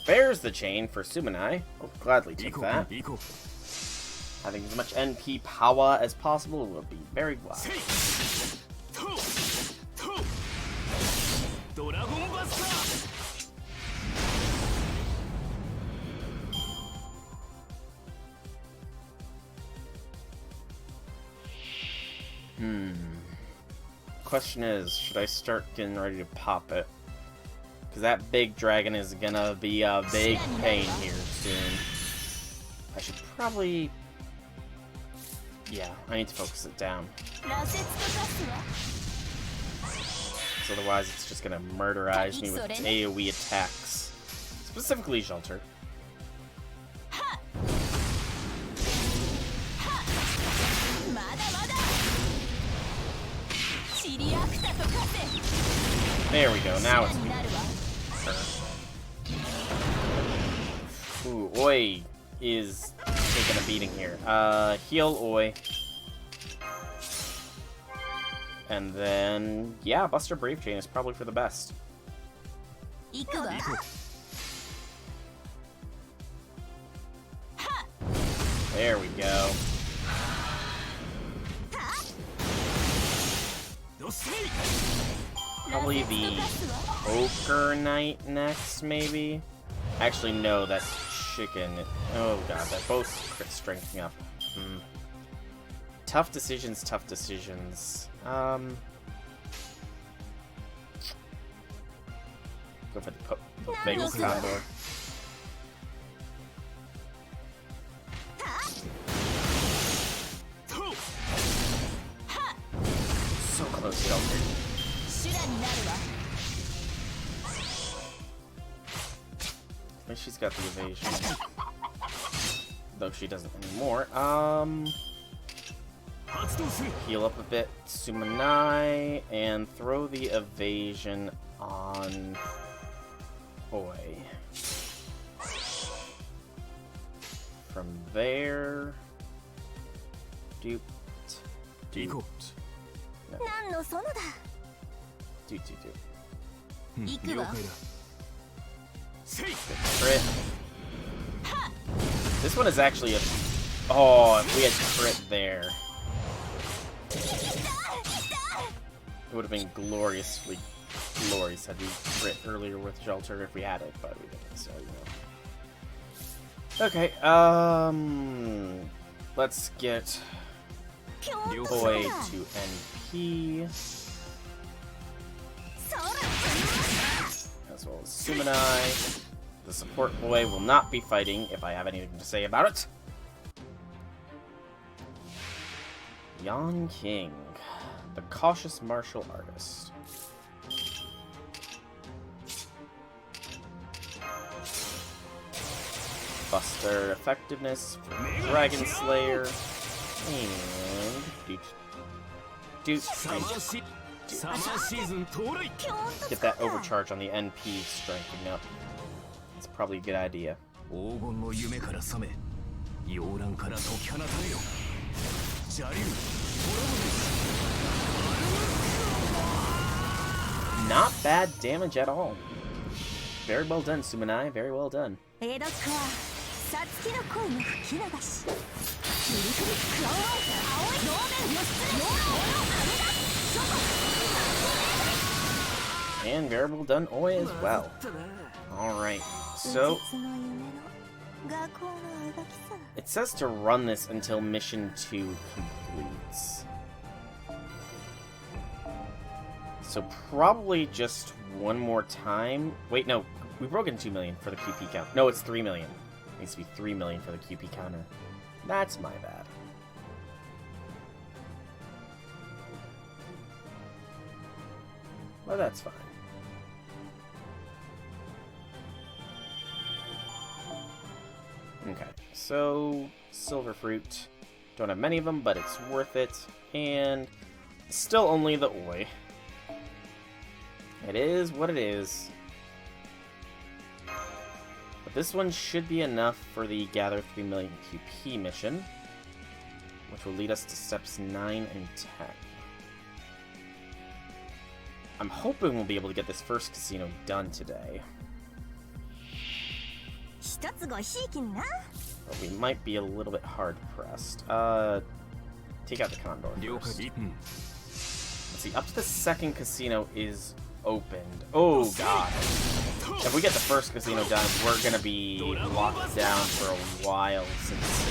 There's the chain for Sumanai. I'll gladly take that. Having as much NP power as possible will be very wise. Question is, should I start getting ready to pop it? Because that big dragon is gonna be a big pain here soon. I should probably... Yeah, I need to focus it down. So otherwise it's just gonna murderize me with its AoE attacks. Specifically Shelter. There we go, now it's weak. Ooh, Oi is taking a beating here. Heal Oi. And then, yeah, Buster Brave Chain is probably for the best. There we go. Probably the Poker Knight next, maybe? Actually, no, that's Chicken. Oh god, they're both crit strengthening up. Tough decisions, tough decisions. Go for the Vegas Condor. So close, Shelter. I think she's got the evasion. Though she doesn't anymore. Heal up a bit, Sumanai, and throw the evasion on Oi. From there... Duped. Duped. No. Crit. This one is actually a... Oh, if we had crit there... It would have been gloriously glorious had we crit earlier with Shelter if we had it, but we didn't, so, you know. Okay, let's get Oi to NP. As well as Sumanai. The support boy will not be fighting if I have anything to say about it. Yan King, the cautious martial artist. Buster effectiveness for Dragon Slayer. And get that overcharge on the NP strengthening up. It's probably a good idea. Not bad damage at all. Very well done, Sumanai. Very well done. And very well done, Oi, as well. Alright, so... It says to run this until Mission 2 completes. So probably just one more time. Wait, no. We broke in 2 million for the QP count. No, it's 3 million. It needs to be 3 million for the QP counter. That's my bad. Well, that's fine. Okay, so Silver Fruit. Don't have many of them, but it's worth it. And still only the Oi. It is what it is. But this one should be enough for the Gather 3 million QP mission, which will lead us to steps 9 and 10. I'm hoping we'll be able to get this first casino done today. But we might be a little bit hard pressed. Take out the Condor first. Let's see, up to the second casino is opened. Oh god. If we get the first casino done, we're gonna be locked down for a while since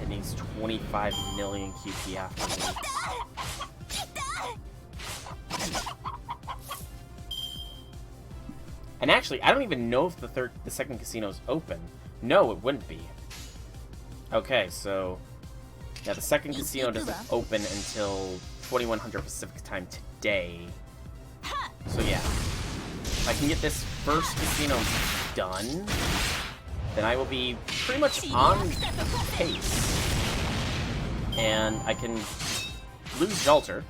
it needs 25 million QP after me. And actually, I don't even know if the second casino's open. No, it wouldn't be. Okay, so yeah, the second casino doesn't open until 2100 Pacific time today. So yeah, if I can get this first casino done, then I will be pretty much on pace. And I can lose Jalter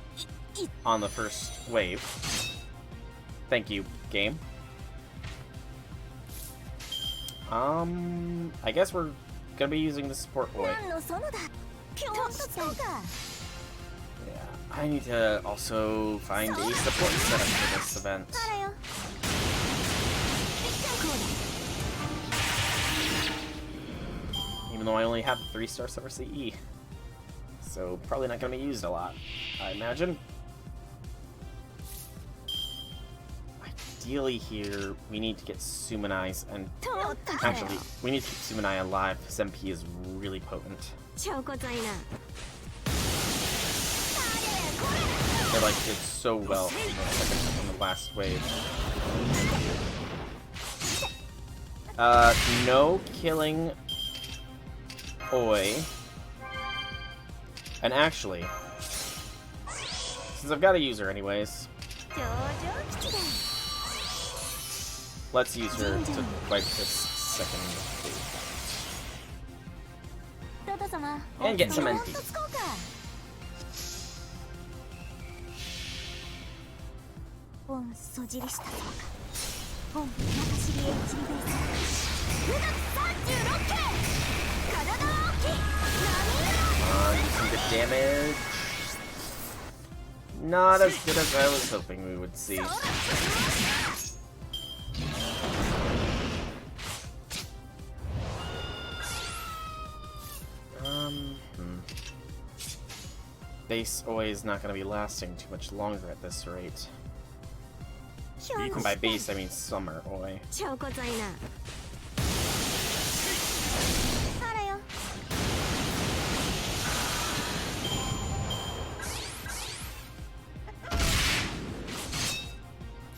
on the first wave. Thank you, game. I guess we're gonna be using the support Oi. Yeah, I need to also find a support setup for this event. Even though I only have 3-star Summer CE. So probably not gonna be used a lot, I imagine. Ideally here, we need to get Sumanai's and... Actually, we need to keep Sumanai alive because MP is really potent. They like did so well on the last wave. No killing Oi. And actually, since I've got to use her anyways, let's use her to wipe this second wave. And get some NP. Do some good damage. Not as good as I was hoping we would see. Base Oi is not going to be lasting too much longer at this rate. And by base, I mean Summer Oi.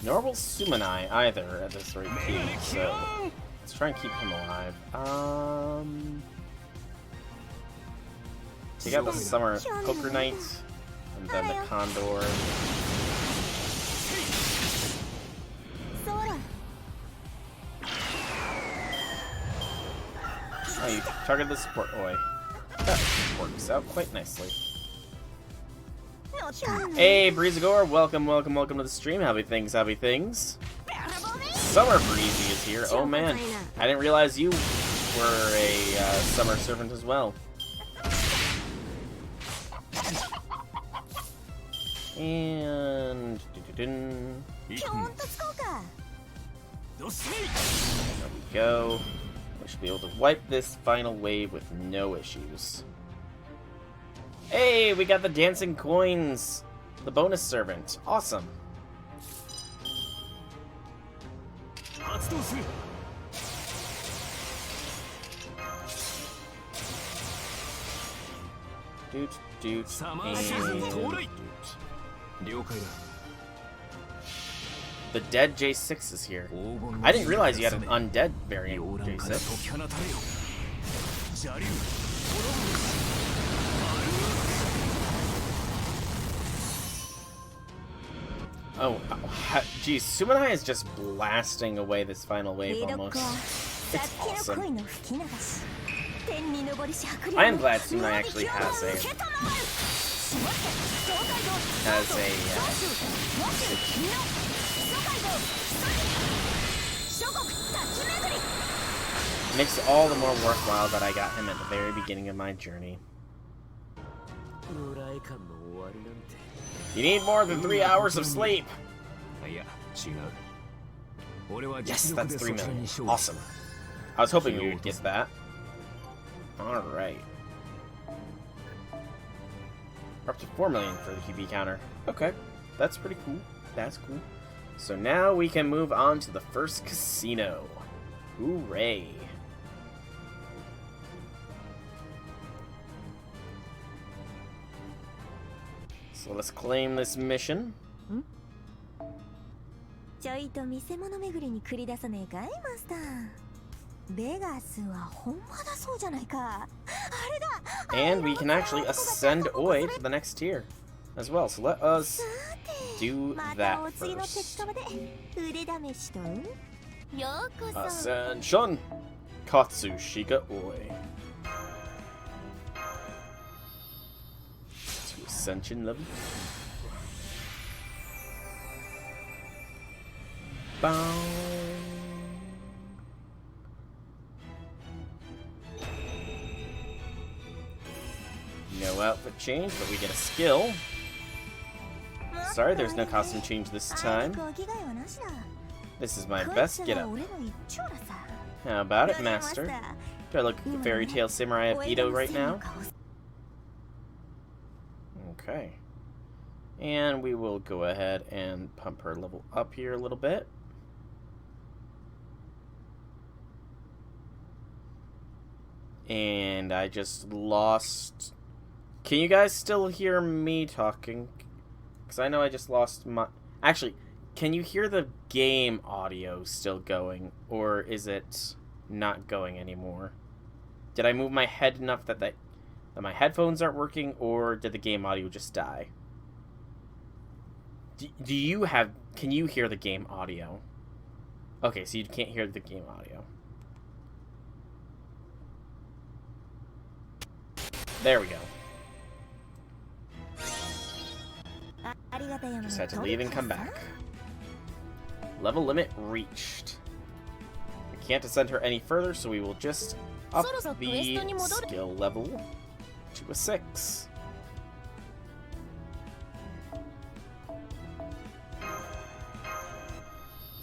Nor will Sumanai either at this rate too, so let's try and keep him alive. Take out the Summer Poker Knight, and then the Condor. Oh, you target the support Oi. That works out quite nicely. Hey, Breezagore, welcome to the stream. Happy things, happy things. Summer Breezy is here. Oh man, I didn't realize you were a Summer Servant as well. And... There we go. We should be able to wipe this final wave with no issues. Hey, we got the dancing coins! The bonus servant. Awesome. Doot, doot, and doot. The dead J6 is here. I didn't realize you had an undead variant J6. Oh, geez, Sumanai is just blasting away this final wave almost. It's awesome. I am glad Sumanai actually has makes it all the more worthwhile that I got him at the very beginning of my journey. You need more than 3 hours of sleep! Yes, that's 3 million. Awesome. I was hoping we would get that. Alright. We're up to 4 million for the QB counter. Okay, that's pretty cool. That's cool. So now we can move on to the first casino. Hooray. So let's claim this mission. ちょいと見せ物巡りに繰り出さねえかいマスター。ベガスは本場だそうじゃないか。あれだ。 And we can actually ascend Oi to the next tier as well. So let us do ま that たお次の鉄 first. 壁で腕試しと。ようこそ。 Ascension Katsushika Oi. To Ascension level. Bow. No outfit change, but we get a skill. Sorry, there's no costume change this time. This is my best getup. How about it, Master? Do I look like the fairy tale samurai of Edo right now? Okay. And we will go ahead and pump her level up here a little bit. And I just lost... Can you guys still hear me talking? Because I know I just lost my... Actually, can you hear the game audio still going? Or is it not going anymore? Did I move my head enough that my headphones aren't working? Or did the game audio just die? Do you have... Can you hear the game audio? Okay, so you can't hear the game audio. There we go. Just had to leave and come back. Level limit reached. We can't ascend her any further, so we will just up the skill level to a 6.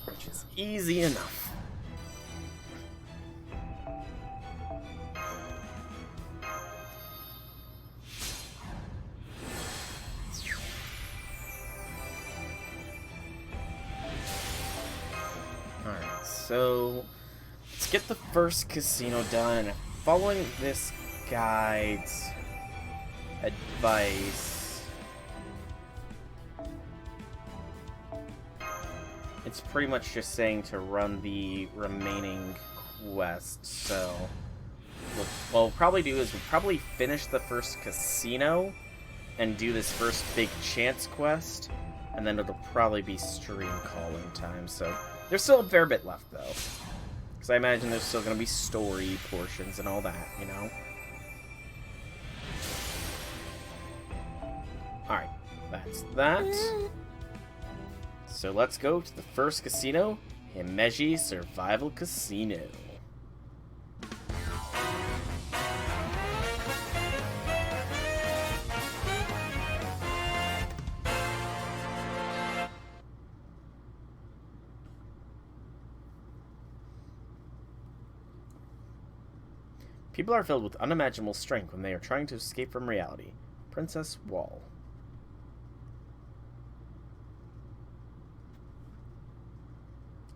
Which is easy enough. So, let's get the first casino done. And following this guide's advice, it's pretty much just saying to run the remaining quests. So, what we'll probably do is we'll probably finish the first casino and do this first big chance quest, and then it'll probably be stream calling time. So. There's still a fair bit left, though. Because I imagine there's still going to be story portions and all that, you know? Alright, that's that. So let's go to the first casino, Himeji Survival Casino. People are filled with unimaginable strength when they are trying to escape from reality. Princess Wall.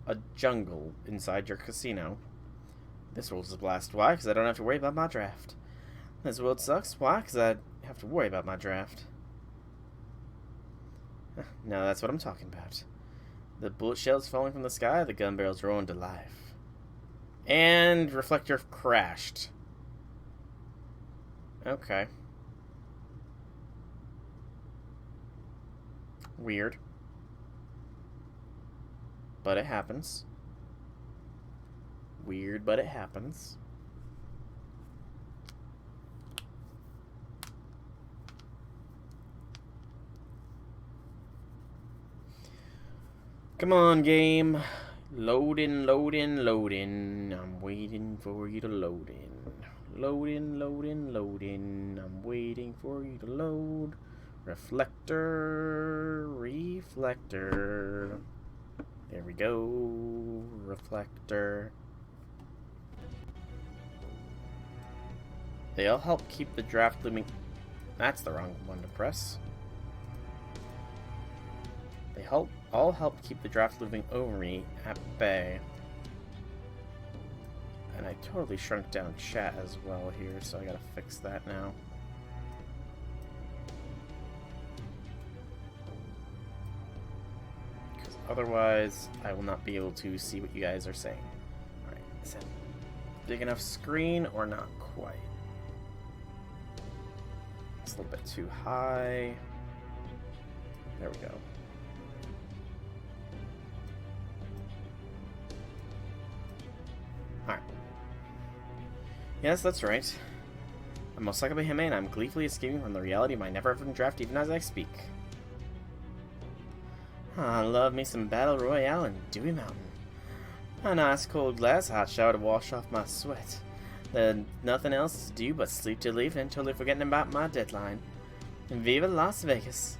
A jungle inside your casino. This world is a blast. Why? Because I don't have to worry about my draft. This world sucks. Why? Because I have to worry about my draft. No, that's what I'm talking about. The bullet shells falling from the sky, the gun barrels rolling to life. And reflector crashed. Okay. Weird. But it happens. Weird, but it happens. Come on, game. Loading, loading, loading. I'm waiting for you to load in. Loading, loading, loading. I'm waiting for you to load. Reflector, reflector. There we go. Reflector. They all help keep the draft looming. That's the wrong one to press. They all help keep the draft looming over me at bay. And I totally shrunk down chat as well here, so I gotta fix that now. Because otherwise, I will not be able to see what you guys are saying. Alright, is that big enough screen or not quite? It's a little bit too high. There we go. Alright. Yes, that's right. I'm Osaka Hime, and I'm gleefully escaping from the reality of my never-ending draft even as I speak. I love me some Battle Royale in Dewey Mountain. A nice cold glass hot shower to wash off my sweat. Then nothing else to do but sleep till evening, totally forgetting about my deadline. And viva Las Vegas.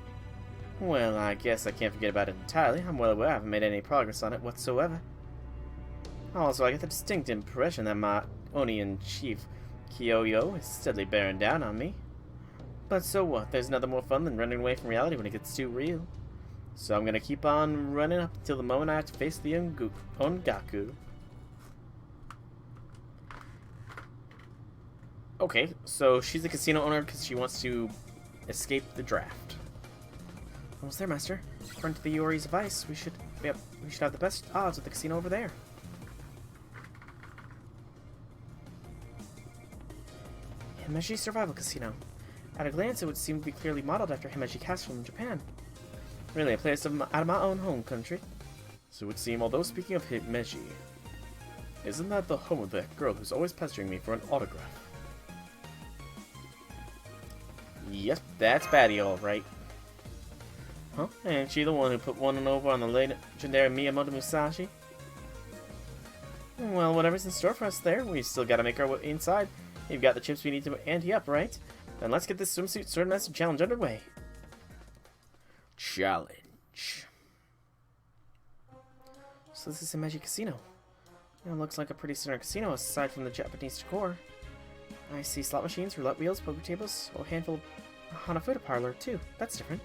Well, I guess I can't forget about it entirely. I'm well aware I haven't made any progress on it whatsoever. Also, I get the distinct impression that my Oni-in-Chief, Kyoyo, is steadily bearing down on me. But so what? There's nothing more fun than running away from reality when it gets too real. So I'm gonna keep on running up until the moment I have to face the Ongaku. Okay, so she's a casino owner because she wants to escape the draft. Almost there, Master. According to the Yori's advice, we should have the best odds at the casino over there. Himeji Survival Casino. At a glance, it would seem to be clearly modeled after Himeji Castle in Japan. Really, a place out of my own home country. So it would seem, although speaking of Himeji, isn't that the home of that girl who's always pestering me for an autograph? Yep, that's Batty, alright. Huh? Ain't she the one who put one over on the legendary Miyamoto Musashi? Well, whatever's in store for us there, we still gotta make our way inside. You've got the chips we need to ante up, right? Then let's get this swimsuit swordmaster challenge underway. Challenge. So this is a Himeji Casino. It looks like a pretty standard casino aside from the Japanese decor. I see slot machines, roulette wheels, poker tables, a handful of Hanafuda parlor too. That's different.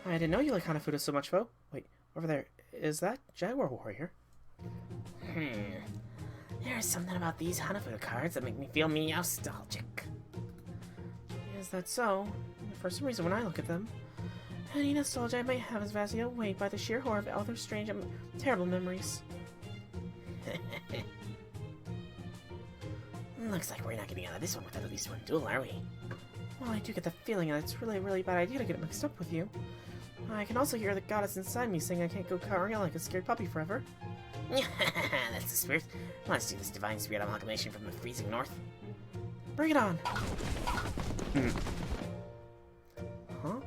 I didn't know you like Hanafuda so much, Fo. Wait, over there. Is that Jaguar Warrior? There's something about these Hanafuda cards that make me feel nostalgic. Is that so? For some reason, when I look at them, any nostalgia I might have is vastly outweighed by the sheer horror of all their strange and terrible memories. Looks like we're not getting out of this one without at least one duel, are we? Well, I do get the feeling that it's really, really bad idea to get mixed up with you. I can also hear the goddess inside me saying I can't go cowering like a scared puppy forever. That's the spirit. Let's do this divine spirit amalgamation from the freezing north. Bring it on! Huh?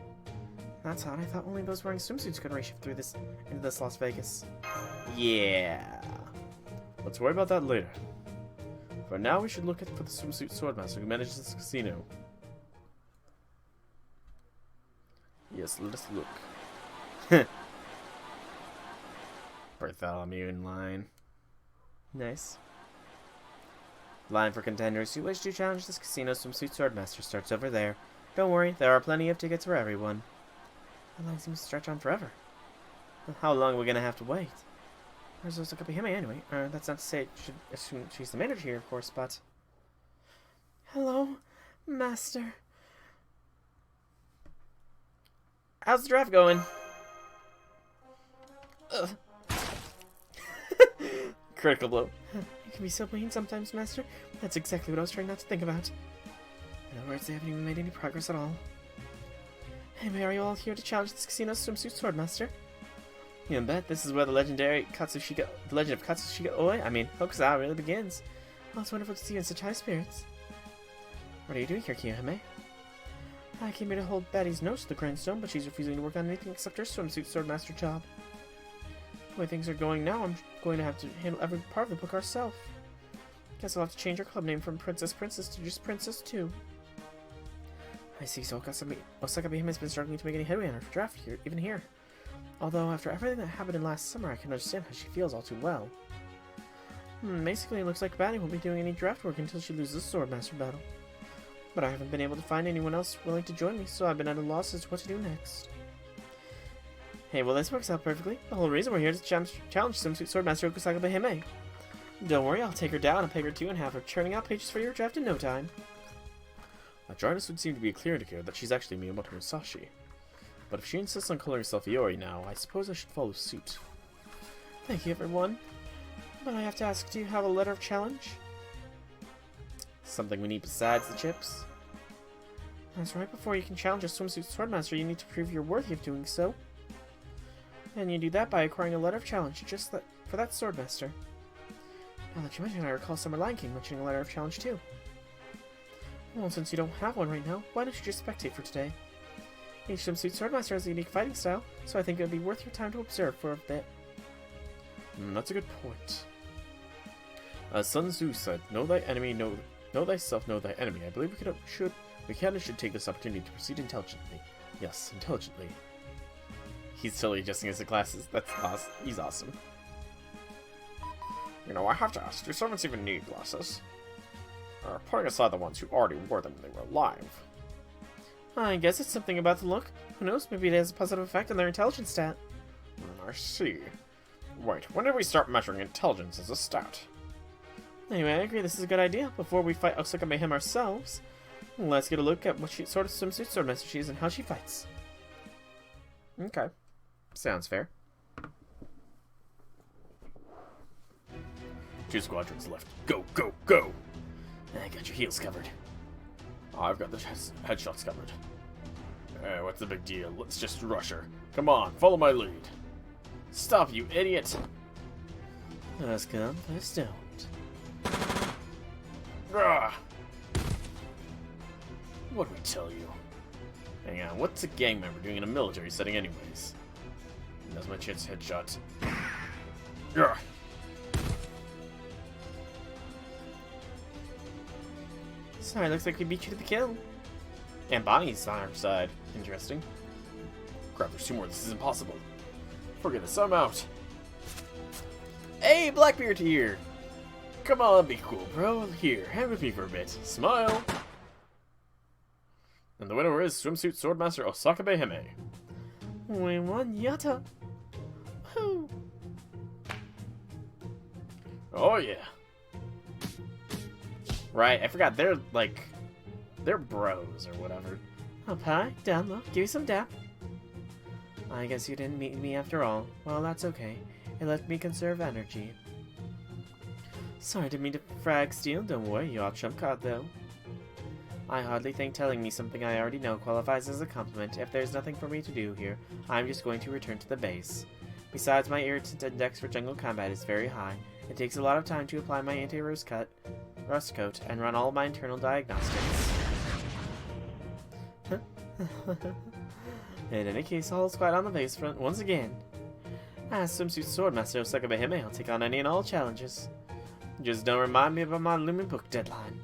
That's odd. I thought only those wearing swimsuits could race through this into this Las Vegas. Yeah. Let's worry about that later. For now, we should look for the swimsuit swordmaster who manages this casino. Yes, let us look. Bartholomew in line. Nice. Line for contenders who wish to challenge this casino swimsuit swordmaster starts over there. Don't worry, there are plenty of tickets for everyone. The line seems to stretch on forever. How long are we gonna have to wait? Where's Osaka Hime anyway? That's not to say I should assume she's the manager here, of course, but... Hello, Master. How's the draft going? Critical blow. You can be so mean sometimes, Master. That's exactly what I was trying not to think about. In other words, they haven't even made any progress at all. Anyway, are you all here to challenge this casino's swimsuit swordmaster? You bet this is where the legend of Katsushika Hokusai really begins. Oh, it's wonderful to see you in such high spirits. What are you doing here, Kiyohime? I came here to hold Batty's nose to the grindstone, but she's refusing to work on anything except her swimsuit swordmaster job. The way things are going now, I'm going to have to handle every part of the book ourselves. Guess I'll have to change our club name from Princess to just Princess 2. I see, so Osaka Hime's been struggling to make any headway on her draft here, even here. Although, after everything that happened in last summer, I can understand how she feels all too well. Basically, it looks like Batty won't be doing any draft work until she loses the Swordmaster battle. but I haven't been able to find anyone else willing to join me, so I've been at a loss as to what to do next. Hey, well this works out perfectly. The whole reason we're here is to challenge Swimsuit Swordmaster Okusaka Behime. Don't worry, I'll take her down a peg or two and have her churning out pages for your draft in no time. That dryness would seem to be a clear indicator that she's actually Miyamoto Musashi. But if she insists on calling herself Iori now, I suppose I should follow suit. Thank you, everyone. But I have to ask, do you have a letter of challenge? Something we need besides the chips? That's right, before you can challenge a Swimsuit Swordmaster, you need to prove you're worthy of doing so. And you do that by acquiring a letter of challenge, just for that Swordmaster. Now that you mention it, I recall Summer Lion King mentioning a letter of challenge too. Well, since you don't have one right now, why don't you just spectate for today? Each Swimsuit Swordmaster has a unique fighting style, so I think it would be worth your time to observe for a bit. That's a good point. As Sun Tzu said, know thyself, know thy enemy. I believe we can and should take this opportunity to proceed intelligently. Yes, intelligently. He's totally adjusting his glasses. That's awesome. He's awesome. You know, I have to ask, do servants even need glasses? Putting aside the ones who already wore them when they were alive. I guess it's something about the look. Who knows, maybe it has a positive effect on their intelligence stat. I see. Wait, when did we start measuring intelligence as a stat? Anyway, I agree this is a good idea. Before we fight Osaka Mayhem ourselves, let's get a look at what sort of swimsuit swordmaster she is and how she fights. Okay. Sounds fair. 2 squadrons left. Go, go, go! I got your heels covered. I've got the headshots covered. What's the big deal? Let's just rush her. Come on, follow my lead. Stop, you idiot! First come, first don't. Ah! What'd we tell you? Hang on, what's a gang member doing in a military setting anyways? That's my chance headshot. Ah! Sorry, looks like we beat you to the kill. And Bonnie's on our side. Interesting. Crap, there's 2 more. This is impossible. Forget this, I'm out. Hey, Blackbeard here! Come on, be cool, bro. Here, hang with me for a bit. Smile! And the winner is Swimsuit Swordmaster Osaka Behime. We won, yatta! Woo! Oh yeah. Right, I forgot, they're bros or whatever. Up high, down low, give you some dap. I guess you didn't meet me after all. Well, that's okay. It let me conserve energy. Sorry, didn't mean to frag steal. Don't worry, you all trump card though. I hardly think telling me something I already know qualifies as a compliment. If there's nothing for me to do here, I'm just going to return to the base. Besides, my irritant index for jungle combat is very high. It takes a lot of time to apply my anti-rust coat and run all my internal diagnostics. In any case, all's quiet on the base front once again. As Swimsuit Swordmaster Osaka Behime, I'll take on any and all challenges. Just don't remind me about my looming book deadline.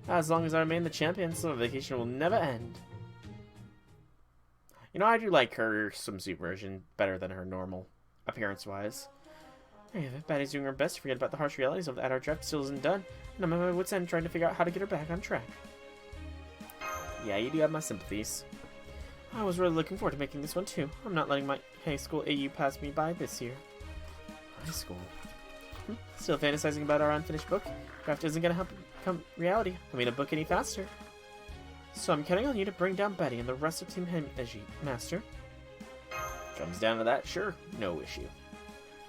As long as I remain the champion, summer vacation will never end. You know, I do like her swimsuit version better than her normal, appearance-wise. There you have it. Batty's doing her best to forget about the harsh realities of that our draft still isn't done, and I'm at my wit's end trying to figure out how to get her back on track. Yeah, you do have my sympathies. I was really looking forward to making this one too. I'm not letting my high school AU pass me by this year. High school? Still fantasizing about our unfinished book. Draft isn't gonna become reality. I mean, a book any faster. So I'm counting on you to bring down Betty and the rest of Team Himeji, Master. Comes down to that, sure, no issue.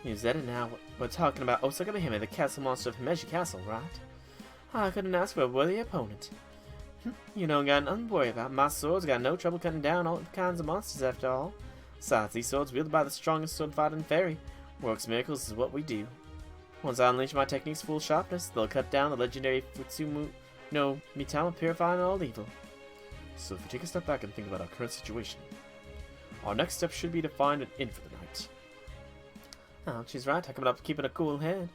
You said it now. We're talking about Osaka Behime, the castle monster of Himeji Castle, right? I couldn't ask for a worthy opponent. You don't got nothing to worry about. My sword's got no trouble cutting down all kinds of monsters after all. Besides, these swords wielded by the strongest sword fighting fairy. Works miracles is what we do. Once I unleash my technique's full sharpness, they'll cut down the legendary Futsumu no Mitama, purifying all evil. So if we take a step back and think about our current situation, our next step should be to find an inn for the night. Oh, she's right, talking about keeping a cool head.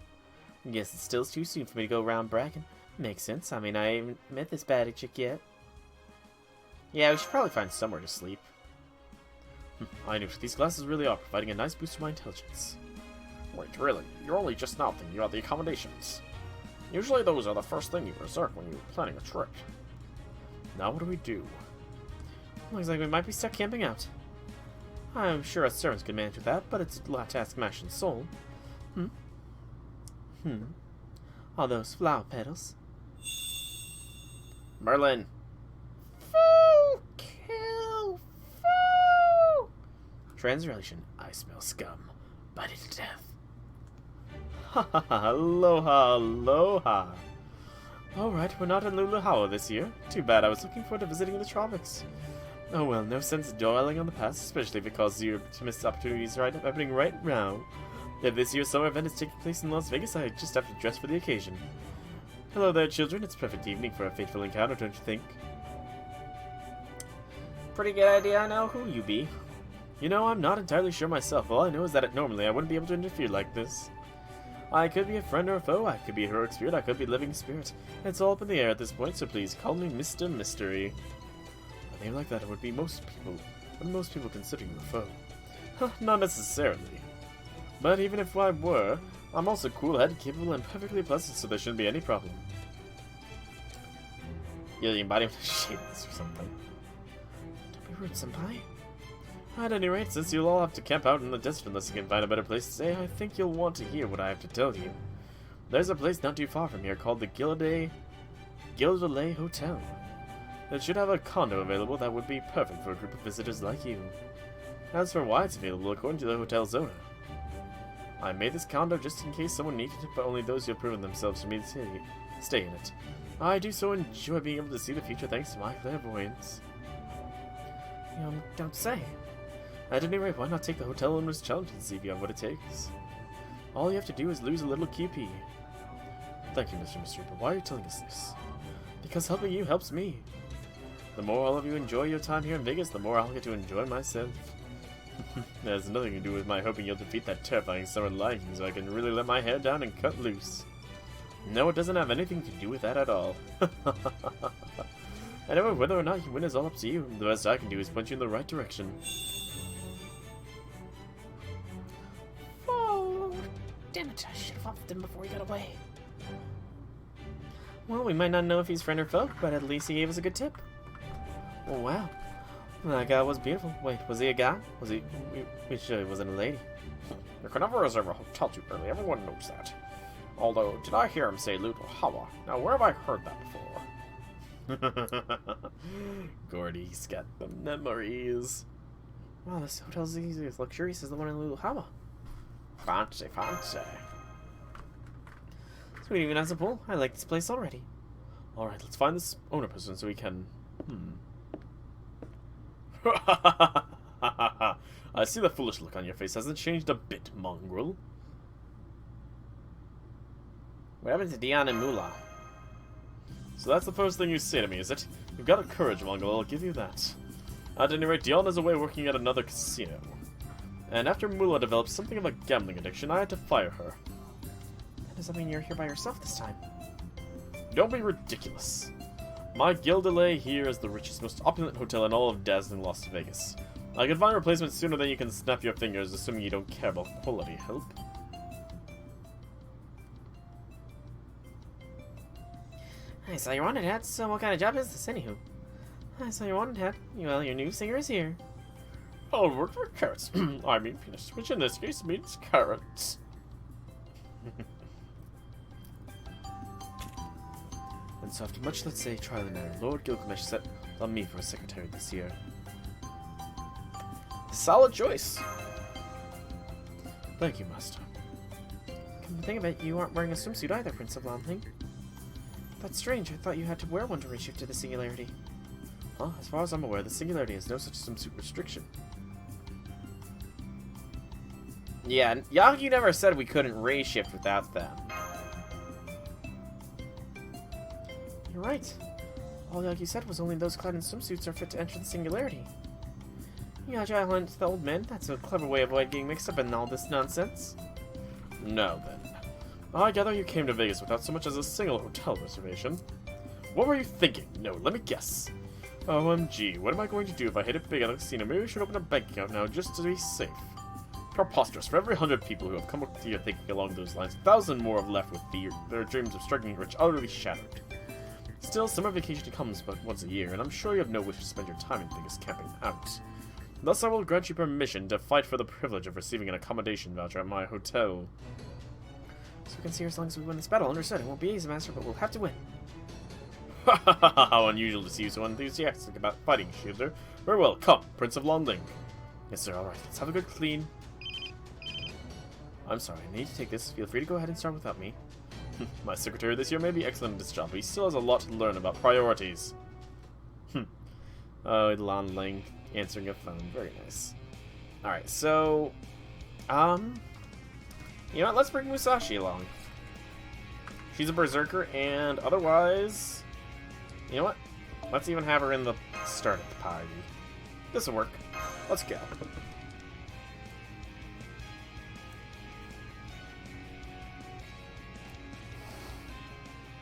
Guess it's still too soon for me to go around bragging. Makes sense. I mean, I haven't met this baddie chick yet. Yeah, we should probably find somewhere to sleep. I know, these glasses really are providing a nice boost to my intelligence. Wait, really? You're only just now thinking about the accommodations. Usually those are the first thing you reserve when you're planning a trip. Now what do we do? Looks like we might be stuck camping out. I'm sure us servants could manage with that, but it's a lot to ask Mash and Soul. All those flower petals. Merlin. Fool! Kill! Fool! Translation, I smell scum. Bite it to death. Ha ha ha, aloha, aloha. Alright, we're not in Luluhawa this year. Too bad, I was looking forward to visiting the tropics. Oh well, no sense dwelling on the past, especially if it causes you to miss opportunities happening right now. If this year's summer event is taking place in Las Vegas, I just have to dress for the occasion. Hello there, children. It's a perfect evening for a fateful encounter, don't you think? Pretty good idea, I know who you be. You know, I'm not entirely sure myself. All I know is that normally I wouldn't be able to interfere like this. I could be a friend or a foe, I could be a heroic spirit, I could be a living spirit. It's all up in the air at this point, so please call me Mr. Mystery. A name like that would most people consider you a foe. Huh, not necessarily. But even if I were, I'm also cool-headed, capable, and perfectly pleasant, so there shouldn't be any problem. Yeah, you might even shade this or something. Don't be rude, senpai. At any rate, since you'll all have to camp out in the desert unless you can find a better place to stay, I think you'll want to hear what I have to tell you. There's a place not too far from here called the Gildalay Hotel. It should have a condo available that would be perfect for a group of visitors like you. As for why it's available, according to the hotel's owner, I made this condo just in case someone needed it, but only those who have proven themselves to me to stay in it. I do so enjoy being able to see the future thanks to my clairvoyance. Don't say. At any rate, why not take the hotel owner's challenge and see if you have what it takes? All you have to do is lose a little QP. Thank you, Mr. Mystery, but why are you telling us this? Because helping you helps me. The more all of you enjoy your time here in Vegas, the more I'll get to enjoy myself. That has nothing to do with my hoping you'll defeat that terrifying summer Lion King so I can really let my hair down and cut loose. No, it doesn't have anything to do with that at all. Anyway, whether or not you win is all up to you. The best I can do is point you in the right direction. Oh, damn it, I should have offed him before he got away. Well, we might not know if he's friend or foe, but at least he gave us a good tip. Oh, wow. That guy was beautiful. Wait, was he a guy? Was he... We sure he wasn't a lady. You can never reserve a hotel too early, everyone knows that. Although, did I hear him say Luluhawa? Now, where have I heard that before? Gordy's got the memories. Wow, this hotel's as luxurious as the one in Luluhawa. Fancy, fancy. Sweet, even has a pool. I like this place already. Alright, let's find this owner person so we can... I see the foolish look on your face hasn't changed a bit, mongrel. What happened to Dion and Mula? So that's the first thing you say to me, is it? You've got a courage, mongrel, I'll give you that. At any rate, Dion is away working at another casino. And after Mula developed something of a gambling addiction, I had to fire her. Does that mean you're here by yourself this time? Don't be ridiculous. My Gildalay here is the richest, most opulent hotel in all of dazzling Las Vegas. I can find replacements sooner than you can snap your fingers, assuming you don't care about quality help. I saw you wanted hat, so what kind of job is this, anywho? I saw you wanted hat. Well, your new singer is here. I'll work for carrots. I mean penis, which in this case means carrots. And so after much, let's say, trial and error, Lord Gilgamesh set on me for a secretary this year. Solid choice. Thank you, Master. Come to think of it, you aren't wearing a swimsuit either, Prince of Lanling. That's strange. I thought you had to wear one to reshift to the Singularity. Huh? As far as I'm aware, the Singularity has no such swimsuit restriction. Yeah, Yagi never said we couldn't raise shift without them. You're right. All Yagi said was only those clad in swimsuits are fit to enter the Singularity. Yeah, Giant the old man. That's a clever way of avoiding getting mixed up in all this nonsense. Now then. I gather you came to Vegas without so much as a single hotel reservation. What were you thinking? No, let me guess. OMG, what am I going to do if I hit it big at the casino? Maybe we should open a bank account now just to be safe. Preposterous. For every 100 people who have come up to you thinking along those lines, 1,000 more have left with their dreams of striking rich utterly shattered. Still, summer vacation comes but once a year, and I'm sure you have no wish to spend your time in things camping out. Thus, I will grant you permission to fight for the privilege of receiving an accommodation voucher at my hotel. So we can see her as long as we win this battle. Understood. It won't be easy, Master, but we'll have to win. How unusual to see you so enthusiastic about fighting, Shielder. Very well, come, Prince of Longling. Yes, sir, alright, let's have a good clean. I'm sorry, I need to take this. Feel free to go ahead and start without me. My secretary this year may be excellent at his job, but he still has a lot to learn about priorities. Oh, Longling answering a phone. Very nice. Alright, so... You know what, let's bring Musashi along. She's a berserker, and otherwise... You know what? Let's even have her in the start of the party. This'll work. Let's go.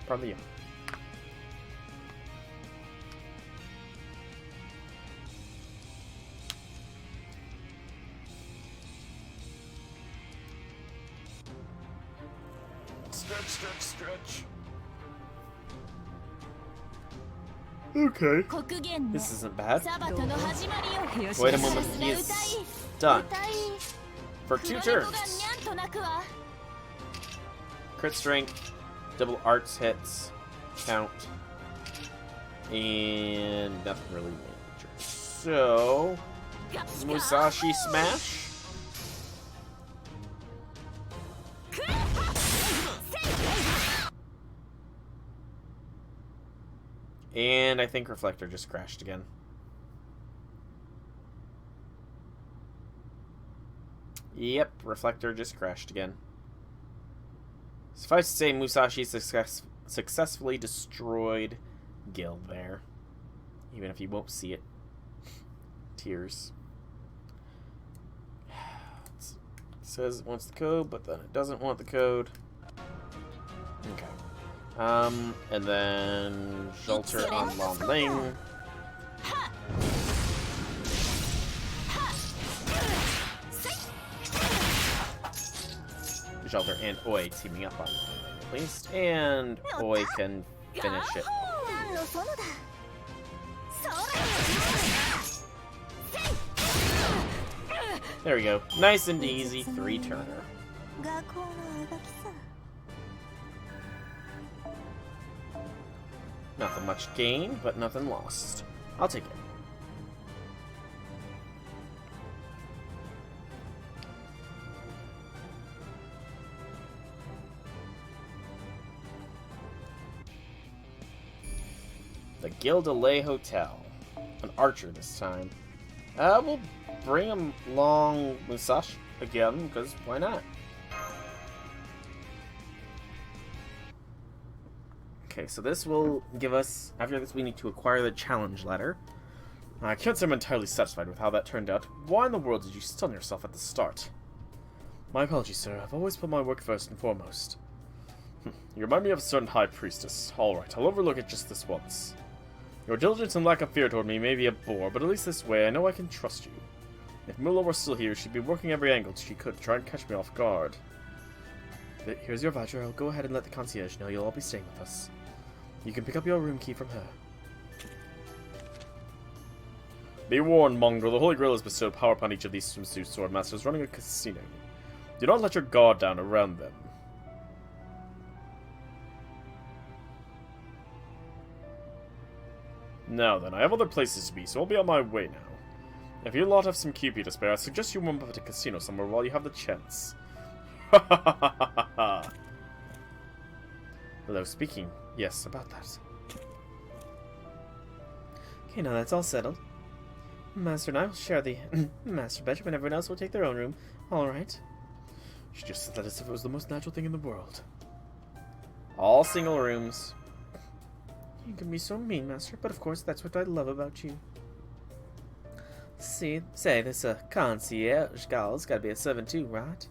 Probably yeah. Stretch, stretch, stretch. Okay. This isn't bad. Wait a moment, he is done. For 2 turns. Crit strength, double arts hits, count, and nothing really major. So, Musashi smash. And I think Reflector just crashed again. Yep, Reflector just crashed again. Suffice to say, Musashi successfully destroyed Gil there. Even if you won't see it. Tears. It says it wants the code, but then it doesn't want the code. Okay. And then Shelter on Longling. Shelter and Oi teaming up on Longling at least. And Oi can finish it. There we go. Nice and easy 3-turner. Nothing much gained, but nothing lost. I'll take it. The Gildelay Hotel. An archer this time. We'll bring him along Musashi again, because why not? Okay, so this will give us... After this, we need to acquire the challenge letter. I can't say I'm entirely satisfied with how that turned out. Why in the world did you stun yourself at the start? My apologies, sir. I've always put my work first and foremost. You remind me of a certain high priestess. Alright, I'll overlook it just this once. Your diligence and lack of fear toward me may be a bore, but at least this way I know I can trust you. If Mula were still here, she'd be working every angle she could to try and catch me off guard. But here's your voucher. I'll go ahead and let the concierge know you'll all be staying with us. You can pick up your room key from her. Be warned, Mongrel. The Holy Grail has bestowed power upon each of these swimsuit swordmasters running a casino. Do not let your guard down around them. Now then, I have other places to be, so I'll be on my way now. If you lot have some QP to spare, I suggest you warm up at a casino somewhere while you have the chance. Hello, speaking. Yes, about that. Okay, now that's all settled. Master and I will share the master bedroom, and everyone else will take their own room. Alright. She just said that as if it was the most natural thing in the world. All single rooms. You can be so mean, Master, but of course that's what I love about you. Say, this concierge gal's gotta be a 7 too, right?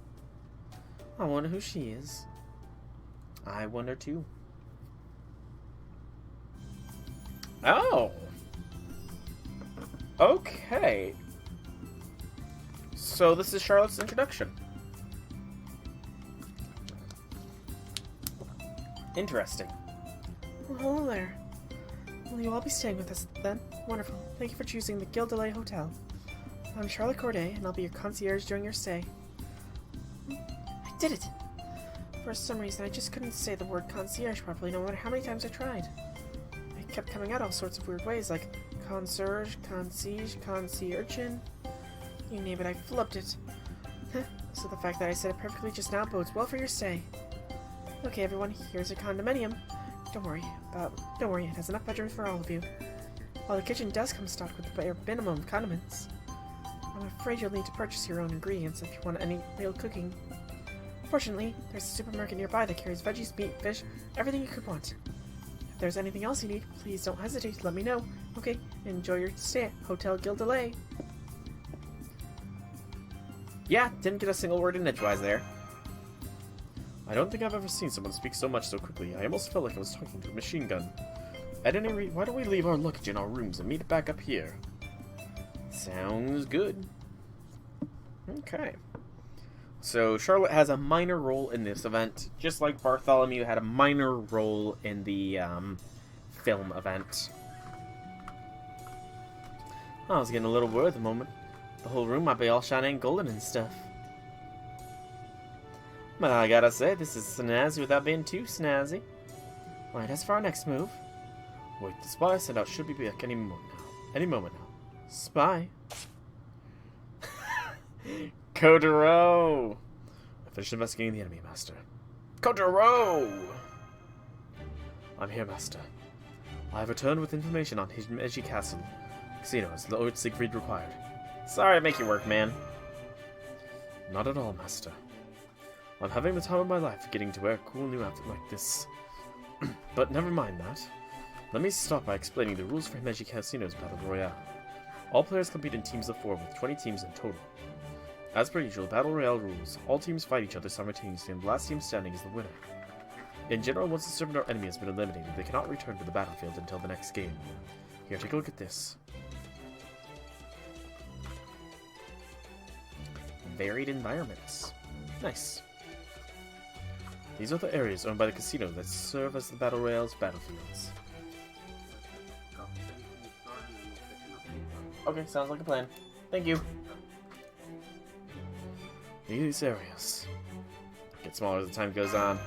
I wonder who she is. I wonder too. Oh! Okay. So this is Charlotte's introduction. Interesting. Well, hello there. Will you all be staying with us then? Wonderful. Thank you for choosing the Gil Delay Hotel. I'm Charlotte Corday, and I'll be your concierge during your stay. I did it! For some reason, I just couldn't say the word concierge properly, no matter how many times I tried. It kept coming out all sorts of weird ways, like concierge, concierge, concierge-in. You name it, I flubbed it. So the fact that I said it perfectly just now bodes well for your stay. Okay, everyone, here's your condominium. Don't worry, it has enough bedrooms for all of you. While the kitchen does come stocked with the bare minimum of condiments, I'm afraid you'll need to purchase your own ingredients if you want any real cooking. Fortunately, there's a supermarket nearby that carries veggies, meat, fish, everything you could want. If there's anything else you need, please don't hesitate to let me know. Okay, enjoy your stay at Hotel Gil Delay. Yeah, didn't get a single word in edgewise there. I don't think I've ever seen someone speak so much so quickly. I almost felt like I was talking to a machine gun. At any rate, why don't we leave our luggage in our rooms and meet back up here? Sounds good. Okay. So Charlotte has a minor role in this event, just like Bartholomew had a minor role in the film event. I was getting a little worried at the moment. The whole room might be all shiny and golden and stuff. But I gotta say, this is snazzy without being too snazzy. Right, as for our next move. Wait, the spy sent out should be back any moment now. Any moment now. Spy. Kotaro! I finished investigating the enemy, Master. Kotaro! I'm here, Master. I have returned with information on Himeji Castle. Casino, as Lord Siegfried required. Sorry to make you work, man. Not at all, Master. I'm having the time of my life getting to wear a cool new outfit like this. But never mind that. Let me start by explaining the rules for Himeji Casino's Battle Royale. All players compete in teams of 4 with 20 teams in total. As per usual, Battle Royale rules, all teams fight each other simultaneously and the last team standing is the winner. In general, once the servant or enemy has been eliminated, they cannot return to the battlefield until the next game. Here, take a look at this. Varied environments. Nice. These are the areas owned by the casino that serve as the Battle Royale's battlefields. Okay, sounds like a plan. Thank you. These areas Get smaller as the time goes on.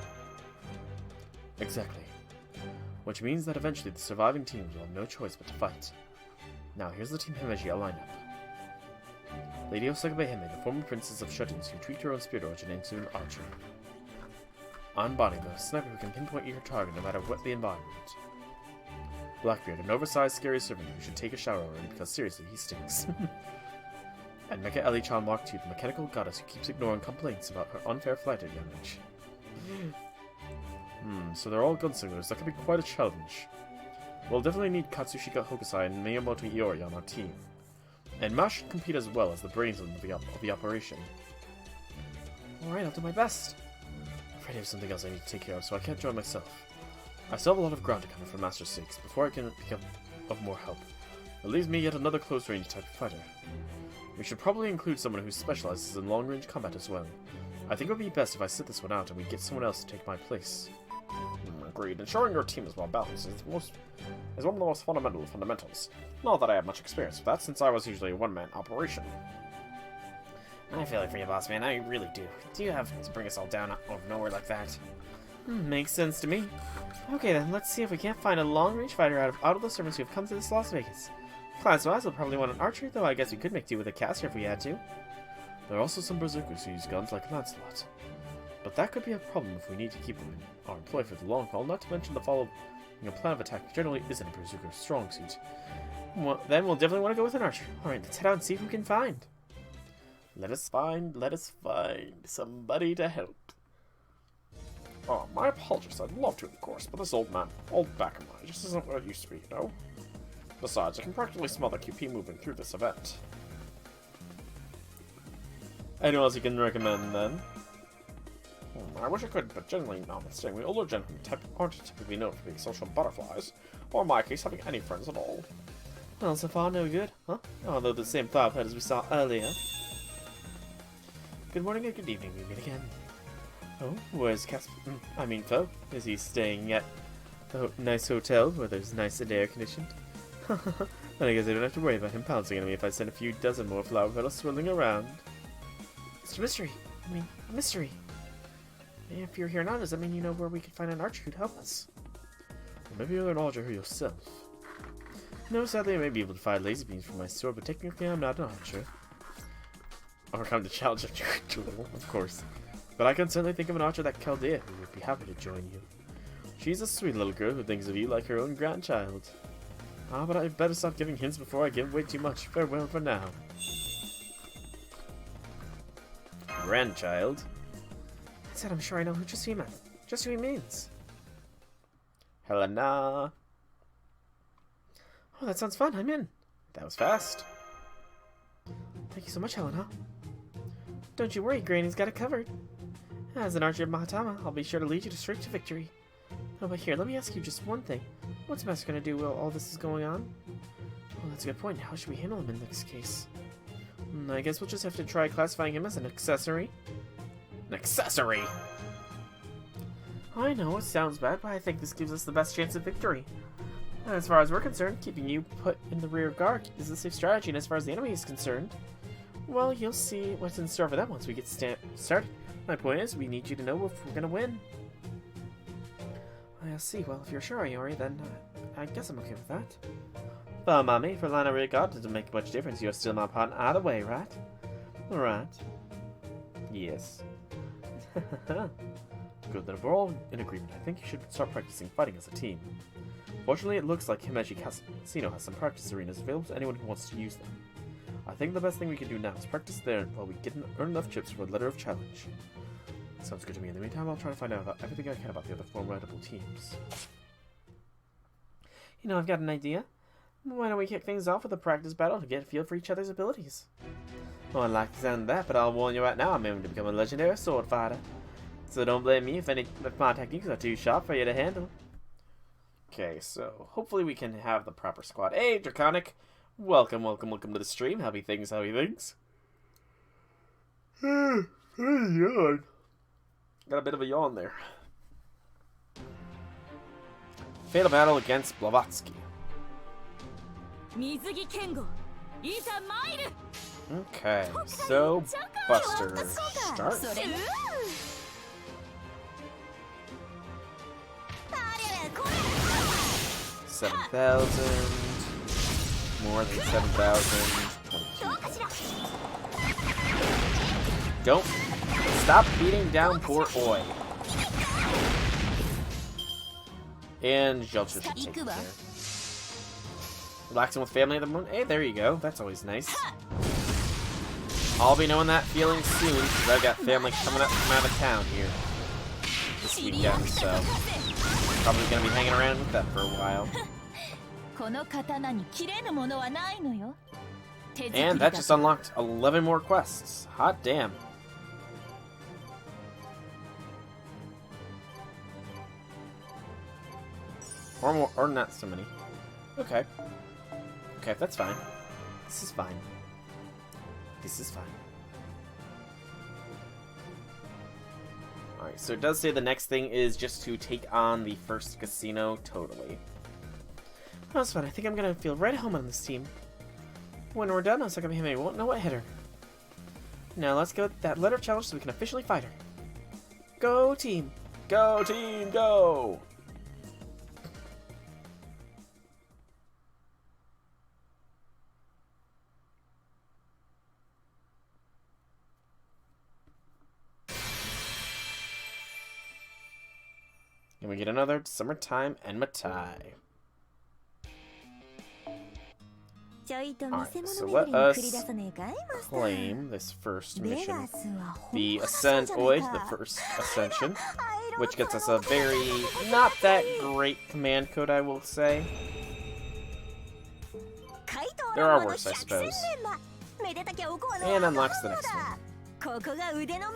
exactly. Which means that eventually the surviving teams will have no choice but to fight. Now here's the Team Himeji lineup. Lady Osakabe Hime, the former princess of Shuttins who tweaked her own spirit origin into an archer. Anbani, the sniper who can pinpoint your target no matter what the environment. Blackbeard, an oversized scary servant who should take a shower already because seriously, he stinks. And Mecha Eli-chan Mark II, the mechanical goddess who keeps ignoring complaints about her unfair flight advantage. So they're all gunslingers. That could be quite a challenge. We'll definitely need Katsushika Hokusai and Miyamoto Iori on our team. And Ma should compete as well as the brains of the operation. Alright, I'll do my best. I'm afraid I have something else I need to take care of, so I can't join myself. I still have a lot of ground to cover for Master's sakes before I can become of more help. It leaves me yet another close-range type of fighter. We should probably include someone who specializes in long-range combat as well. I think it would be best if I sit this one out and we get someone else to take my place. Agreed. Ensuring your team is well balanced is one of the most fundamental of fundamentals. Not that I have much experience with that, since I was usually a one-man operation. I feel it for you, boss man. I really do. Do you have to bring us all down out of nowhere like that? Makes sense to me. Okay then, let's see if we can't find a long-range fighter out of the servants who have come to this Las Vegas. Class-wise, we'll probably want an archer, though I guess we could make do with a caster if we had to. There are also some berserkers who use guns like Lancelot. But that could be a problem if we need to keep them in our employ for the long haul, not to mention the following a plan of attack generally isn't a berserker's strong suit. Well, then we'll definitely want to go with an archer. Alright, let's head out and see who we can find. Let us find somebody to help. Oh, my apologies. I'd love to, of course, but this old back of mine just isn't what it used to be, you know? Besides, I can practically smell the QP moving through this event. Anyone else you can recommend, then? I wish I could, but generally notwithstanding, the older gentlemen aren't typically known for being social butterflies, or in my case, having any friends at all. Well, so far no good, huh? Although the same thought as we saw earlier. Good morning and good evening, we meet again. Oh, where's Fo? Is he staying at A nice hotel where there's nice and air conditioned. And I guess I don't have to worry about him pouncing on me if I send a few dozen more flower petals swirling around. Mr. Mystery! Mystery! If you're here now, does that mean you know where we can find an archer who'd help us? Or maybe you're an archer yourself. No, sadly I may be able to fire laser beams from my sword, but technically I'm not an archer. Overcome the challenge of your duel, of course. But I can certainly think of an archer like Chaldea who would be happy to join you. She's a sweet little girl who thinks of you like her own grandchild. But I better stop giving hints before I give away too much. Farewell for now. Grandchild? I said I'm sure I know who just who he means. Helena. Oh, that sounds fun. I'm in. That was fast. Thank you so much, Helena. Don't you worry, Granny's got it covered. As an archer of Mahatama, I'll be sure to lead you straight to victory. Oh, but here, let me ask you just one thing. What's Master gonna do while all this is going on? Oh, that's a good point. How should we handle him in this case? I guess we'll just have to try classifying him as an accessory. An accessory? I know, it sounds bad, but I think this gives us the best chance of victory. As far as we're concerned, keeping you put in the rear guard is a safe strategy, and as far as the enemy is concerned, well, you'll see what's in store for them once we get started. My point is, we need you to know if we're gonna win. I see. Well, if you're sure, Iori, then I guess I'm okay with that. Well, Mommy, for line of rear guard doesn't make much difference. You're still my partner either way, right? Right. Yes. Good, then if we're all in agreement, I think you should start practicing fighting as a team. Fortunately, it looks like Himeji Casino has some practice arenas available to anyone who wants to use them. I think the best thing we can do now is practice there while we earn enough chips for a letter of challenge. Sounds good to me. In the meantime, I'll try to find out about everything I can about the other formidable teams. You know, I've got an idea. Why don't we kick things off with a practice battle to get a feel for each other's abilities? Well, I'd like to sound of that, but I'll warn you right now, I'm aiming to become a legendary sword fighter. So don't blame me if my techniques are too sharp for you to handle. Okay, so hopefully we can have the proper squad. Hey, Draconic! Welcome to the stream. Happy things. Yawn. Got a bit of a yawn there. Fatal battle against Blavatsky. Okay, so Buster starts. 7,000. More than 7,000. 22. Don't stop beating down poor Oi. And Jelcha should take care. Relaxing with family at the moment. Hey, there you go. That's always nice. I'll be knowing that feeling soon because I've got family coming out of town here this weekend, so probably gonna be hanging around with them for a while. And that just unlocked 11 more quests. Hot damn. Or more, or not so many. Okay. Okay, that's fine. This is fine. This is fine. Alright, so it does say the next thing is just to take on the first casino totally. That's fun. I think I'm gonna feel right at home on this team. When we're done, Osaka-hime won't know what hit her. Now let's go with that letter of challenge so we can officially fight her. Go team! Go team, go! And we get another Summertime Enmatai. Alright, so let us claim this first mission. The Ascent Oid, the first Ascension, which gets us a very not that great command code, I will say. There are worse, I suppose. And unlocks the next one.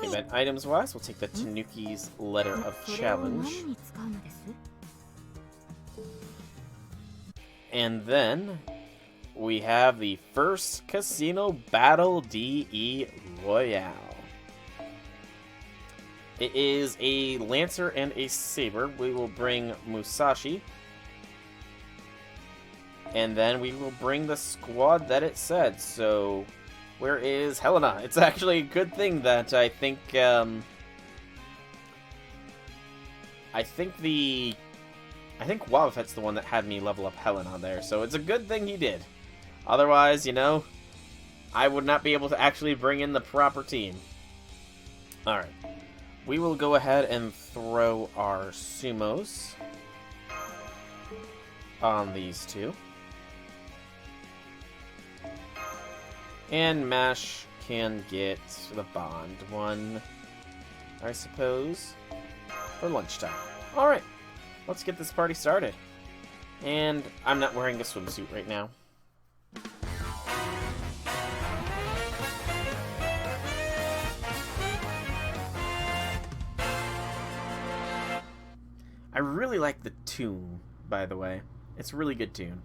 Event items wise, we'll take the Tanuki's Letter of Challenge. And then we have the first Casino Battle DE Royale. It is a Lancer and a Saber. We will bring Musashi. And then we will bring the squad that it said. So, where is Helena? It's actually a good thing that I think Wobbuffet's the one that had me level up Helena there. So it's a good thing he did. Otherwise, you know, I would not be able to actually bring in the proper team. Alright. We will go ahead and throw our sumos on these two. And Mash can get the Bond one, I suppose, for lunchtime. Alright, let's get this party started. And I'm not wearing a swimsuit right now. I really like the tune, by the way. It's a really good tune.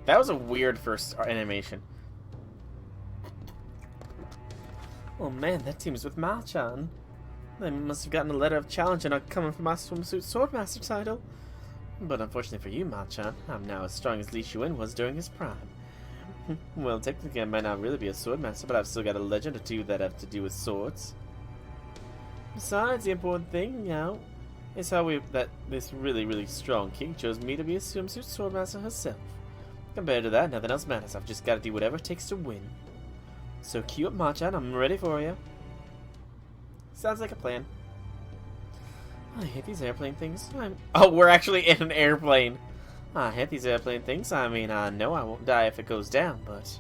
That was a weird first animation. Oh man, that team's with Machan. They must have gotten a letter of challenge and are coming for my Swimsuit Swordmaster title. But unfortunately for you, Machan, I'm now as strong as Li Xuan was during his prime. Well, technically I might not really be a Swordmaster, but I've still got a legend or two that have to do with swords. Besides, the important thing now is that this really strong king chose me to be a Swimsuit Swordmaster herself. Compared to that, nothing else matters. I've just got to do whatever it takes to win. So cue up Machan, I'm ready for you. Sounds like a plan. I hate these airplane things. Oh, we're actually in an airplane. I hate these airplane things. I mean, I know I won't die if it goes down, but...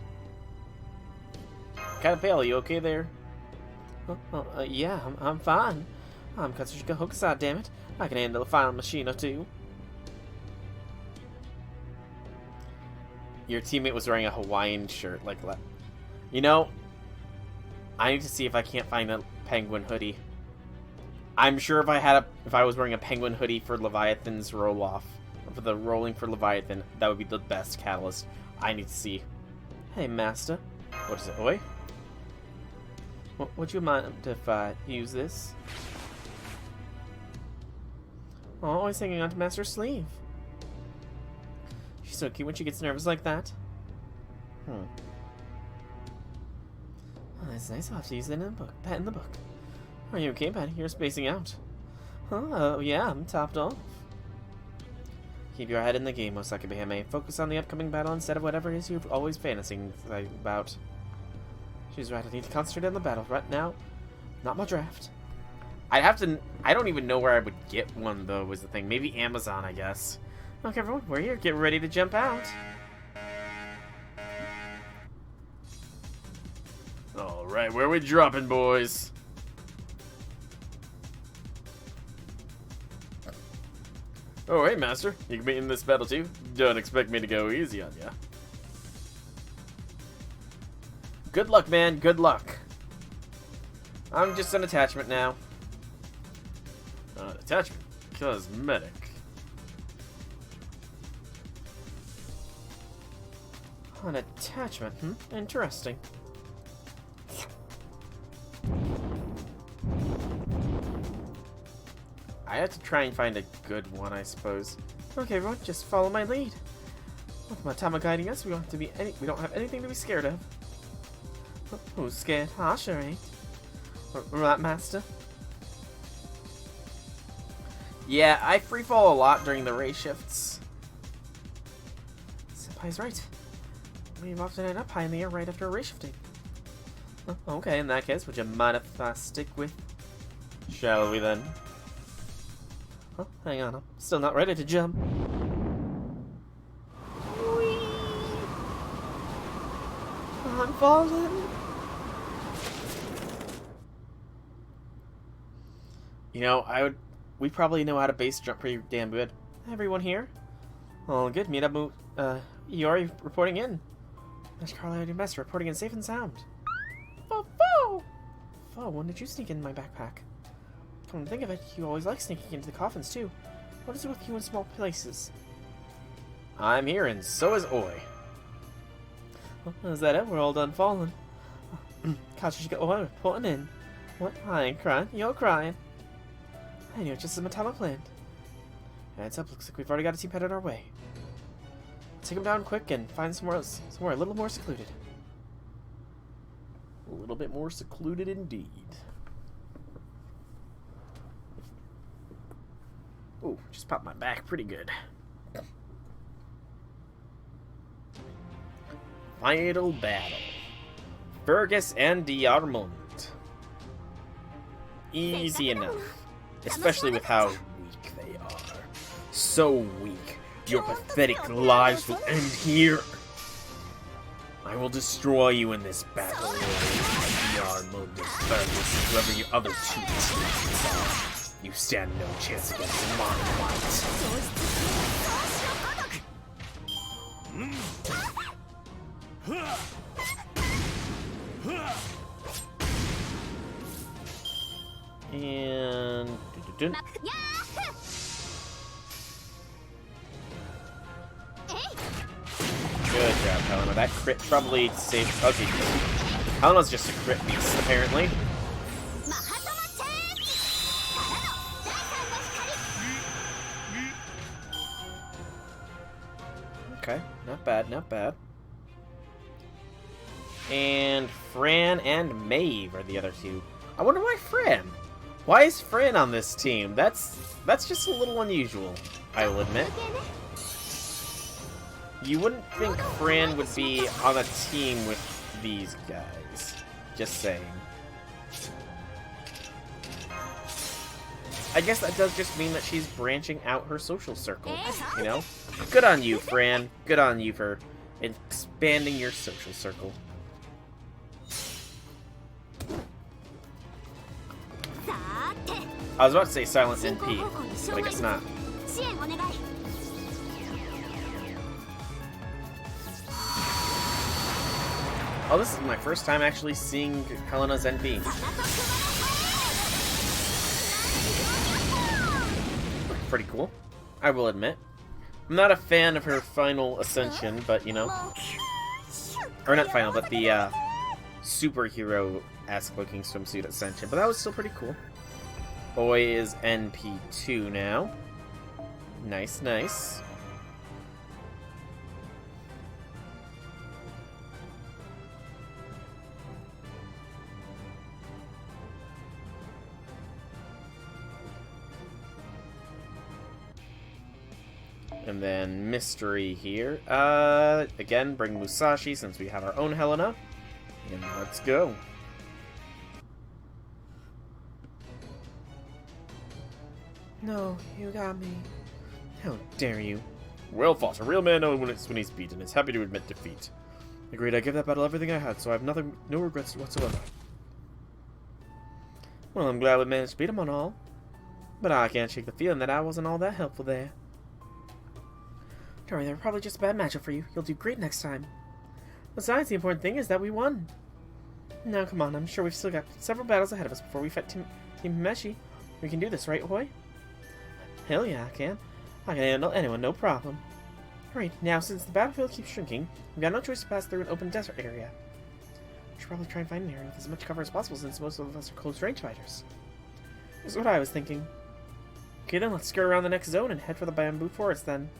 Kind of pale, you okay there? Yeah, I'm fine. I'm Katsushika Hokusai, damn it. I can handle a final machine or two. Your teammate was wearing a Hawaiian shirt like that. You know, I need to see if I can't find a penguin hoodie. I'm sure if I was wearing a penguin hoodie for Leviathan's roll-off, for the rolling for Leviathan, that would be the best catalyst. I need to see. Hey, Master. What is it, Oi? Would you mind if I use this? Oh, always hanging on to Master's sleeve. She's so cute when she gets nervous like that. Oh, that's nice. I'll have to use that in the book. That in the book. Are you okay, buddy? You're spacing out. Oh, yeah, I'm topped off. Keep your head in the game, Osaka Behime. Focus on the upcoming battle instead of whatever it is you've always fantasizing about. She's right, I need to concentrate on the battle right now. Not my draft. I don't even know where I would get one, though, was the thing. Maybe Amazon, I guess. Okay, everyone, we're here. Get ready to jump out. Alright, where are we dropping, boys? Oh, hey, Master. You can be in this battle, too? Don't expect me to go easy on ya. Good luck, man. Good luck. I'm just an attachment now. Attachment. Cosmetic. An attachment, Interesting. I have to try and find a good one, I suppose. Okay, everyone, just follow my lead. With my Tama guiding us, we don't have anything to be scared of. Who's scared? I sure ain't. Right, Master? Yeah, I free fall a lot during the race shifts. Senpai's right. We've often end up high in the air right after a race shifting. Okay, in that case, would you mind if I stick with... Shall we then? Oh, hang on, I'm still not ready to jump. Whee! I'm falling. You know, we probably know how to base jump pretty damn good. Everyone here? Oh, good. Mirabu, Iori reporting in. That's Carly Master reporting in safe and sound. Fo! When did you sneak in my backpack? Come to think of it, you always like sneaking into the coffins, too. What is it with you in small places? I'm here, and so is Oi. Is that it? We're all done falling. Katsushika, what? Reporting in. What? I ain't crying. You're crying. I knew it just as Matama planned. Heads up, looks like we've already got a team headed our way. Take them down quick and find somewhere a little more secluded. A little bit more secluded indeed. Ooh, just popped my back pretty good. Final battle. Fergus and Diarmond. Easy enough. Especially with how weak they are. So weak. Your pathetic lives will end here. I will destroy you in this battle. Diarmond and Fergus and whoever your other two teammates are. You stand no chance against my might. And good job, Helena. That crit probably saved. Okay, Helena's just a crit beast, apparently. Okay, not bad, not bad. And Fran and Maeve are the other two. I wonder why Fran? Why is Fran on this team? That's just a little unusual, I will admit. You wouldn't think Fran would be on a team with these guys. Just saying. I guess that does just mean that she's branching out her social circle, you know? Good on you, Fran. Good on you for expanding your social circle. I was about to say silent NP, but I guess not. Oh, this is my first time actually seeing Helena's NP. Pretty cool, I will admit. I'm not a fan of her final ascension, but you know. Or not final, but the superhero-esque looking swimsuit ascension. But that was still pretty cool. Oi is NP2 now. Nice, nice. And then mystery here. Again, bring Musashi since we have our own Helena. And let's go. No, you got me. How dare you? Well fought. A real man knows when he's beaten. Is happy to admit defeat. Agreed, I gave that battle everything I had, so I have no regrets whatsoever. Well, I'm glad we managed to beat him on all. But I can't shake the feeling that I wasn't all that helpful there. Don't worry, they were probably just a bad matchup for you. You'll do great next time. Besides, the important thing is that we won. Now, come on, I'm sure we've still got several battles ahead of us before we fight Team Himeshi. We can do this, right, Hoi? Hell yeah, I can. I can handle anyone, no problem. Alright, now since the battlefield keeps shrinking, we've got no choice to pass through an open desert area. We should probably try and find an area with as much cover as possible since most of us are close range fighters. Here's what I was thinking. Okay then, let's skirt around the next zone and head for the bamboo forest then.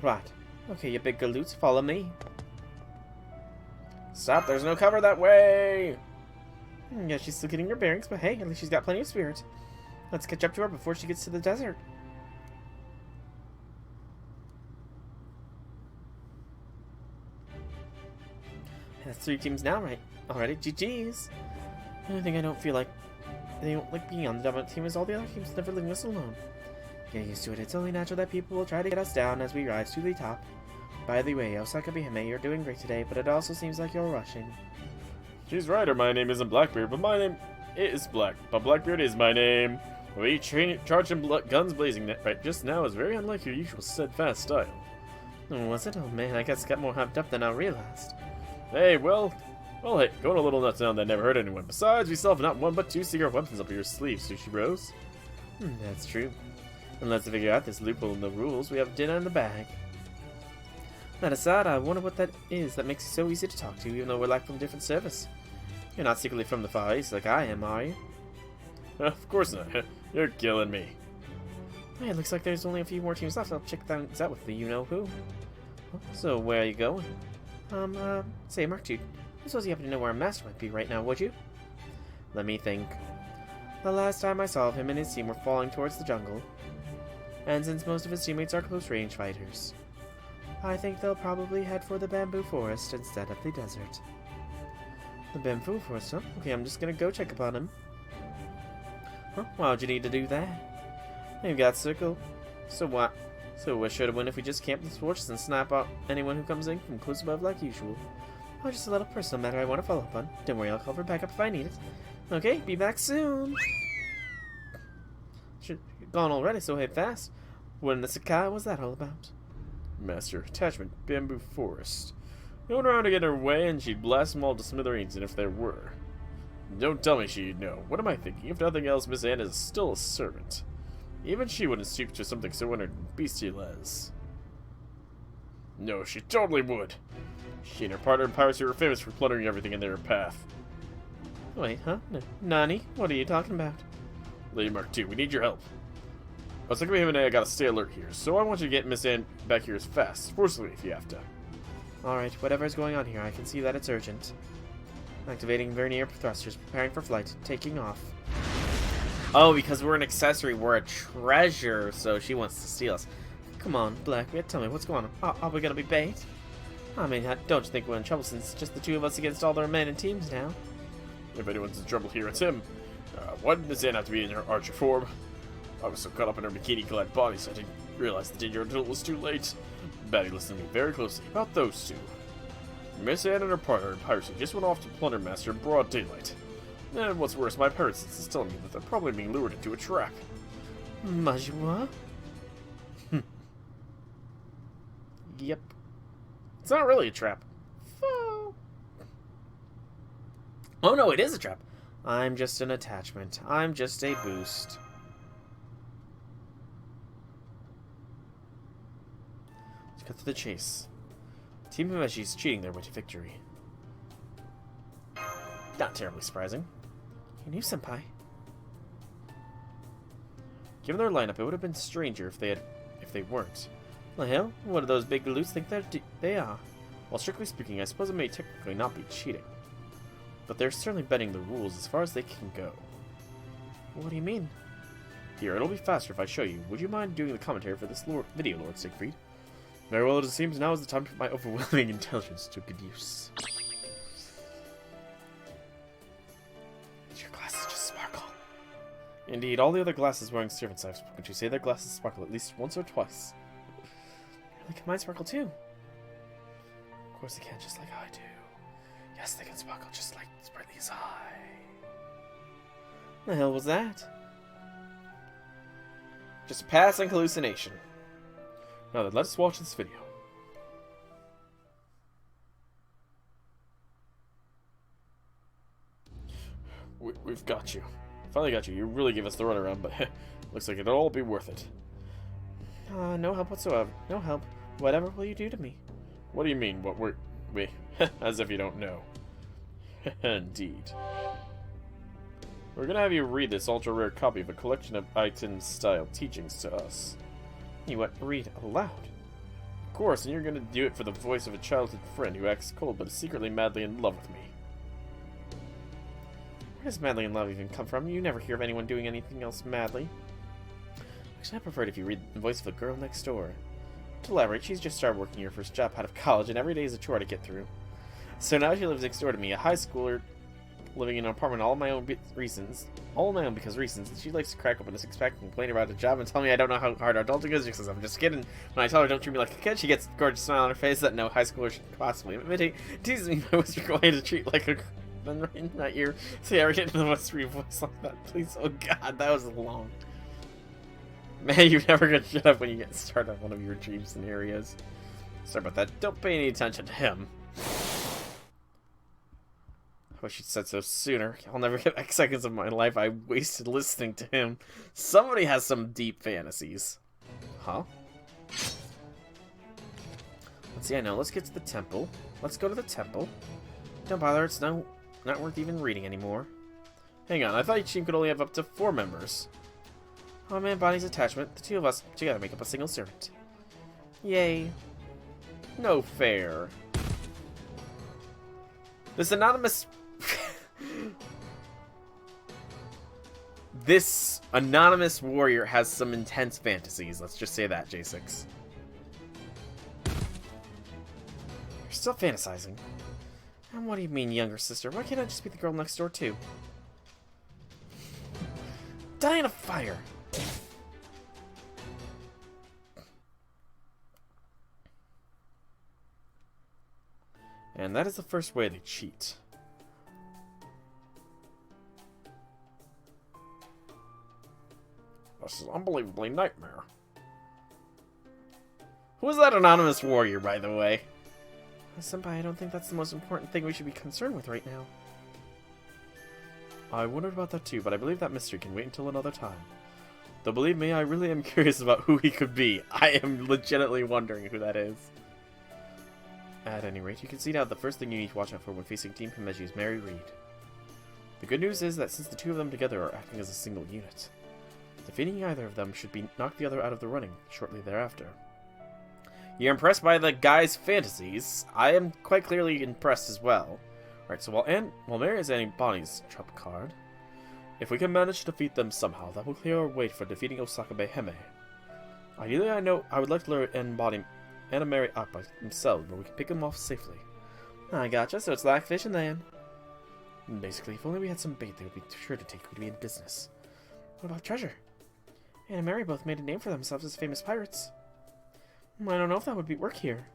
Right. Okay, you big galoots, follow me. Stop, there's no cover that way! Yeah, she's still getting her bearings, but hey, at least she's got plenty of spirit. Let's catch up to her before she gets to the desert. That's 3 teams now, right? Already, GG's. The only thing I don't feel like they don't like being on the dominant team is all the other teams never leaving us alone. Get used to it. It's only natural that people will try to get us down as we rise to the top. By the way, Osaka Bihime, you're doing great today, but it also seems like you're rushing. She's right, or my name isn't Blackbeard, but my name is Black. But Blackbeard is my name. The way you charge him guns blazing right just now is very unlike your usual steadfast style. Oh, was it? Oh man, I guess it got more hyped up than I realized. Hey, well, hey, going a little nuts now that never hurt anyone. Besides, we still have not one but 2 secret weapons up your sleeve, Sushi Bros. That's true. And let's figure out this loophole in the rules. We have dinner in the bag. That aside, I wonder what that is that makes you so easy to talk to, even though we're like from different service. You're not secretly from the Far East like I am, are you? Of course not. You're killing me. Hey, it looks like there's only a few more teams left. I'll check things out with the you-know-who. So, where are you going? Say, Mark, dude, I suppose you happen to know where our master might be right now, would you? Let me think. The last time I saw him and his team were falling towards the jungle. And since most of his teammates are close-range fighters, I think they'll probably head for the bamboo forest instead of the desert. The bamboo forest, huh? Okay, I'm just gonna go check upon him. Huh? Why would you need to do that? You've got circle. So what? So we're sure to win if we just camp the fortress and snap out anyone who comes in from close above like usual. Or just a little personal matter I want to follow up on. Don't worry, I'll call for backup if I need it. Okay, be back soon. Shit, you're gone already, so head fast. What in the Sakai was that all about? Master, attachment, bamboo forest. Going around to get her way, and she'd blast them all to smithereens, and if there were. Don't tell me she'd know. What am I thinking? If nothing else, Miss Anne is still a servant. Even she wouldn't stoop to something so bestial as. No, she totally would. She and her partner in piracy were famous for plundering everything in their path. Wait, huh? Nani? What are you talking about? Lady Mark II, we need your help. I was thinking of I gotta stay alert here, so I want you to get Miss Anne back here as fast, forcibly if you have to. Alright, whatever's going on here, I can see that it's urgent. Activating vernier thrusters, preparing for flight, taking off. Oh, because we're an accessory, we're a treasure, so she wants to steal us. Come on, Blackbeard, tell me what's going on. Are we gonna be bait? I mean, don't you think we're in trouble since it's just the two of us against all the remaining teams now? If anyone's in trouble here, it's him. Why did Miss Anne have to be in her archer form? I was so caught up in her bikini-clad body, so I didn't realize the danger until it was too late. Batty listened to me very closely about those two. Miss Anne and her partner in piracy just went off to plunder Master in broad daylight. And what's worse, my pirate sense is telling me that they're probably being lured into a trap. Majua? Yep. It's not really a trap. Oh no, it is a trap. I'm just an attachment. I'm just a boost. Let's cut to the chase. Team Himeji's cheating their way to victory. Not terribly surprising. You knew, Senpai. Given their lineup, it would have been stranger if they weren't. The hell? What do those big galoots think they are? Well, strictly speaking, I suppose it may technically not be cheating. But they're certainly bending the rules as far as they can go. What do you mean? Here, it'll be faster if I show you. Would you mind doing the commentary for this video, Lord Siegfried? Very well, it seems now is the time to put my overwhelming intelligence to good use. Your glasses just sparkle. Indeed, all the other glasses wearing servants I've spoken to say their glasses sparkle at least once or twice. Really, can mine sparkle too? Of course they can, just like I do. Yes, they can sparkle just like Sprightly's eye. The hell was that? Just a passing hallucination. Now then, let's watch this video. We've got you. Finally got you. You really gave us the runaround, but looks like it'll all be worth it. No help whatsoever. No help. Whatever will you do to me? What do you mean, what we... As if you don't know. Indeed. We're gonna have you read this ultra-rare copy of a collection of item-style teachings to us. You what? Read aloud? Of course, and you're gonna do it for the voice of a childhood friend who acts cold but is secretly madly in love with me. Where does madly in love even come from? You never hear of anyone doing anything else madly. Actually, I prefer it if you read the voice of the girl next door. To elaborate, she's just started working her first job out of college, and every day is a chore to get through. So now she lives next door to me, a high schooler, living in an apartment all my own reasons. All my own because reasons. And she likes to crack open a six-pack and complain about a job and tell me I don't know how hard adulting is. She says I'm just kidding. When I tell her don't treat me like a kid, she gets a gorgeous smile on her face that no high schooler should possibly admit. Teases me by whispering away to treat like a then right in my ear. See, I ever get into the whispery voice like that, please? Oh god, that was long. Man, you're never gonna shut up when you get started on one of your dream scenarios. Sorry about that. Don't pay any attention to him. Wish he'd said so sooner. I'll never get back seconds of my life I wasted listening to him. Somebody has some deep fantasies. Huh? Let's see, I know. Let's get to the temple. Let's go to the temple. Don't bother, it's not worth even reading anymore. Hang on, I thought each team could only have up to 4 members. Oh man, Bonnie's attachment. The two of us together make up a single servant. Yay. No fair. This anonymous... This anonymous warrior has some intense fantasies. Let's just say that, J6. You're still fantasizing. And what do you mean, younger sister? Why can't I just be the girl next door, too? Die in a fire! And that is the first way they cheat. This is unbelievably nightmare. Who is that anonymous warrior, by the way? Senpai, I don't think that's the most important thing we should be concerned with right now. I wondered about that too, but I believe that mystery can wait until another time. Though believe me, I really am curious about who he could be. I am legitimately wondering who that is. At any rate, you can see now the first thing you need to watch out for when facing Team Himeji is Mary Reed. The good news is that since the two of them together are acting as a single unit, defeating either of them should knock the other out of the running shortly thereafter. You're impressed by the guy's fantasies. I am quite clearly impressed as well. Alright, so while Mary is adding Bonnie's trump card, if we can manage to defeat them somehow, that will clear our way for defeating Osakabe Hime. Ideally, I would like to lure in Bonnie and Mary out by themselves, where we can pick them off safely. I gotcha, so it's like fishing then. Basically, if only we had some bait they would be sure to take, we'd be in business. What about treasure? Anne and Mary both made a name for themselves as famous pirates. I don't know if that would work here.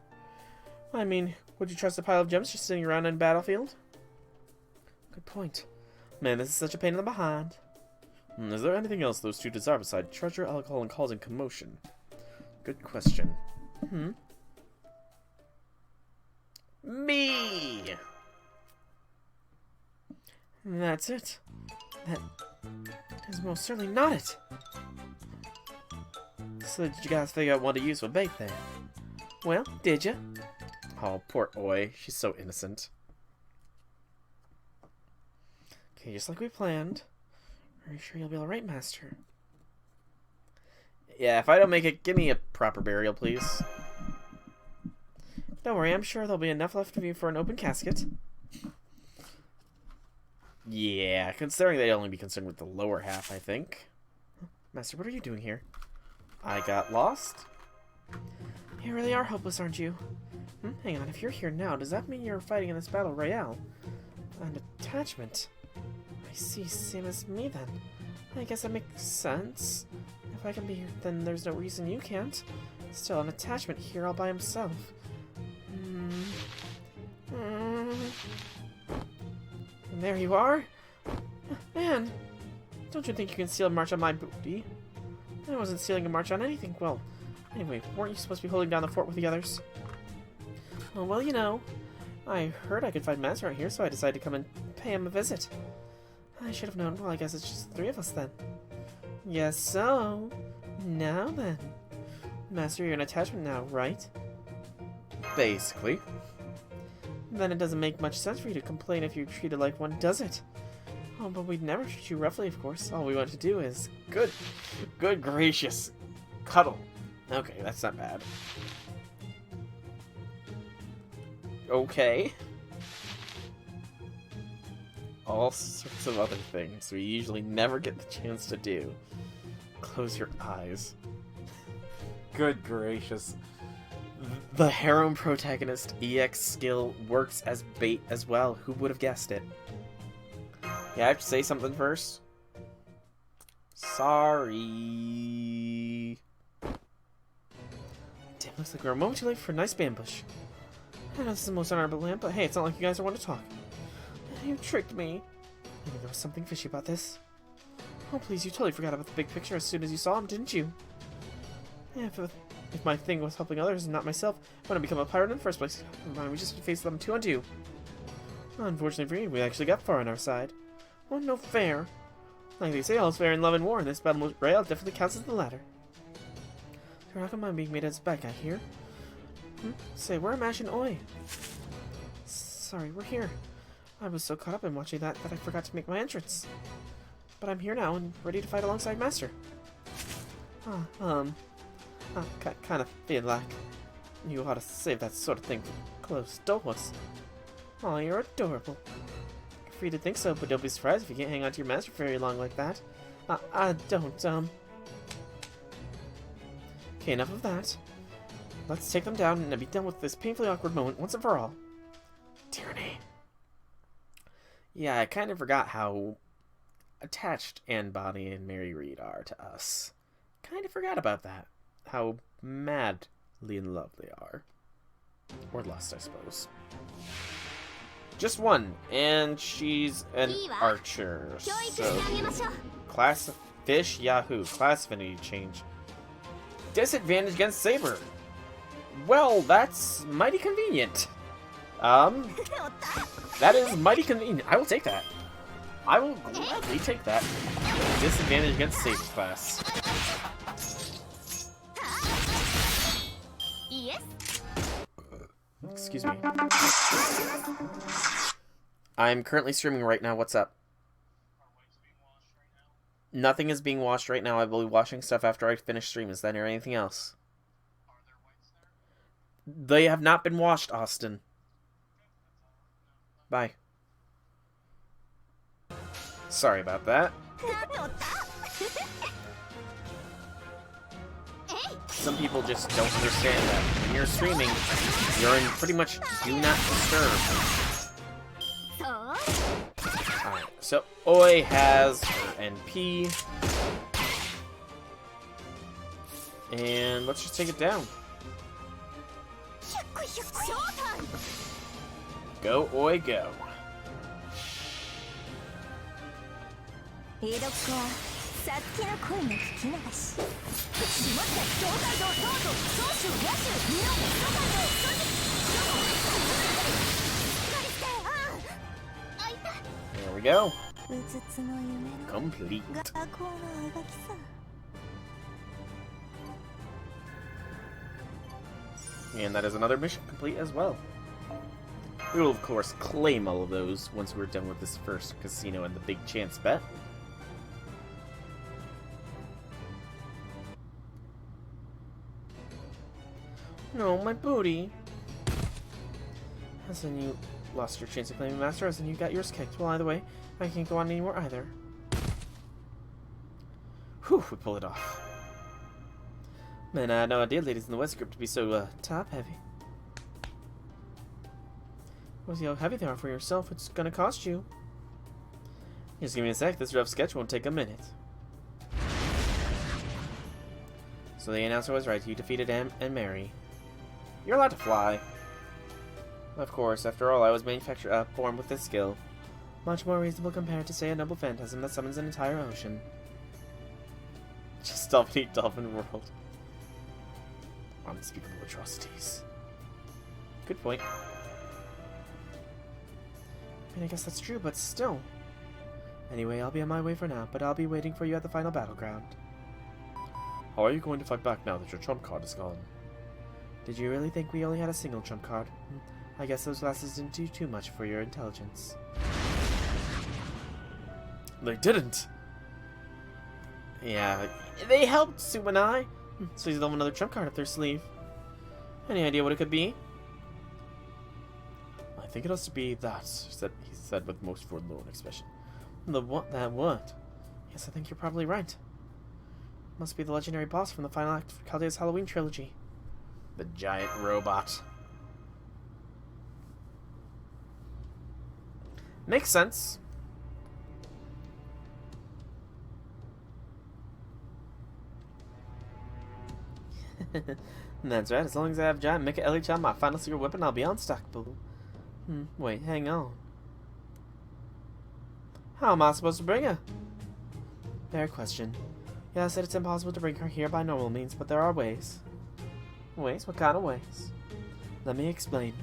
I mean, would you trust a pile of gems just sitting around in a battlefield? Good point. Man, this is such a pain in the behind. Is there anything else those two desire besides treasure, alcohol, and causing commotion? Good question. Me! That's it. That is most certainly not it. So did you guys figure out what to use for bait then? Well, did you? Oh, poor Oi. She's so innocent. Okay, just like we planned. Are you sure you'll be alright, Master? Yeah, if I don't make it, give me a proper burial, please. Don't worry, I'm sure there'll be enough left of you for an open casket. Yeah, considering they'd only be concerned with the lower half, I think. Master, what are you doing here? I got lost? You really are hopeless, aren't you? Hang on, if you're here now, does that mean you're fighting in this battle royale? An attachment? I see, same as me then. I guess that makes sense. If I can be here, then there's no reason you can't. Still, an attachment here all by himself. And there you are? Man, don't you think you can steal a march on my booty? I wasn't stealing a march on anything. Well, anyway, weren't you supposed to be holding down the fort with the others? Oh, well, you know, I heard I could find Master out here, so I decided to come and pay him a visit. I should have known. Well, I guess it's just the 3 of us then. Yes, so. Now then. Master, you're an attachment now, right? Basically. Then it doesn't make much sense for you to complain if you're treated like one, does it? Oh, but we'd never treat you roughly, of course. All we want to do is... Good gracious. Cuddle. Okay, that's not bad. Okay. All sorts of other things we usually never get the chance to do. Close your eyes. Good gracious. The harem protagonist EX skill works as bait as well. Who would have guessed it? Yeah, I have to say something first. Sorry. Damn, looks like we're a moment too late for a nice ambush. I know this is the most honorable land, but hey, it's not like you guys are one to talk. You tricked me. I knew there was something fishy about this. Oh, please, you totally forgot about the big picture as soon as you saw him, didn't you? Yeah, if my thing was helping others and not myself, I wouldn't become a pirate in the first place. Come on, we just face them 2 on 2. Unfortunately for you, we actually got far on our side. Oh, no fair. Like they say, all's fair in love and war, and this battle royale definitely counts as the latter. You're not gonna being made as a bad guy here. Say, where are Mash and Oi? Sorry, we're here. I was so caught up in watching that I forgot to make my entrance. But I'm here now and ready to fight alongside Master. Kind of feel like you ought to save that sort of thing for close doors. Aw, you're adorable. You're free to think so, but don't be surprised if you can't hang on to your master for very long like that. I don't, Okay, enough of that. Let's take them down and be done with this painfully awkward moment once and for all. Tyranny. Yeah, I kind of forgot how attached Anne Bonny and Mary Read are to us. Kind of forgot about that. How madly in love they are. Or lust, I suppose. Just one, and she's an archer. So, class fish, Yahoo. Class affinity change. Disadvantage against Saber. Well, that's mighty convenient. That is mighty convenient. I will take that. I will gladly take that. Disadvantage against Saber class. Excuse me. I'm currently streaming right now. What's up? Nothing is being washed right now. I will be washing stuff after I finish stream. Is that or anything else? They have not been washed, Austin. Bye. Sorry about that. Some people just don't understand that. When you're streaming, you're in pretty much do not disturb. Alright, so Oi has her NP. And let's just take it down. Go, Oi, go. There we go. Complete. And that is another mission complete as well. We will, of course, claim all of those once we're done with this first casino and the big chance bet. No, my booty. Hasn't you lost your chance of claiming master? Hasn't you got yours kicked? Well, either way, I can't go on anymore either. Whew, we pull it off. Man, I had no idea ladies in the West group to be so, top-heavy. Well, see how heavy they are for yourself. It's gonna cost you. Just give me a sec. This rough sketch won't take a minute. So the announcer was right. You defeated Em and Mary. You're allowed to fly. Of course, after all, I was manufactured born with this skill. Much more reasonable compared to, say, a noble phantasm that summons an entire ocean. Just dolphin world. Unspeakable atrocities. Good point. I mean, I guess that's true, but still. Anyway, I'll be on my way for now, but I'll be waiting for you at the final battleground. How are you going to fight back now that your trump card is gone? Did you really think we only had a single trump card? I guess those glasses didn't do too much for your intelligence. They didn't! Yeah, they helped Sue and I. So they'll have another trump card up their sleeve. Any idea what it could be? I think it has to be that, he said with most forlorn expression. The what? That what? Yes, I think you're probably right. Must be the legendary boss from the final act of Caldea's Halloween trilogy. The giant robot. Makes sense. That's right, as long as I have Giant Mecha LHL, my final secret weapon, I'll be unstoppable. Wait, hang on. How am I supposed to bring her? Fair question. Yeah, I said it's impossible to bring her here by normal means, but there are ways. Ways? What kind of ways? Let me explain.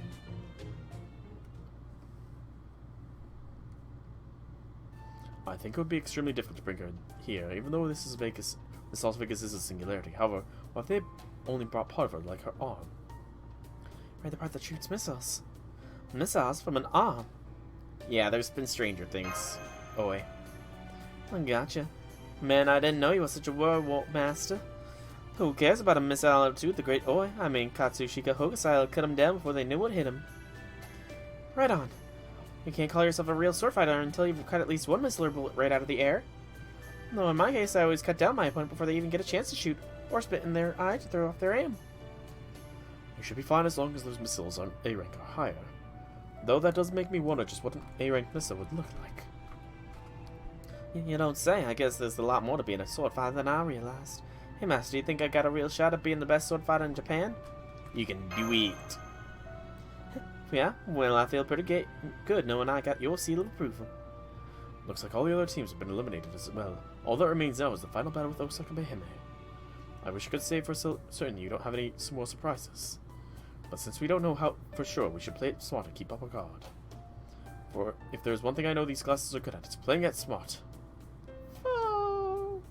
I think it would be extremely difficult to bring her here, even though this Las Vegas is a singularity. However, what if they only brought part of her, like her arm? Right, the part that shoots missiles. Missiles from an arm? Yeah, there's been stranger things. Oh, wait. I gotcha. Man, I didn't know you were such a war master. Who cares about a missile altitude? The great Oi, Katsushika Hokusai cut him down before they knew what hit him. Right on. You can't call yourself a real sword fighter until you've cut at least one missile or bullet right out of the air. Though in my case, I always cut down my opponent before they even get a chance to shoot, or spit in their eye to throw off their aim. You should be fine as long as those missiles are A rank or higher. Though that does make me wonder just what an A rank missile would look like. You don't say. I guess there's a lot more to being a sword fighter than I realized. Hey, Master, do you think I got a real shot at being the best sword fighter in Japan? You can do it. Yeah? Well, I feel pretty good knowing I got your seal of approval. Looks like all the other teams have been eliminated as well. All that remains now is the final battle with Osaka Behime. I wish I could say for certain you don't have any more surprises. But since we don't know how for sure, we should play it smart and keep up our guard. For if there's one thing I know these classes are good at, it's playing it smart. Oh.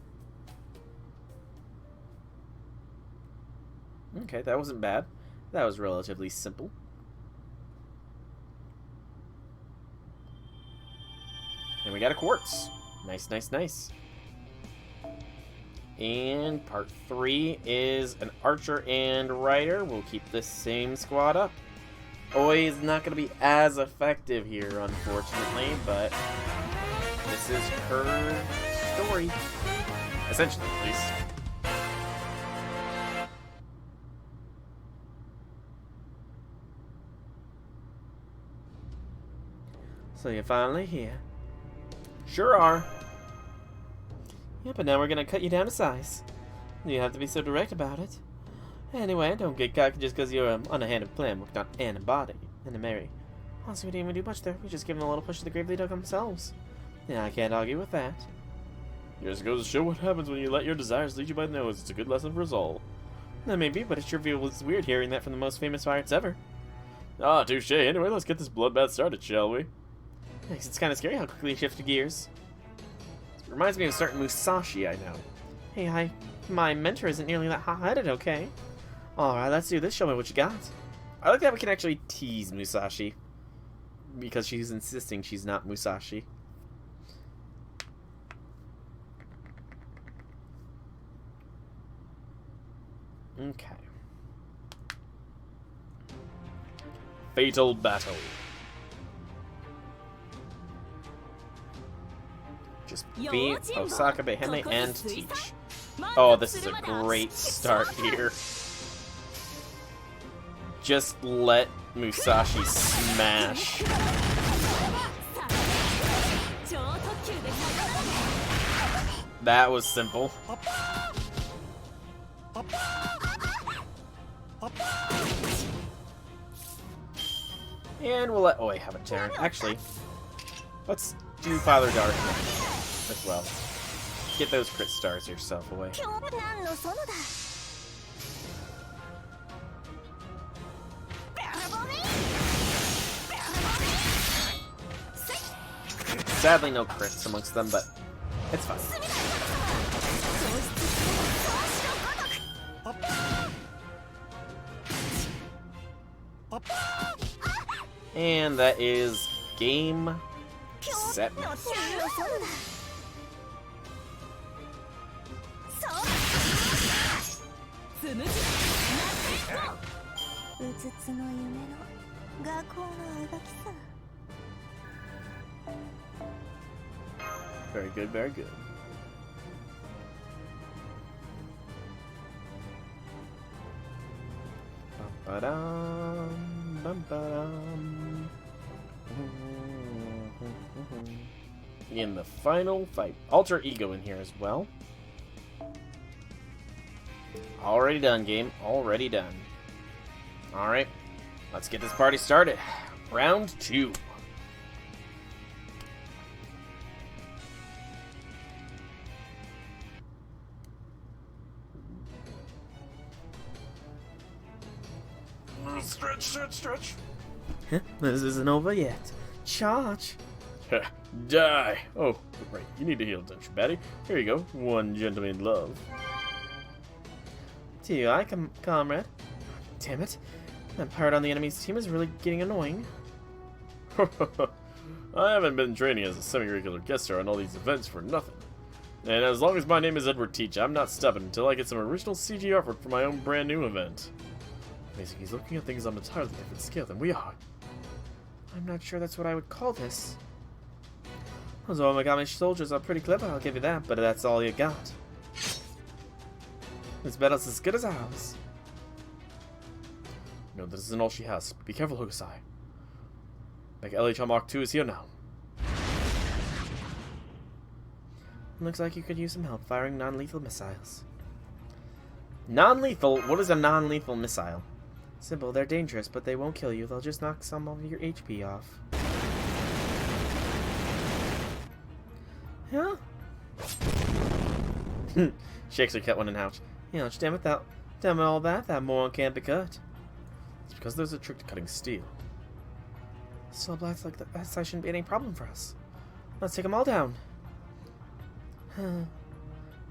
Okay, that wasn't bad. That was relatively simple. And we got a quartz. Nice, nice, nice. And part 3 is an archer and rider. We'll keep this same squad up. Oi is not going to be as effective here, unfortunately, but this is her story. Essentially, at least. So you're finally here. Sure are. Yeah, but now we're gonna cut you down to size. You have to be so direct about it. Anyway, don't get cocky just because you're on a hand of plan with not an body and a Mary. Also, we didn't even do much there. We just give them a little push to the grave they dug themselves. Yeah, I can't argue with that. Just goes to show what happens when you let your desires lead you by the nose. It's a good lesson for us all. That may be, but it sure feels weird hearing that from the most famous pirates ever. Ah, touche. Anyway, let's get this bloodbath started, shall we? Thanks, it's kind of scary how quickly you shifted gears. It reminds me of a certain Musashi I know. Hey, my mentor isn't nearly that hot-headed, okay? Alright, let's do this. Show me what you got. I like that we can actually tease Musashi. Because she's insisting she's not Musashi. Okay. Fatal battle. Just beat Osaka Behime and teach. Oh, this is a great start here. Just let Musashi smash. That was simple. And we'll let Oi have a turn. Actually, let's do Father-Daughter as well. Get those crit stars yourself away. Sadly, no crits amongst them, but it's fine. And that is game, set, match. Very good, very good. Bum-ba-dum, bum-ba-dum. In the final fight. Alter Ego in here as well. Already done, game. Already done. Alright. Let's get this party started. Round 2. Stretch. This isn't over yet. Charge. Die! Oh, right. You need to heal, don't you, Betty? Here you go. One gentleman love. To you, comrade. Damn it. That pirate on the enemy's team is really getting annoying. I haven't been training as a semi-regular guest star on all these events for nothing. And as long as my name is Edward Teach, I'm not stopping until I get some original CG artwork for my own brand new event. Amazing, he's looking at things on an entirely different scale than we are. I'm not sure that's what I would call this. Those origami soldiers are pretty clever, I'll give you that, but that's all you got. This battle's as good as ours. No, this isn't all she has. Be careful, Hokusai. Mega LHL Mark II is here now. Looks like you could use some help firing non-lethal missiles. Non-lethal? What is a non-lethal missile? Simple, they're dangerous, but they won't kill you. They'll just knock some of your HP off. Huh? Shakes her cat one and ouch. Ouch, damn it, all that moron can't be cut. It's because there's a trick to cutting steel. Soul blacks like that shouldn't be any problem for us. Let's take them all down.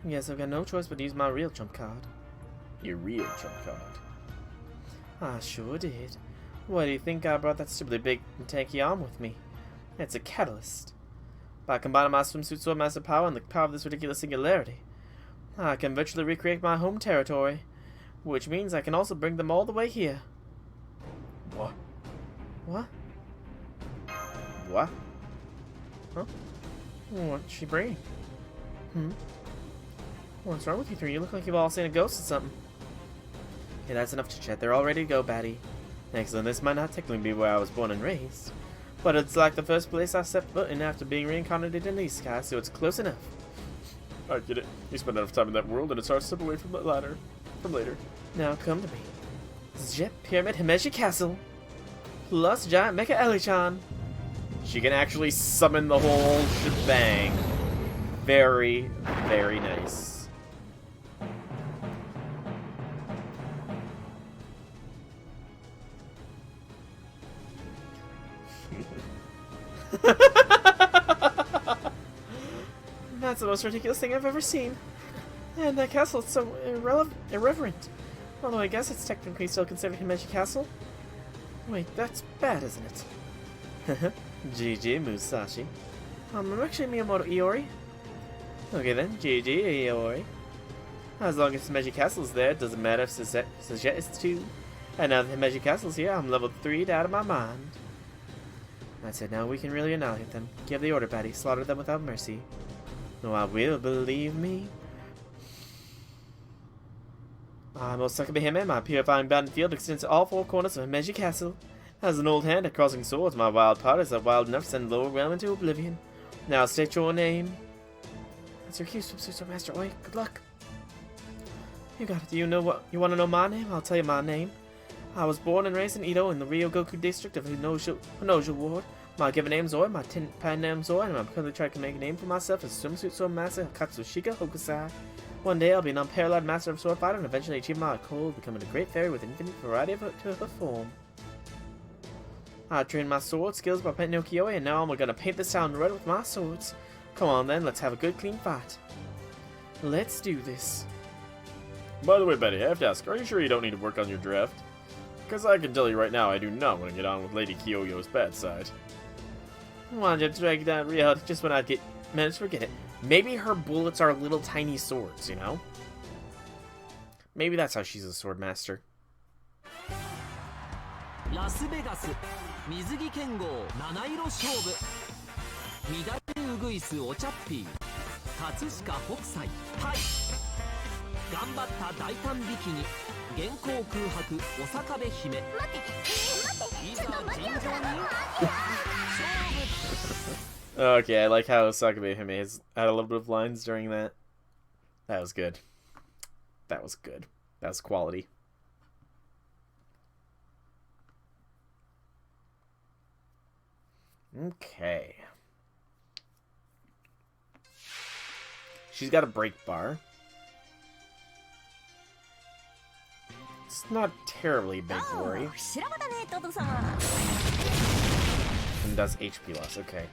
Guess I've got no choice but to use my real trump card. Your real trump card. I sure did. Why do you think I brought that stupidly big and tanky arm with me? It's a catalyst. By combining my swimsuit swordmaster power and the power of this ridiculous singularity, I can virtually recreate my home territory, which means I can also bring them all the way here. What? What? What? Huh? What's she bringing? What's wrong with you three? You look like you've all seen a ghost or something. Yeah, that's enough to chat. They're all ready to go, Batty. Excellent. This might not technically be where I was born and raised, but it's like the first place I set foot in after being reincarnated in these skies, so it's close enough. I get it. You spend enough time in that world and it's hard to step away from the ladder. From later. Now come to me. Jet Pyramid Himeji Castle, plus Giant Mecha Elichan. She can actually summon the whole shebang. Very, very nice. That's the most ridiculous thing I've ever seen. And that castle is so irreverent. Although I guess it's technically still considered Himeji Castle. Wait, that's bad, isn't it? GG, Musashi. I'm actually Miyamoto Iori. Okay then, GG, Iori. As long as Himeji Castle's there, it doesn't matter if Suzette is 2. And now that Himeji Castle's here, I'm level 3'd out of my mind. That's it, now we can really annihilate them. Give the order, Batty. Slaughter them without mercy. No, I will, believe me. I'm Osaka Hime. My purifying battlefield extends to all 4 corners of Himeji Castle. As an old hand at crossing swords, my wild parties are wild enough to send lower realm into oblivion. Now state your name. That's your cue, Swimsuit Master Oi. Good luck. You got it. Do you know what? You want to know my name? I'll tell you my name. I was born and raised in Edo in the Ryogoku district of Hinojo Ward. My given name is Oi, my pen name is Oi, and I'm currently trying to make a name for myself as Swimsuit Sword Master Katsushika Hokusai. One day I'll be an unparalleled master of sword fighter and eventually achieve my goal of becoming a great fairy with infinite variety to her form. I trained my sword skills by painting ukiyo-e, and now I'm gonna paint this town red with my swords. Come on then, let's have a good clean fight. Let's do this. By the way, Betty, I have to ask, are you sure you don't need to work on your draft? Because I can tell you right now, I do not want to get on with Lady Kyoyo's bad side. Why'd you drag that reality just when I get minutes? Forget it. Maybe her bullets are little tiny swords, you know? Maybe that's how she's a sword master. ラスベガス水着剣豪七色勝負乱れうぐいすお茶っぴー葛飾北斎はい頑張った大胆ビキニ現行空白お坂部姫いざ尋常に勝負 Okay, I like how Sakabe Hime has had a little bit of lines during that. That was good. That was good. That was quality. Okay. She's got a break bar. It's not terribly big worry. And does HP loss, okay.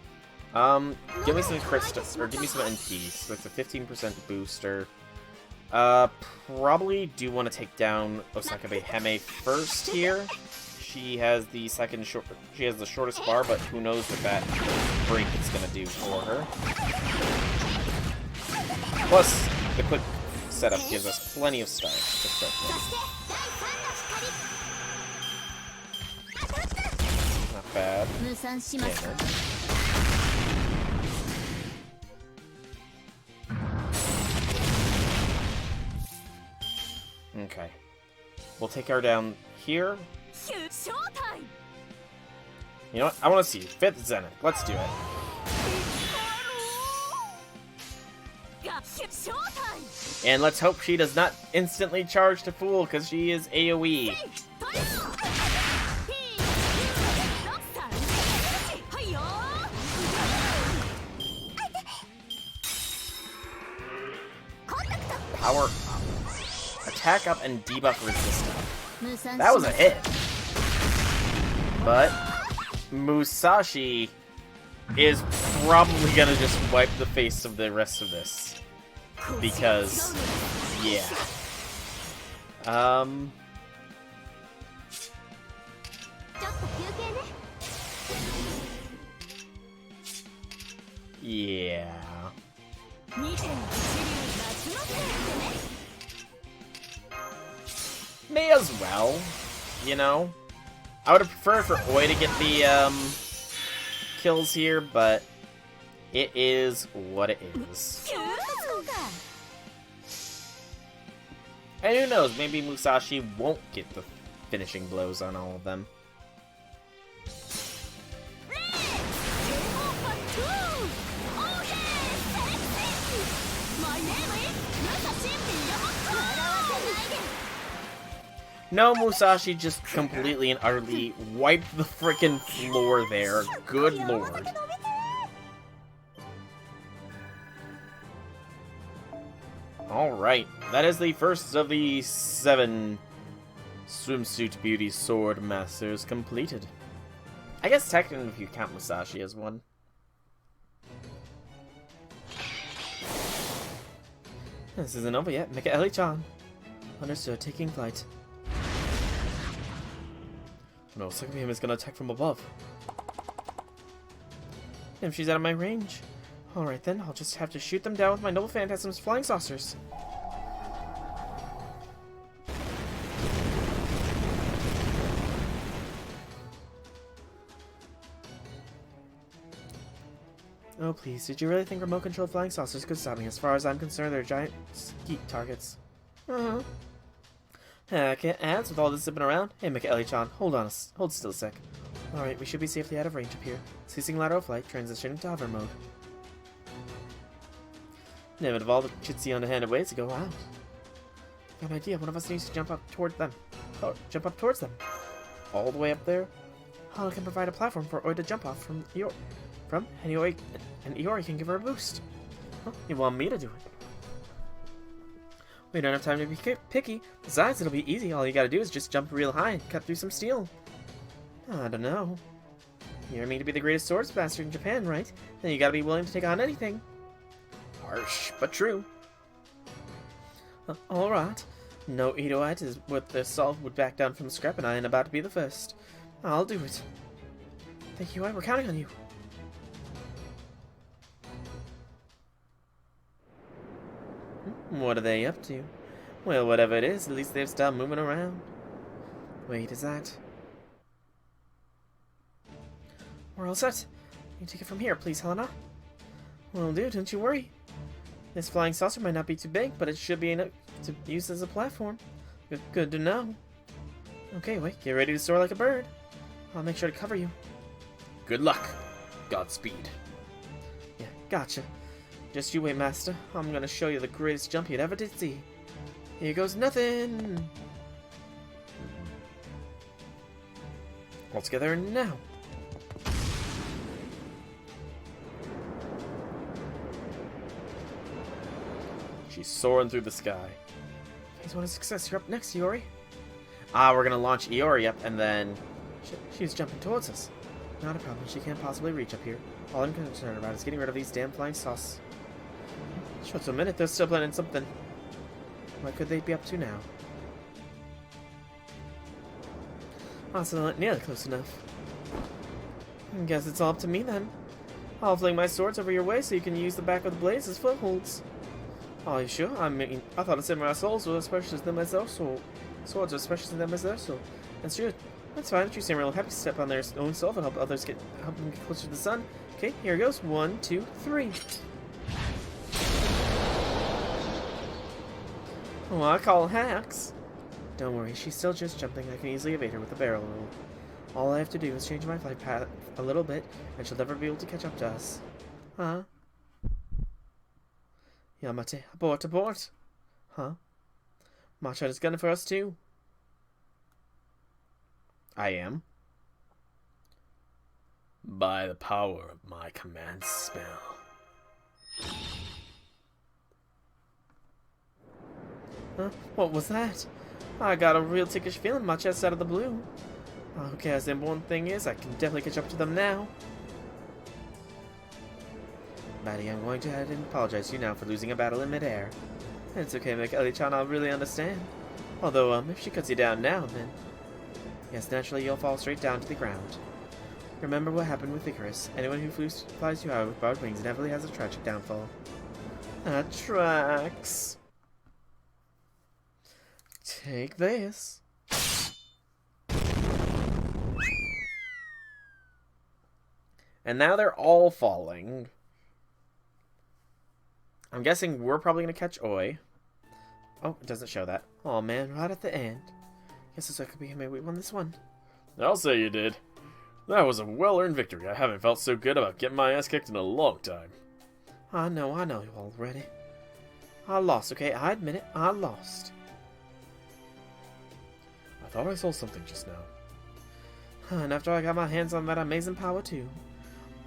Give me some crystal, or give me some NP. So it's a 15% booster. Probably do want to take down Osakabe Hime first here. She has the shortest bar, but who knows what that break is gonna do for her. Plus, the quick setup gives us plenty of stars to start with. Not bad. Okay. We'll take her down here. You know what? I want to see 5th Zenith. Let's do it. And let's hope she does not instantly charge to Fool, because she is AoE. Power up. Attack up and debuff resist up. That was a hit. But Musashi is probably gonna just wipe the face of the rest of this. Because, yeah. Yeah. May as well, you know? I would have preferred for Oi to get the, kills here, but it is what it is. And who knows, maybe Musashi won't get the finishing blows on all of them. No, Musashi just completely and utterly wiped the frickin' floor there. Good lord. Alright, that is the first of the 7 Swimsuit Beauty Sword Masters completed. I guess technically if you count Musashi as one. This isn't over yet. Make it Ellie-chan. Understood, taking flight. No, Sakamiya is gonna attack from above. If she's out of my range. Alright then, I'll just have to shoot them down with my Noble Phantasm's flying saucers. Oh please, did you really think remote-controlled flying saucers could stop me? As far as I'm concerned, they're giant skeet targets. I can't ads with all this zipping around. Hey, Mikaeli-chan, hold still a sec. Alright, we should be safely out of range up here. Ceasing lateral flight, transitioning to hover mode. Never of all the chitsy underhanded ways to go out. Got an idea, one of us needs to jump up towards them. All the way up there? Hala can provide a platform for Oi to jump off and Iori can give her a boost. Huh? You want me to do it? We don't have time to be picky. Besides, it'll be easy. All you gotta do is just jump real high and cut through some steel. I don't know. You're meant to be the greatest swordsmaster in Japan, right? Then you gotta be willing to take on anything. Harsh, but true. Alright. No Itoite is what the salt would back down from the scrap, and I ain't about to be the first. I'll do it. Thank you, we're counting on you. What are they up to? Well, whatever it is, at least they've stopped moving around. Wait, is that... We're all set. You take it from here, please, Helena. Will do, don't you worry. This flying saucer might not be too big, but it should be enough to use as a platform. Good to know. Okay, wait, get ready to soar like a bird. I'll make sure to cover you. Good luck. Godspeed. Yeah, gotcha. Just you wait, Master. I'm gonna show you the greatest jump you'd ever did see. Here goes nothing! All together now. She's soaring through the sky. Phase 1 is success. You're up next, Iori. We're gonna launch Iori up, and then she's jumping towards us. Not a problem. She can't possibly reach up here. All I'm concerned about is getting rid of these damn flying sauce. Just a minute, they're still planning something. What could they be up to now? Also, not nearly close enough. I guess it's all up to me then. I'll fling my swords over your way so you can use the back of the blades as footholds. Oh, you sure? I mean, I thought samurai swords were as precious as them as their sword. Swords are as precious as them as their sword. That's true. That's fine. If you seem real happy to step on their own self and help them get closer to the sun. Okay, here goes. 1, 2, 3. Oh, I call hacks. Don't worry, she's still just jumping. I can easily evade her with a barrel roll. All I have to do is change my flight path a little bit, and she'll never be able to catch up to us. Huh? Yamate, abort, abort! Huh? Machan is gunning for us too. I am. By the power of my command spell. Huh? What was that? I got a real ticklish feeling in my chest out of the blue. Okay, as the important thing is, I can definitely catch up to them now. Maddie, I'm going to head and apologize to you now for losing a battle in midair. It's okay, Mikeli-chan, I'll really understand. Although, if she cuts you down now, then... Yes, naturally you'll fall straight down to the ground. Remember what happened with Icarus. Anyone who flies too high with barbed wings inevitably has a tragic downfall. That tracks. Take this. And now they're all falling. I'm guessing we're probably going to catch Oi. Oh, it doesn't show that. Oh man, right at the end. Guess this could be maybe we won this one. I'll say you did. That was a well-earned victory. I haven't felt so good about getting my ass kicked in a long time. I know you already. I lost, okay? I admit it, I lost. I thought I saw something just now. And after I got my hands on that amazing power too,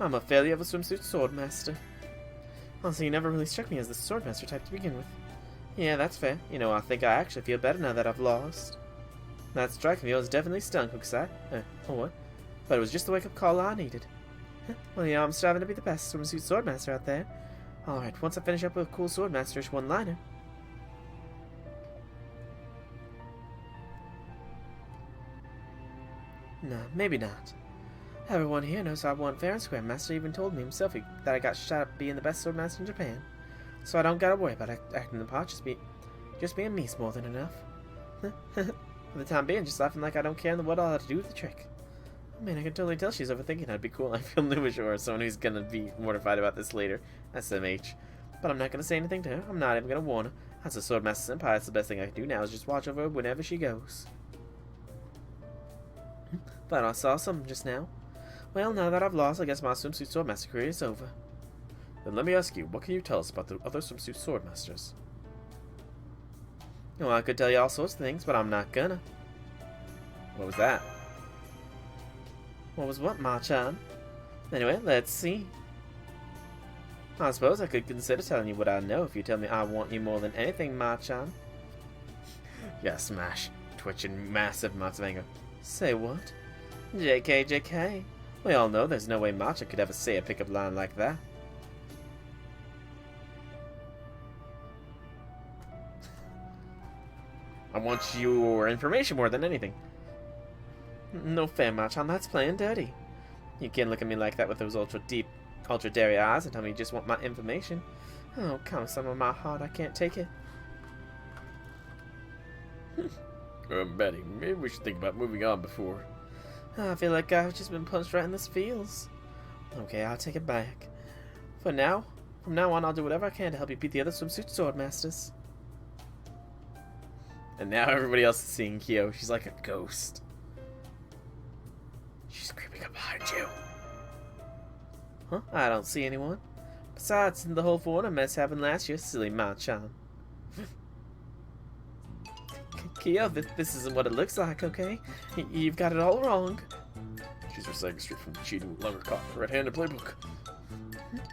I'm a failure of a swimsuit swordmaster. Honestly, you never really struck me as the swordmaster type to begin with. Yeah, that's fair. You know, I think I actually feel better now that I've lost. That strike of yours definitely stung, Hokusai. Oh what? But it was just the wake-up call I needed. Well, yeah, I'm striving to be the best swimsuit swordmaster out there. Alright, once I finish up with a cool swordmasterish one-liner. No, maybe not. Everyone here knows I won fair and square. Master even told me himself that I got shot at being the best swordmaster in Japan. So I don't gotta worry about acting the part, just being me's more than enough. For the time being, just laughing like I don't care in the world all how to do with the trick. I mean, I can totally tell she's overthinking. I'd be cool. I feel newish or someone who's gonna be mortified about this later. SMH. But I'm not gonna say anything to her. I'm not even gonna warn her. As a swordmaster senpai, that's the best thing I can do now is just watch over her whenever she goes. But I saw something just now. Well, now that I've lost, I guess my swimsuit swordmaster career is over. Then let me ask you, what can you tell us about the other swimsuit swordmasters? Oh, I could tell you all sorts of things, but I'm not gonna. What was that? What was what, Ma-chan? Anyway, let's see. I suppose I could consider telling you what I know if you tell me I want you more than anything, Ma-chan. Yeah, smash. Twitching massive amounts of anger. Say what? JK, JK. We all know there's no way Matcha could ever say a pickup line like that. I want your information more than anything. No fair, Machan, that's playing dirty. You can't look at me like that with those ultra deep, ultra dairy eyes and tell me you just want my information. Oh, come some of my heart, I can't take it. Betty, maybe we should think about moving on before. I feel like I've just been punched right in the feels. Okay, I'll take it back. From now on, I'll do whatever I can to help you beat the other swimsuit swordmasters. And now everybody else is seeing Kyo. She's like a ghost. She's creeping up behind you. Huh? I don't see anyone. Besides, the whole foreigner mess happened last year, silly Ma-chan. Kyo, this isn't what it looks like, okay? You've got it all wrong. She's reciting straight from the cheating lover caught in the red-handed playbook.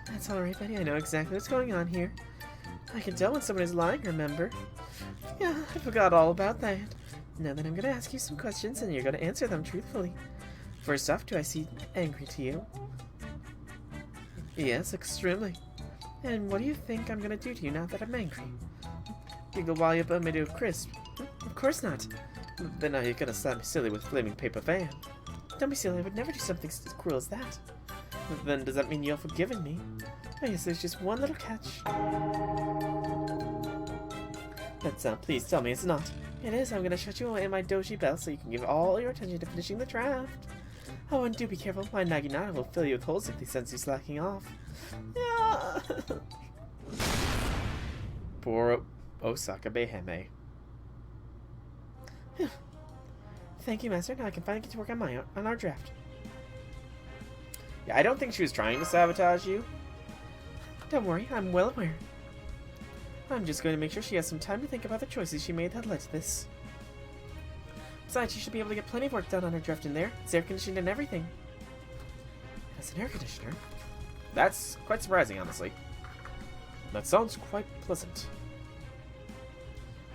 That's alright, Betty. I know exactly what's going on here. I can tell when someone is lying, remember? Yeah, I forgot all about that. Now then, I'm gonna ask you some questions, and you're gonna answer them truthfully. First off, do I seem angry to you? Yes, extremely. And what do you think I'm gonna do to you now that I'm angry? Giggle while you burn me to a crisp? Of course not. Then now you're gonna slap me silly with a flaming paper fan. Don't be silly, I would never do something as cruel as that. Then does that mean you're forgiving me? Oh yes, there's just one little catch. That's not. Please tell me it's not. It is. I'm gonna shut you away in my doji bell so you can give all your attention to finishing the draft. Oh, and do be careful. My Naginata will fill you with holes if they sense you slacking off. Yeah. Poor Osaka Beheme. Thank you, Master. Now I can finally get to work on our draft. Yeah, I don't think she was trying to sabotage you. Don't worry, I'm well aware. I'm just going to make sure she has some time to think about the choices she made that led to this. Besides, she should be able to get plenty of work done on her draft in there. It's air-conditioned and everything. As an air conditioner? That's quite surprising, honestly. That sounds quite pleasant.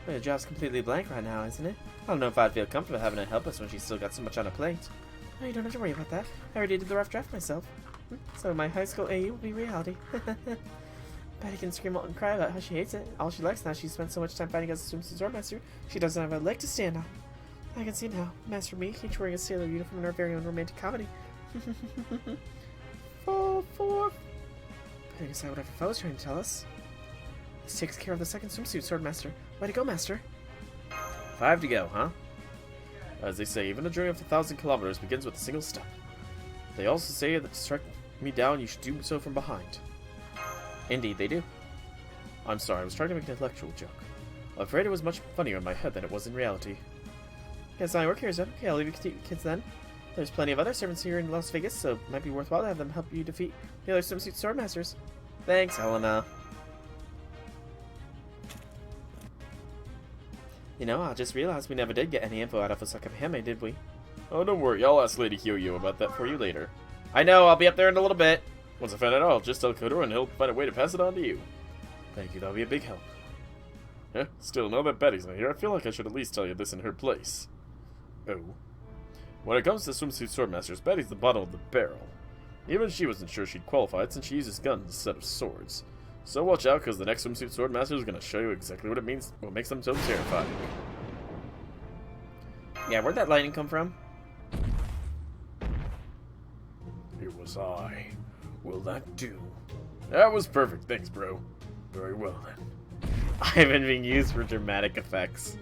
Well, your job's completely blank right now, isn't it? I don't know if I'd feel comfortable having her help us when she's still got so much on her plate. Oh, you don't have to worry about that. I already did the rough draft myself. So my high school AU will be reality. Betty can scream out and cry about how she hates it. All she likes now she's spent so much time fighting against the Swimsuit Swordmaster, she doesn't have a leg to stand on. I can see now. Master me, each wearing a sailor uniform in our very own romantic comedy. 4-4. Putting aside whatever foe was trying to tell us. This takes care of the second Swimsuit Swordmaster. Way to go, Master. 5 to go, huh? As they say, even a journey of 1,000 kilometers begins with a single step. They also say that to strike me down, you should do so from behind. Indeed, they do. I'm sorry, I was trying to make an intellectual joke. I'm afraid it was much funnier in my head than it was in reality. Guess my work here is done. Okay, I'll leave you to your kids then. There's plenty of other servants here in Las Vegas, so it might be worthwhile to have them help you defeat the other Swimsuit Swordmasters. Thanks, Helena. You know, I just realized we never did get any info out of Osaka Beheme, did we? Oh, don't worry, I'll ask Lady Hyoyo about that for you later. I know, I'll be up there in a little bit. Once I find it out, I'll just tell Kodoro and he'll find a way to pass it on to you. Thank you, that'll be a big help. Still, now that Betty's not here, I feel like I should at least tell you this in her place. Oh. When it comes to Swimsuit Swordmasters, Betty's the bottom of the barrel. Even she wasn't sure she'd qualified since she uses guns instead of swords. So watch out, because the next Swimsuit Swordmaster is going to show you exactly what it means, what makes them so terrifying. Yeah, where'd that lightning come from? It was I. Will that do? That was perfect, thanks, bro. Very well, then. Ivan being used for dramatic effects.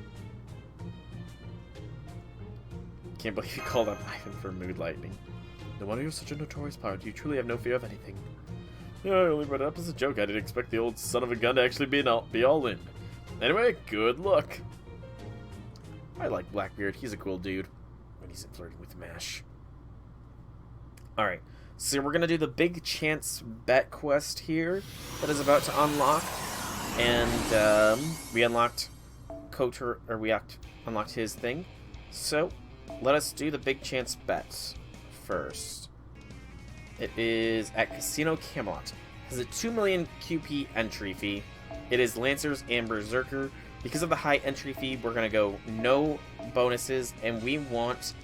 Can't believe you called up Ivan for mood lightning. No wonder you're such a notorious pirate. You truly have no fear of anything. Yeah, I only brought it up as a joke. I didn't expect the old son of a gun to actually be all in. Anyway, good luck. I like Blackbeard. He's a cool dude. When he's flirting with MASH. Alright, so we're going to do the big chance bet quest here that is about to unlock. And we unlocked Kotor, or we unlocked his thing. So let us do the big chance bets first. It is at Casino Camelot. It has a 2 million QP entry fee. It is Lancers and Berserker. Because of the high entry fee, we're going to go no bonuses, and we want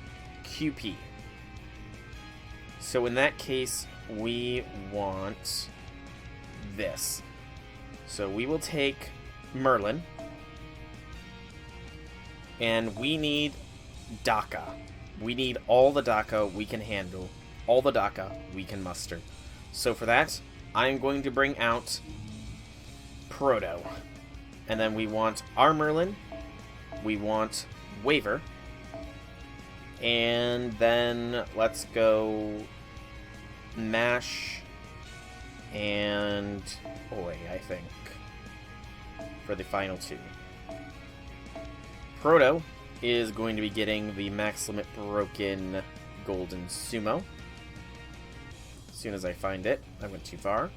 QP. So in that case, we want this. So we will take Merlin. And we need DACA. We need all the DACA we can handle. All the DACA we can muster. So for that, I'm going to bring out Proto. And then we want our Merlin. We want Waver. And then let's go Mash and Oi, I think, for the final two. Proto is going to be getting the Max Limit Broken Golden Sumo. As soon as I find it, I went too far.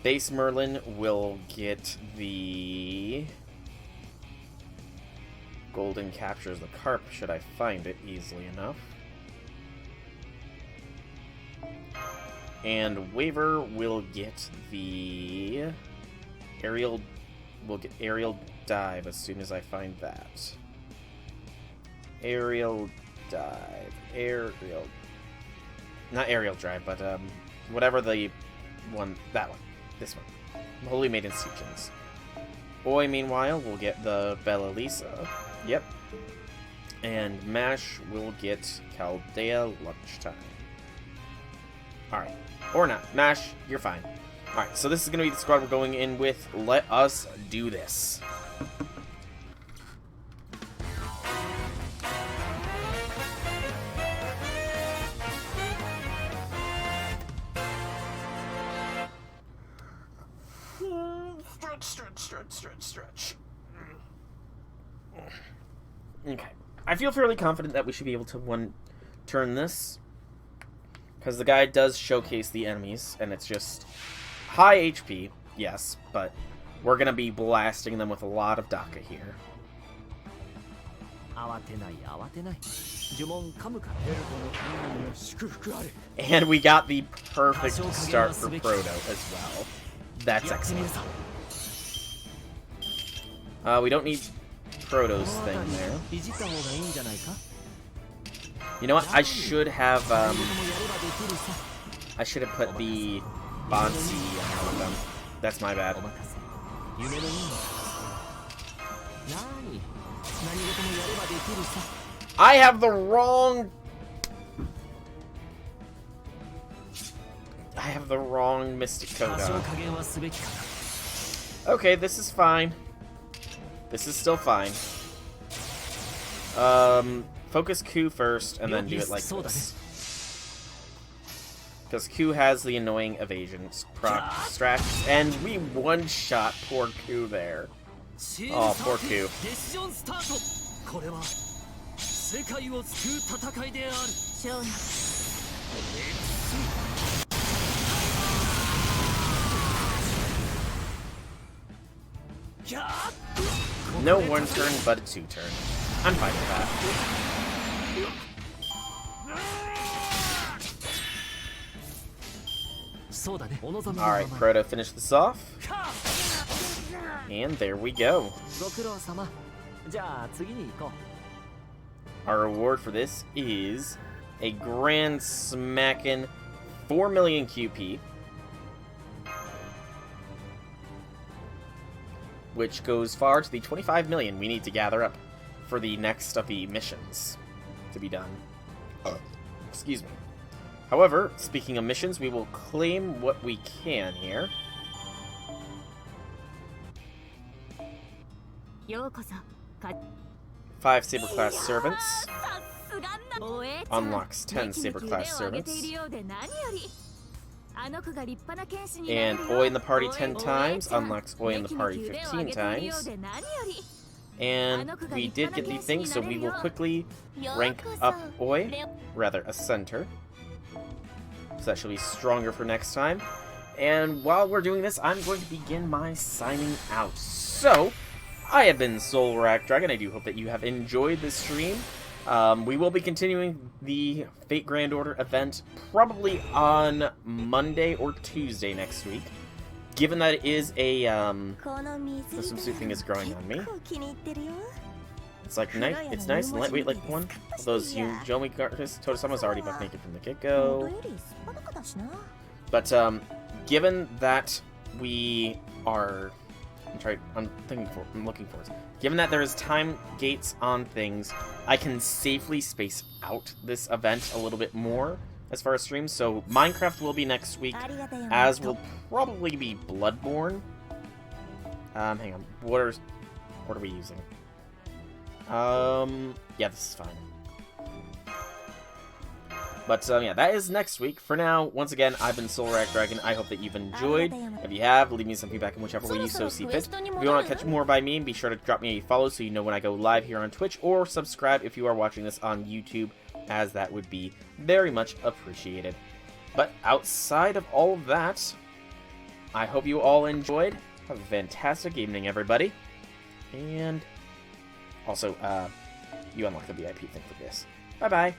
Base Merlin will get the Golden Captures the Carp, should I find it easily enough. And Waver will get the Aerial Dive as soon as I find that. aerial dive. Aerial... Not aerial drive, but whatever the one... That one. This one. Holy Maiden Teachings. Oi, meanwhile, will get the Bella Lisa. Yep. And Mash will get Chaldea Lunchtime. Alright. Or not. Mash, you're fine. Alright, so this is going to be the squad we're going in with. Let us do this. Stretch. Okay. I feel fairly confident that we should be able to turn this. Because the guide does showcase the enemies, and it's just high HP, yes, but we're going to be blasting them with a lot of Daka here. And we got the perfect start for Proto as well. That's excellent. We don't need Proto's thing there. You know what? I should have put the Bonsi on them. That's my bad. I have the wrong... Mystic Koga. Okay, this is fine. This is still fine. Focus Q first, and then do it like this. Because Q has the annoying evasion strat, and we one-shot poor Q there. Oh, poor Q. No one turn, but a 2 turn. I'm fine with that. Alright, Proto, finish this off. And there we go. Our reward for this is a grand smackin' 4 million QP. Which goes far to the 25 million we need to gather up for the next of the missions to be done. Excuse me. However, speaking of missions, we will claim what we can here. Five Saber Class Servants. Unlocks 10 Saber Class Servants. And Oi in the party 10 times, unlocks Oi in the party 15 times. And we did get the thing, so we will quickly rank up Oi, rather ascend her. So that should be stronger for next time. And while we're doing this, I'm going to begin my signing out. So, I have been Soul Rack Dragon. I do hope that you have enjoyed this stream. We will be continuing the Fate Grand Order event probably on Monday or Tuesday next week. Given that it is a, the swimsuit thing is growing on me. It's like nice, it's nice and lightweight like one of those Yomi artists. Totosama's already buck naked from the get-go. But, given that we are... I'm looking for it. Given that there is time gates on things, I can safely space out this event a little bit more as far as streams. So Minecraft will be next week, as will probably be Bloodborne. Hang on. What are we using? Yeah, this is fine. But, yeah, that is next week. For now, once again, I've been Soul Rack Dragon. I hope that you've enjoyed. If you have, leave me some feedback in whichever way you so see fit. If you want to catch more by me, be sure to drop me a follow so you know when I go live here on Twitch, or subscribe if you are watching this on YouTube, as that would be very much appreciated. But outside of all of that, I hope you all enjoyed. Have a fantastic evening, everybody. And also, you unlock the VIP thing for this. Bye-bye.